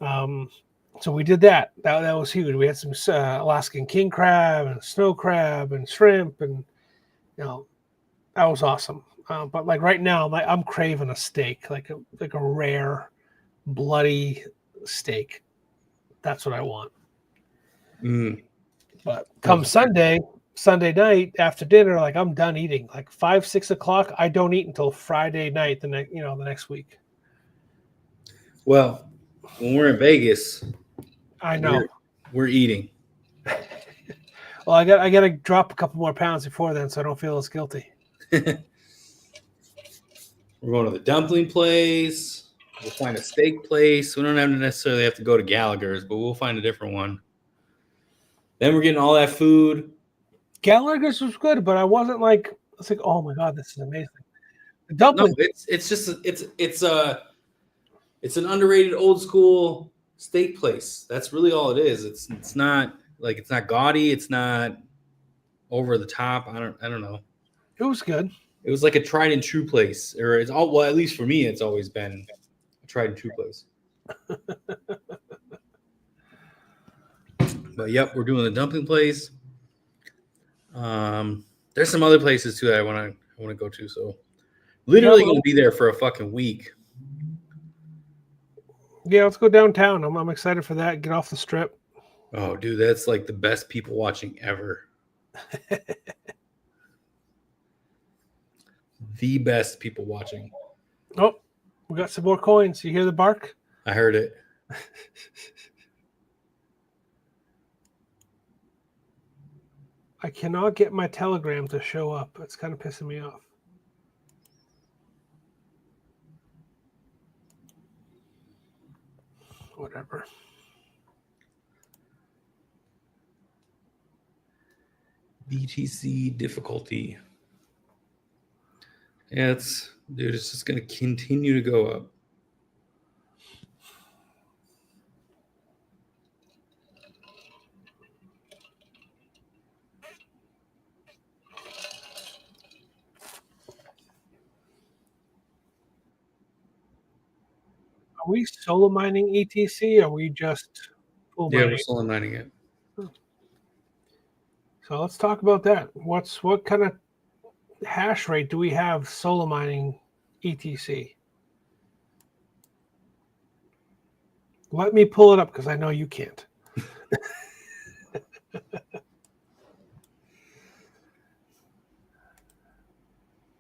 Speaker 1: So we did that. That was huge. We had some Alaskan king crab and snow crab and shrimp, and that was awesome. But like right now, I'm craving a steak, like a rare, bloody steak. That's what I want. But come Sunday night after dinner, like I'm done eating. Like 5-6 o'clock, I don't eat until Friday night the next week.
Speaker 2: Well, when we're in Vegas,
Speaker 1: I know
Speaker 2: we're eating.
Speaker 1: Well, I got to drop a couple more pounds before then, so I don't feel as guilty.
Speaker 2: We're going to the dumpling place. We'll find a steak place. We don't necessarily have to go to Gallagher's, but we'll find a different one. Then we're getting all that food.
Speaker 1: Gallagher's was good, but I wasn't like, it's like, oh my god, this is amazing. The dumpling.
Speaker 2: No, it's an underrated old school steak place. That's really all it is. It's not gaudy. It's not over the top. I don't know.
Speaker 1: It was good.
Speaker 2: It was like a tried and true place, or it's all, well, at least for me, it's always been a tried and true place. But yep, we're doing the dumpling place. There's some other places too that I want to go to. So literally going to be there for a fucking week.
Speaker 1: Yeah, let's go downtown. I'm excited for that. Get off the strip.
Speaker 2: Oh, dude, that's like the best people watching ever. The best people watching.
Speaker 1: Oh, we got some more coins. You hear the bark?
Speaker 2: I heard it.
Speaker 1: I cannot get my Telegram to show up. It's kind of pissing me off. Whatever.
Speaker 2: BTC difficulty. Yeah, it's just going to continue to go up.
Speaker 1: Are we solo mining ETC? Or are we just pool
Speaker 2: Yeah,
Speaker 1: mining?
Speaker 2: we're solo mining it.
Speaker 1: So let's talk about that. What kind of hash rate do we have solo mining ETC? Let me pull it up because I know you can't.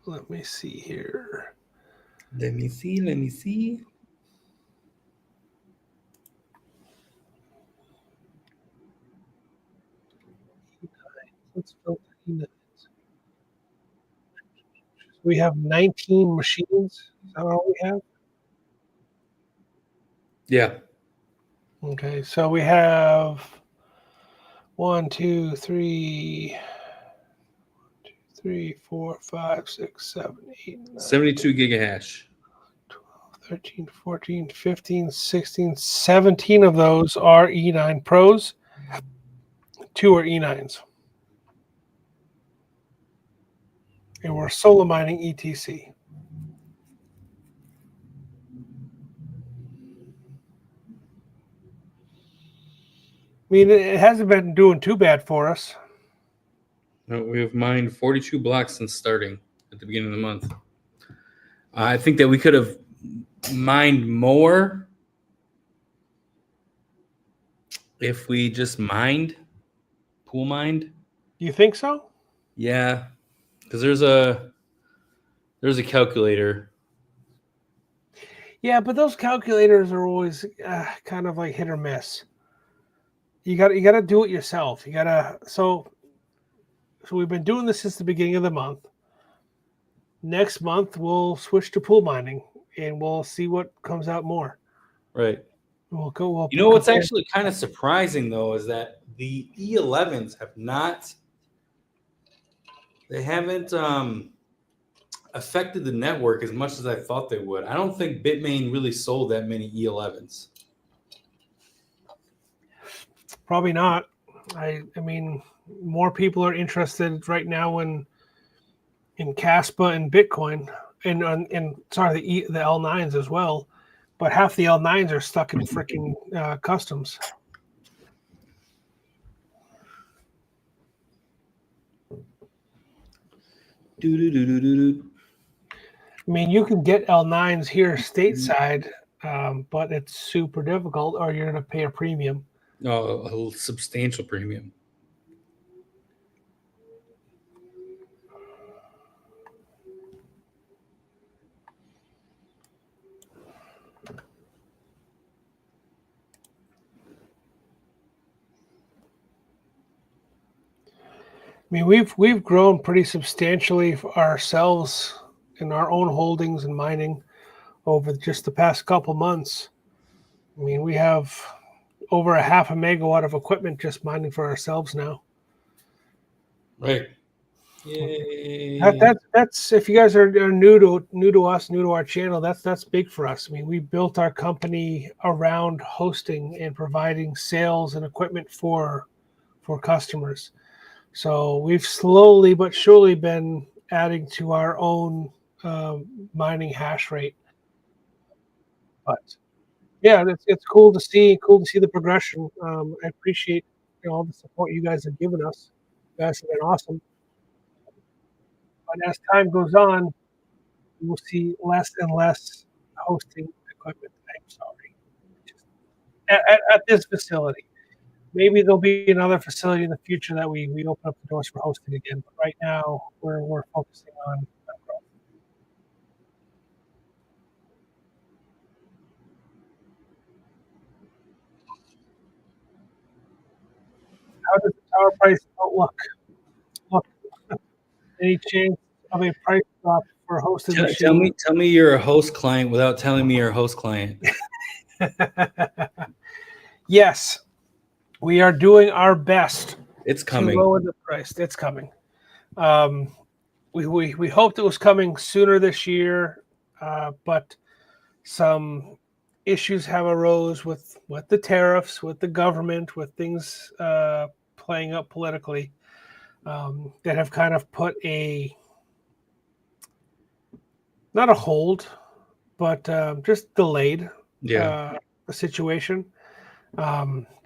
Speaker 1: Let me see here.
Speaker 2: Let me see.
Speaker 1: Let's filter E9s. We have 19 machines. Is that all we have?
Speaker 2: Yeah.
Speaker 1: Okay, so we have 1, 2, 3, 4, 5, 6, 7, 8, 9,
Speaker 2: 72 gigahash.
Speaker 1: 12, 13, 14, 15, 16, 17 of those are E9 Pros. 2 are E9s. And we're solo mining ETC. I mean, it hasn't been doing too bad for us.
Speaker 2: No, we have mined 42 blocks since starting at the beginning of the month. I think that we could have mined more if we just pool mined.
Speaker 1: You think so?
Speaker 2: Yeah, because there's a calculator.
Speaker 1: Yeah, but those calculators are always kind of like hit or miss. You got to do it yourself. You got to so we've been doing this since the beginning of the month. Next month we'll switch to pool mining and we'll see what comes out more.
Speaker 2: Right.
Speaker 1: We'll go. We'll
Speaker 2: You know what's actually kind of surprising though is that the E11s have not. They haven't affected the network as much as I thought they would. I don't think Bitmain really sold that many E11s.
Speaker 1: Probably not. I mean, more people are interested right now in Caspa and Bitcoin, and sorry, the L9s as well. But half the L9s are stuck in freaking customs. I mean, you can get L9s here stateside, but it's super difficult, or you're going to pay a premium.
Speaker 2: Oh, a substantial premium.
Speaker 1: I mean, we've grown pretty substantially ourselves in our own holdings and mining over just the past couple months. I mean, we have over a half a megawatt of equipment just mining for ourselves now.
Speaker 2: Right. Yay.
Speaker 1: That's if you guys are new to us, new to our channel, that's big for us. I mean, we built our company around hosting and providing sales and equipment for customers. So we've slowly but surely been adding to our own mining hash rate. But yeah, it's cool to see the progression. I appreciate all the support you guys have given us. You guys have been awesome. But as time goes on, we'll see less and less hosting equipment. I'm sorry. At this facility. Maybe there'll be another facility in the future that we open up the doors for hosting again. But right now, we're focusing on growth. How does the tower price outlook look? Any chance of a price drop for hosted machines?
Speaker 2: Tell me you're a host client without telling me you're a host client.
Speaker 1: Yes, we are doing our best.
Speaker 2: It's
Speaker 1: to
Speaker 2: coming.
Speaker 1: lower the price. It's coming. We hoped it was coming sooner this year, but some issues have arose with the tariffs, with the government, with things playing up politically that have kind of put not a hold, but just delayed the situation.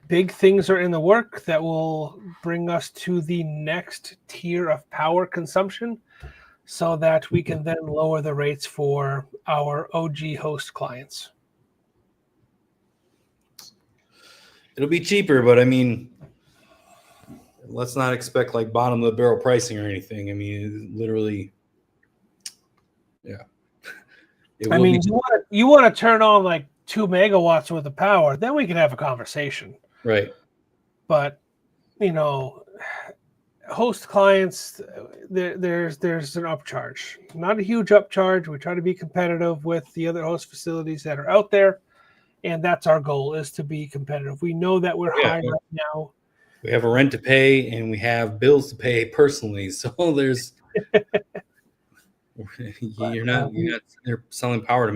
Speaker 1: Big things are in the work that will bring us to the next tier of power consumption so that we can then lower the rates for our OG host clients.
Speaker 2: It'll be cheaper, but I mean, let's not expect like bottom of the barrel pricing or anything. I mean, literally, yeah.
Speaker 1: I mean, you want to turn on like 2 megawatts worth of power, then we can have a conversation.
Speaker 2: Right.
Speaker 1: But host clients, there's an upcharge, not a huge upcharge. We try to be competitive with the other host facilities that are out there, and that's our goal, is to be competitive. We know that we're high right now.
Speaker 2: We have a rent to pay and we have bills to pay personally, so there's you're not they're selling power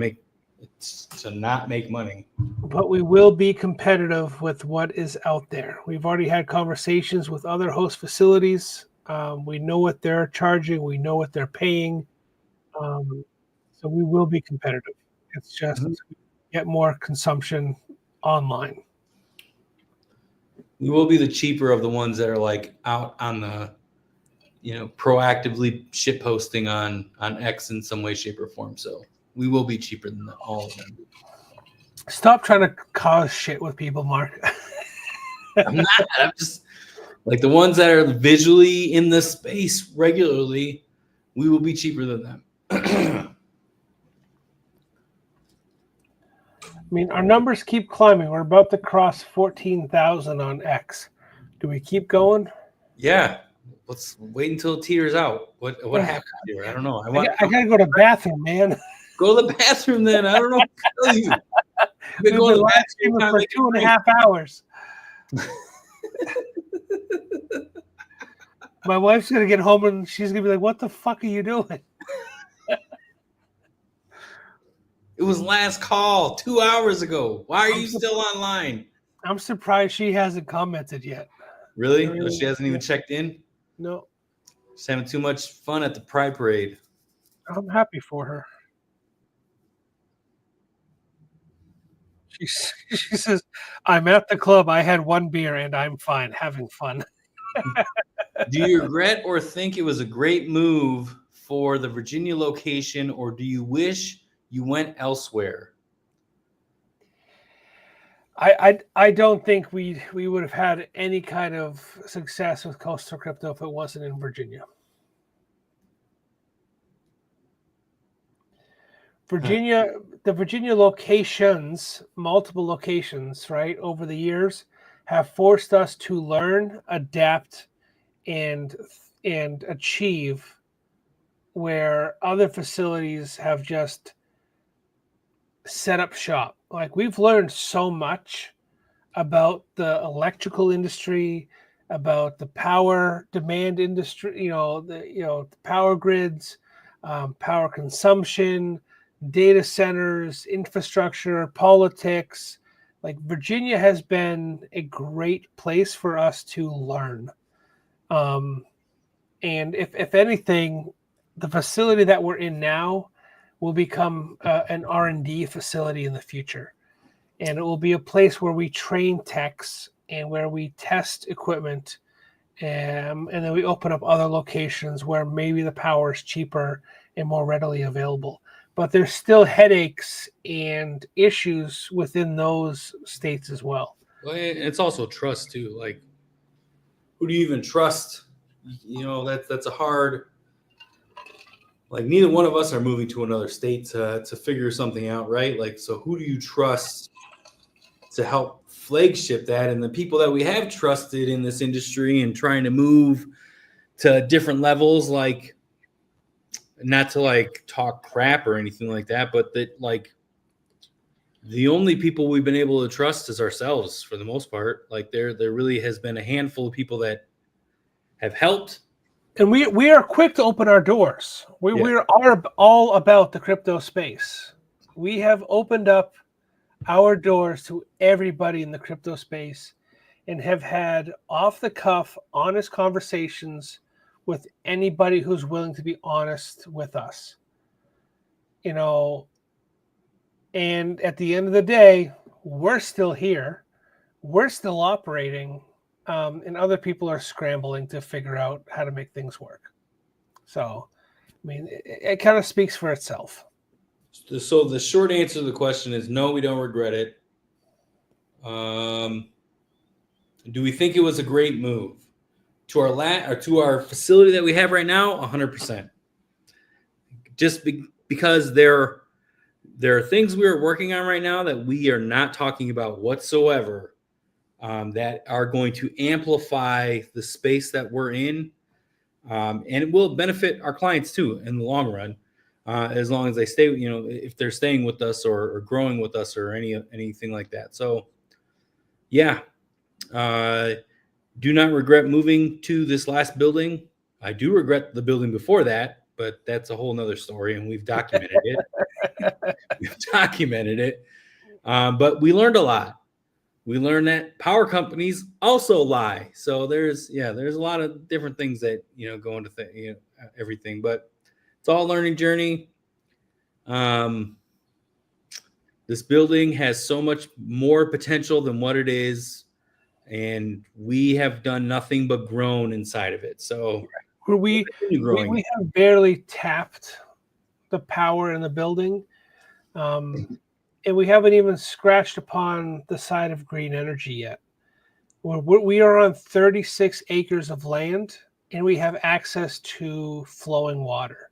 Speaker 2: to not make money.
Speaker 1: But we will be competitive with what is out there. We've already had conversations with other host facilities. We know what they're charging. We know what they're paying. So we will be competitive. It's just get more consumption online.
Speaker 2: We will be the cheaper of the ones that are like out on the, proactively ship posting on X in some way, shape, or form. So we will be cheaper than all of them.
Speaker 1: Stop trying to cause shit with people, Mark.
Speaker 2: I'm not. I'm just like the ones that are visually in the space regularly. We will be cheaper than them.
Speaker 1: I mean, our numbers keep climbing. We're about to cross 14,000 on X. Do we keep going?
Speaker 2: Yeah. Let's wait until it teeters out. What happened here? I don't know.
Speaker 1: I gotta go to the bathroom, man.
Speaker 2: Go to the bathroom then. I don't know what to tell you.
Speaker 1: We've been live streaming for 2.5 hours. My wife's gonna get home and she's gonna be like, "What the fuck are you doing?"
Speaker 2: It was last call 2 hours ago. Why are you still online?
Speaker 1: I'm surprised she hasn't commented yet.
Speaker 2: Really? No, she hasn't even checked in?
Speaker 1: No.
Speaker 2: She's having too much fun at the Pride Parade.
Speaker 1: I'm happy for her. She says, "I'm at the club. I had 1 beer and I'm fine, having fun."
Speaker 2: Do you regret or think it was a great move for the Virginia location, or do you wish you went elsewhere?
Speaker 1: I don't think we would have had any kind of success with Coastal Crypto if it wasn't in Virginia. The Virginia locations, multiple locations, right, over the years have forced us to learn, adapt, and achieve where other facilities have just set up shop. Like, we've learned so much about the electrical industry, about the power demand industry, the power grids, power consumption, data centers, infrastructure, politics. Like, Virginia has been a great place for us to learn. And if anything, the facility that we're in now will become an R&D facility in the future. And it will be a place where we train techs and where we test equipment And then we open up other locations where maybe the power is cheaper and more readily available. But there's still headaches and issues within those states as well.
Speaker 2: Well, it's also trust too. Like, who do you even trust? That's a hard. Like, neither one of us are moving to another state to figure something out, right? Like, so who do you trust to help flagship that? And the people that we have trusted in this industry and trying to move to different levels, like, not to like talk crap or anything like that, but that, like, the only people we've been able to trust is ourselves for the most part. Like, there really has been a handful of people that have helped.
Speaker 1: And we are quick to open our doors. We're all about the crypto space. We have opened up our doors to everybody in the crypto space and have had off the cuff, honest conversations with anybody who's willing to be honest with us. And at the end of the day, we're still here. We're still operating. And other people are scrambling to figure out how to make things work. So, I mean, it kind of speaks for itself.
Speaker 2: So the short answer to the question is no, we don't regret it. Do we think it was a great move to our facility that we have right now? 100%. Just because there are things we are working on right now that we are not talking about whatsoever. That are going to amplify the space that we're in, and it will benefit our clients too in the long run, as long as they stay. If they're staying with us or growing with us or anything like that. So, yeah, do not regret moving to this last building. I do regret the building before that, but that's a whole nother story, and we've documented it. But we learned a lot. We learned that power companies also lie. So there's a lot of different things that, go into everything, but it's all a learning journey. This building has so much more potential than what it is. And we have done nothing but grown inside of it. So
Speaker 1: we have barely tapped the power in the building. And we haven't even scratched upon the side of green energy yet. We are on 36 acres of land, and we have access to flowing water.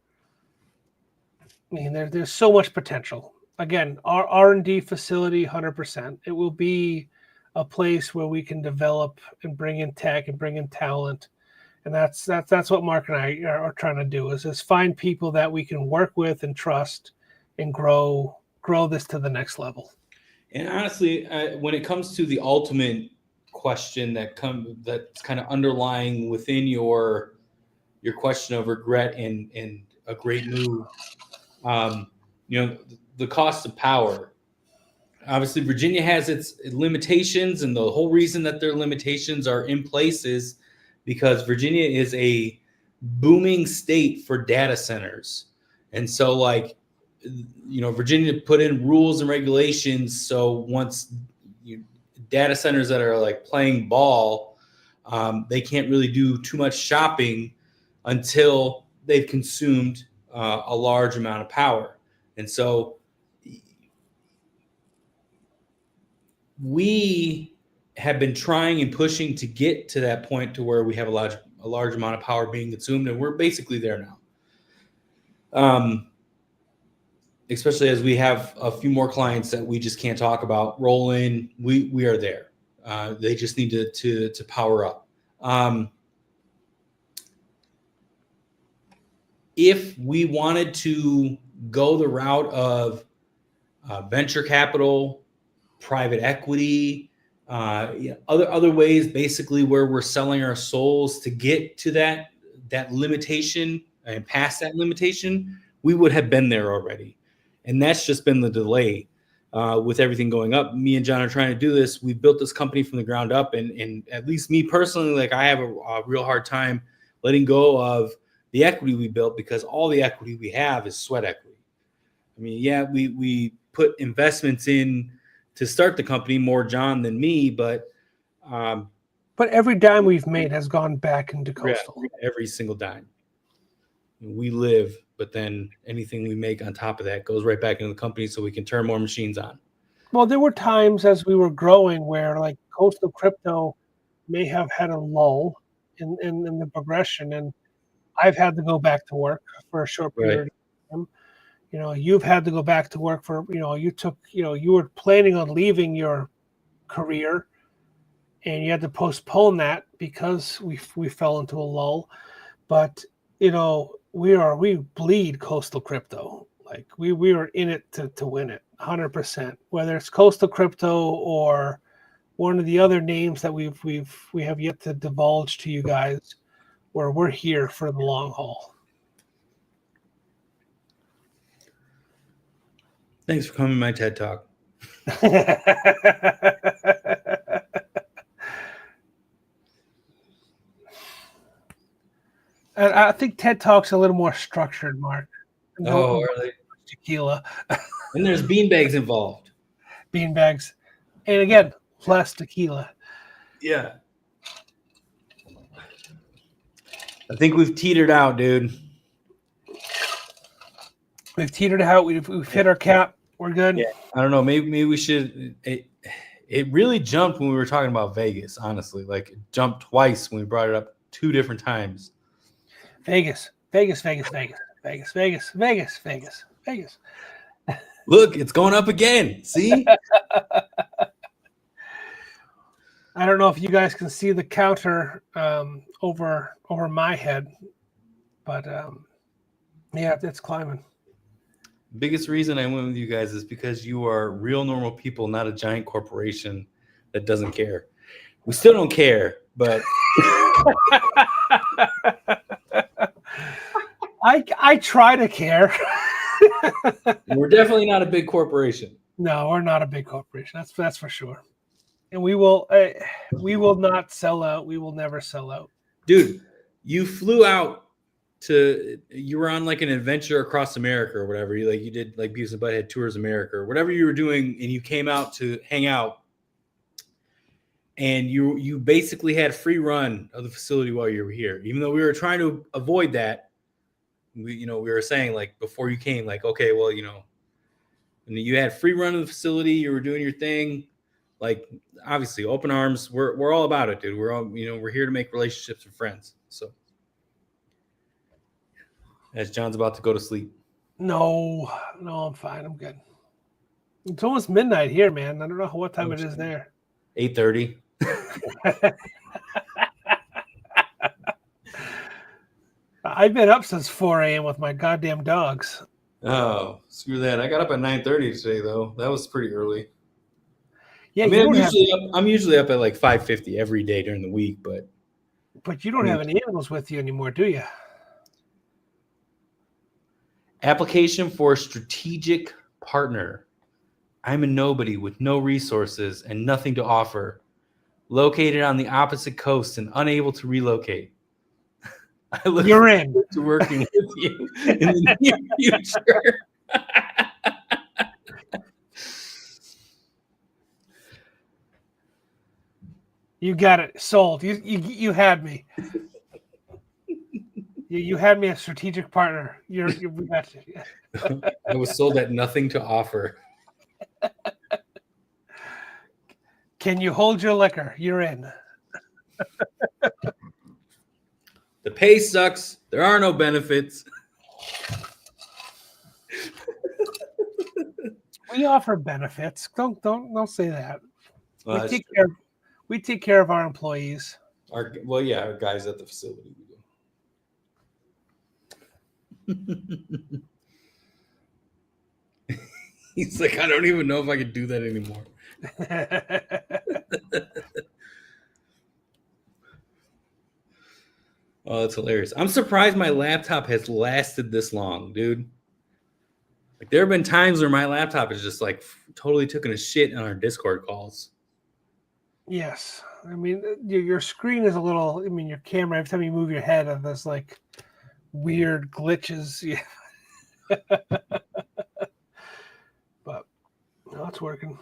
Speaker 1: I mean, there's so much potential. Again, our R&D facility, 100%. It will be a place where we can develop and bring in tech and bring in talent. And that's what Mark and I are trying to do is find people that we can work with and trust and grow this to the next level.
Speaker 2: And honestly, when it comes to the ultimate question that's kind of underlying within your question of regret and a great move, the cost of power. Obviously, Virginia has its limitations, and the whole reason that their limitations are in place is because Virginia is a booming state for data centers. And so, like, Virginia put in rules and regulations. So once data centers that are like playing ball, they can't really do too much shopping until they've consumed a large amount of power. And so we have been trying and pushing to get to that point to where we have a large amount of power being consumed, and we're basically there now. Especially as we have a few more clients that we just can't talk about roll in, we are there. They just need to power up. If we wanted to go the route of venture capital, private equity, other ways, basically where we're selling our souls to get to that limitation and past that limitation, we would have been there already. And that's just been the delay with everything going up. Me and John are trying to do this. We built this company from the ground up. And at least me personally, like, I have a real hard time letting go of the equity we built, because all the equity we have is sweat equity. I mean, yeah, we put investments in to start the company, more John than me, but
Speaker 1: But every dime we've made has gone back into Coastal.
Speaker 2: Yeah, every single dime. We live, but then anything we make on top of that goes right back into the company so we can turn more machines on.
Speaker 1: Well, there were times as we were growing where like Coastal Crypto may have had a lull in the progression, and I've had to go back to work for a short
Speaker 2: Right.
Speaker 1: period of time. You know, you've had to go back to work for, you were planning on leaving your career and you had to postpone that because we fell into a lull. But, we bleed Coastal Crypto. Like we are in it to win it 100%, whether it's Coastal Crypto or one of the other names that we have yet to divulge to you guys, where we're here for the long haul.
Speaker 2: Thanks for coming to my TED Talk.
Speaker 1: And I think TED Talk's a little more structured, Mark.
Speaker 2: Oh, are they?
Speaker 1: Tequila,
Speaker 2: And there's beanbags involved.
Speaker 1: beanbags, and again, less tequila.
Speaker 2: Yeah. I think we've teetered out, dude.
Speaker 1: We've teetered out. We've hit our cap. We're good.
Speaker 2: Yeah. I don't know. Maybe we should. It really jumped when we were talking about Vegas. Honestly, like it jumped twice when we brought it up 2 different times.
Speaker 1: Vegas.
Speaker 2: Look, it's going up again. See?
Speaker 1: I don't know if you guys can see the counter over my head, but yeah, it's climbing.
Speaker 2: Biggest reason I went with you guys is because you are real normal people, not a giant corporation that doesn't care. We still don't care, but
Speaker 1: I try to care.
Speaker 2: we're definitely not a big corporation.
Speaker 1: No, we're not a big corporation. That's for sure. And we will not sell out. We will never sell out.
Speaker 2: Dude, you flew out you were on like an adventure across America or whatever. You did like Beavis and Butthead Tours America or whatever you were doing, and you came out to hang out. And you basically had free run of the facility while you were here, even though we were trying to avoid that. We were saying like before you came, like, okay, well, and you had free run of the facility, you were doing your thing, like obviously open arms. We're all about it, dude. We're all, we're here to make relationships with friends. So as John's about to go to sleep.
Speaker 1: No, I'm fine. I'm good. It's almost midnight here, man. I don't know what time it is there.
Speaker 2: 8:30.
Speaker 1: I've been up since 4 a.m. with my goddamn dogs.
Speaker 2: Oh, screw that. I got up at 9:30 today, though. That was pretty early.
Speaker 1: Yeah,
Speaker 2: I mean, I'm usually up at like 5:50 every day during the week, but
Speaker 1: you don't have any animals with you anymore, do you?
Speaker 2: Application for strategic partner. I'm a nobody with no resources and nothing to offer. Located on the opposite coast and unable to relocate. I look
Speaker 1: forward
Speaker 2: to working with you in the near future.
Speaker 1: You got it. Sold. You had me. You had me a strategic partner. We got you.
Speaker 2: I was sold at nothing to offer.
Speaker 1: Can you hold your liquor? You're in.
Speaker 2: The pay sucks. There are no benefits.
Speaker 1: We offer benefits. Don't say that.
Speaker 2: Well,
Speaker 1: we take care of our employees.
Speaker 2: Our guys at the facility. He's like, I don't even know if I can do that anymore. Oh, that's hilarious. I'm surprised my laptop has lasted this long, dude. Like, there have been times where my laptop is just like totally taking a shit on our Discord calls.
Speaker 1: Yes. I mean, your screen is a little, your camera, every time you move your head, there's like weird glitches. Yeah. But no, it's working.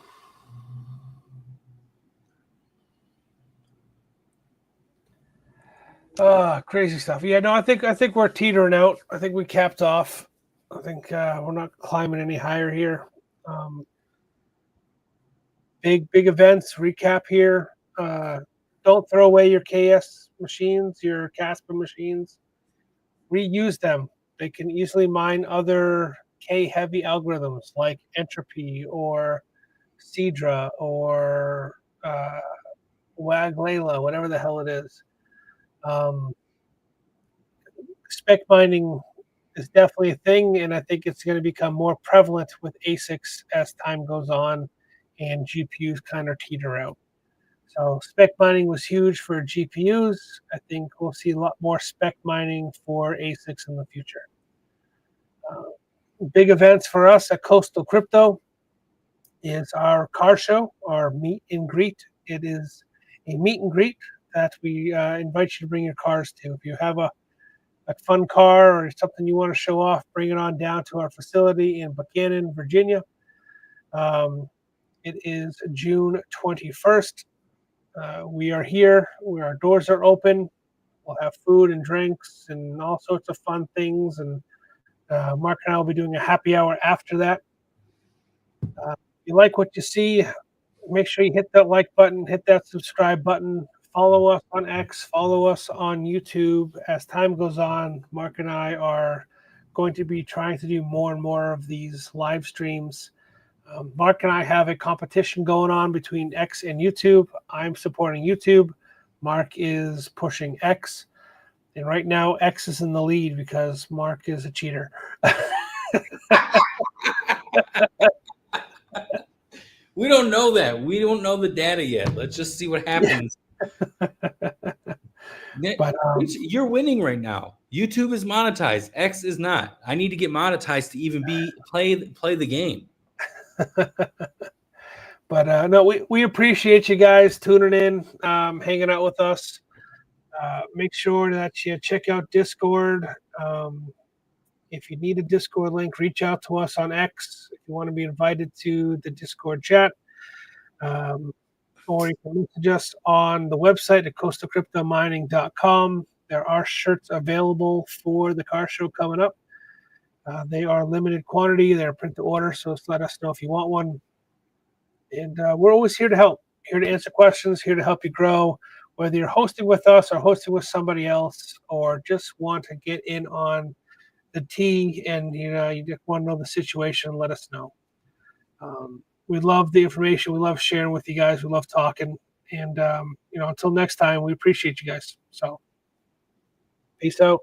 Speaker 1: Crazy stuff. Yeah, no, I think we're teetering out. I think we capped off. I think we're not climbing any higher here. Um, big events. Recap here. Don't throw away your KS machines, your Casper machines. Reuse them. They can easily mine other K heavy algorithms like entropy or Cedra or WAG Layla, whatever the hell it is. Spec mining is definitely a thing, and I think it's going to become more prevalent with ASICs as time goes on and GPUs kind of teeter out. So spec mining was huge for GPUs. I think we'll see a lot more spec mining for ASICs in the future. Big events for us at Coastal Crypto is our car show, our meet and greet. It is a meet and greet that we invite you to bring your cars to. If you have a fun car or something you want to show off, bring it on down to our facility in Buchanan, Virginia. It is June 21st. We are here. Our doors are open. We'll have food and drinks and all sorts of fun things. And Mark and I will be doing a happy hour after that. If you like what you see, make sure you hit that like button, hit that subscribe button. Follow us on X, follow us on YouTube. As time goes on, Mark and I are going to be trying to do more and more of these live streams. Mark and I have a competition going on between X and YouTube. I'm supporting YouTube. Mark is pushing X. And right now, X is in the lead because Mark is a cheater.
Speaker 2: We don't know that. We don't know the data yet. Let's just see what happens. But you're winning right now. YouTube is monetized. X is not. I need to get monetized to even play the game.
Speaker 1: But no, we appreciate you guys tuning in, hanging out with us. Make sure that you check out Discord. If you need a Discord link, reach out to us on X if you want to be invited to the Discord chat. Or you can message us on the website at coastalcryptomining.com. There are shirts available for the car show coming up. They are limited quantity. They're print to order, so just let us know if you want one. And we're always here to help, here to answer questions, here to help you grow, whether you're hosting with us or hosting with somebody else, or just want to get in on the tea and you just want to know the situation, let us know. We love the information. We love sharing with you guys. We love talking. And, until next time, we appreciate you guys. So peace out.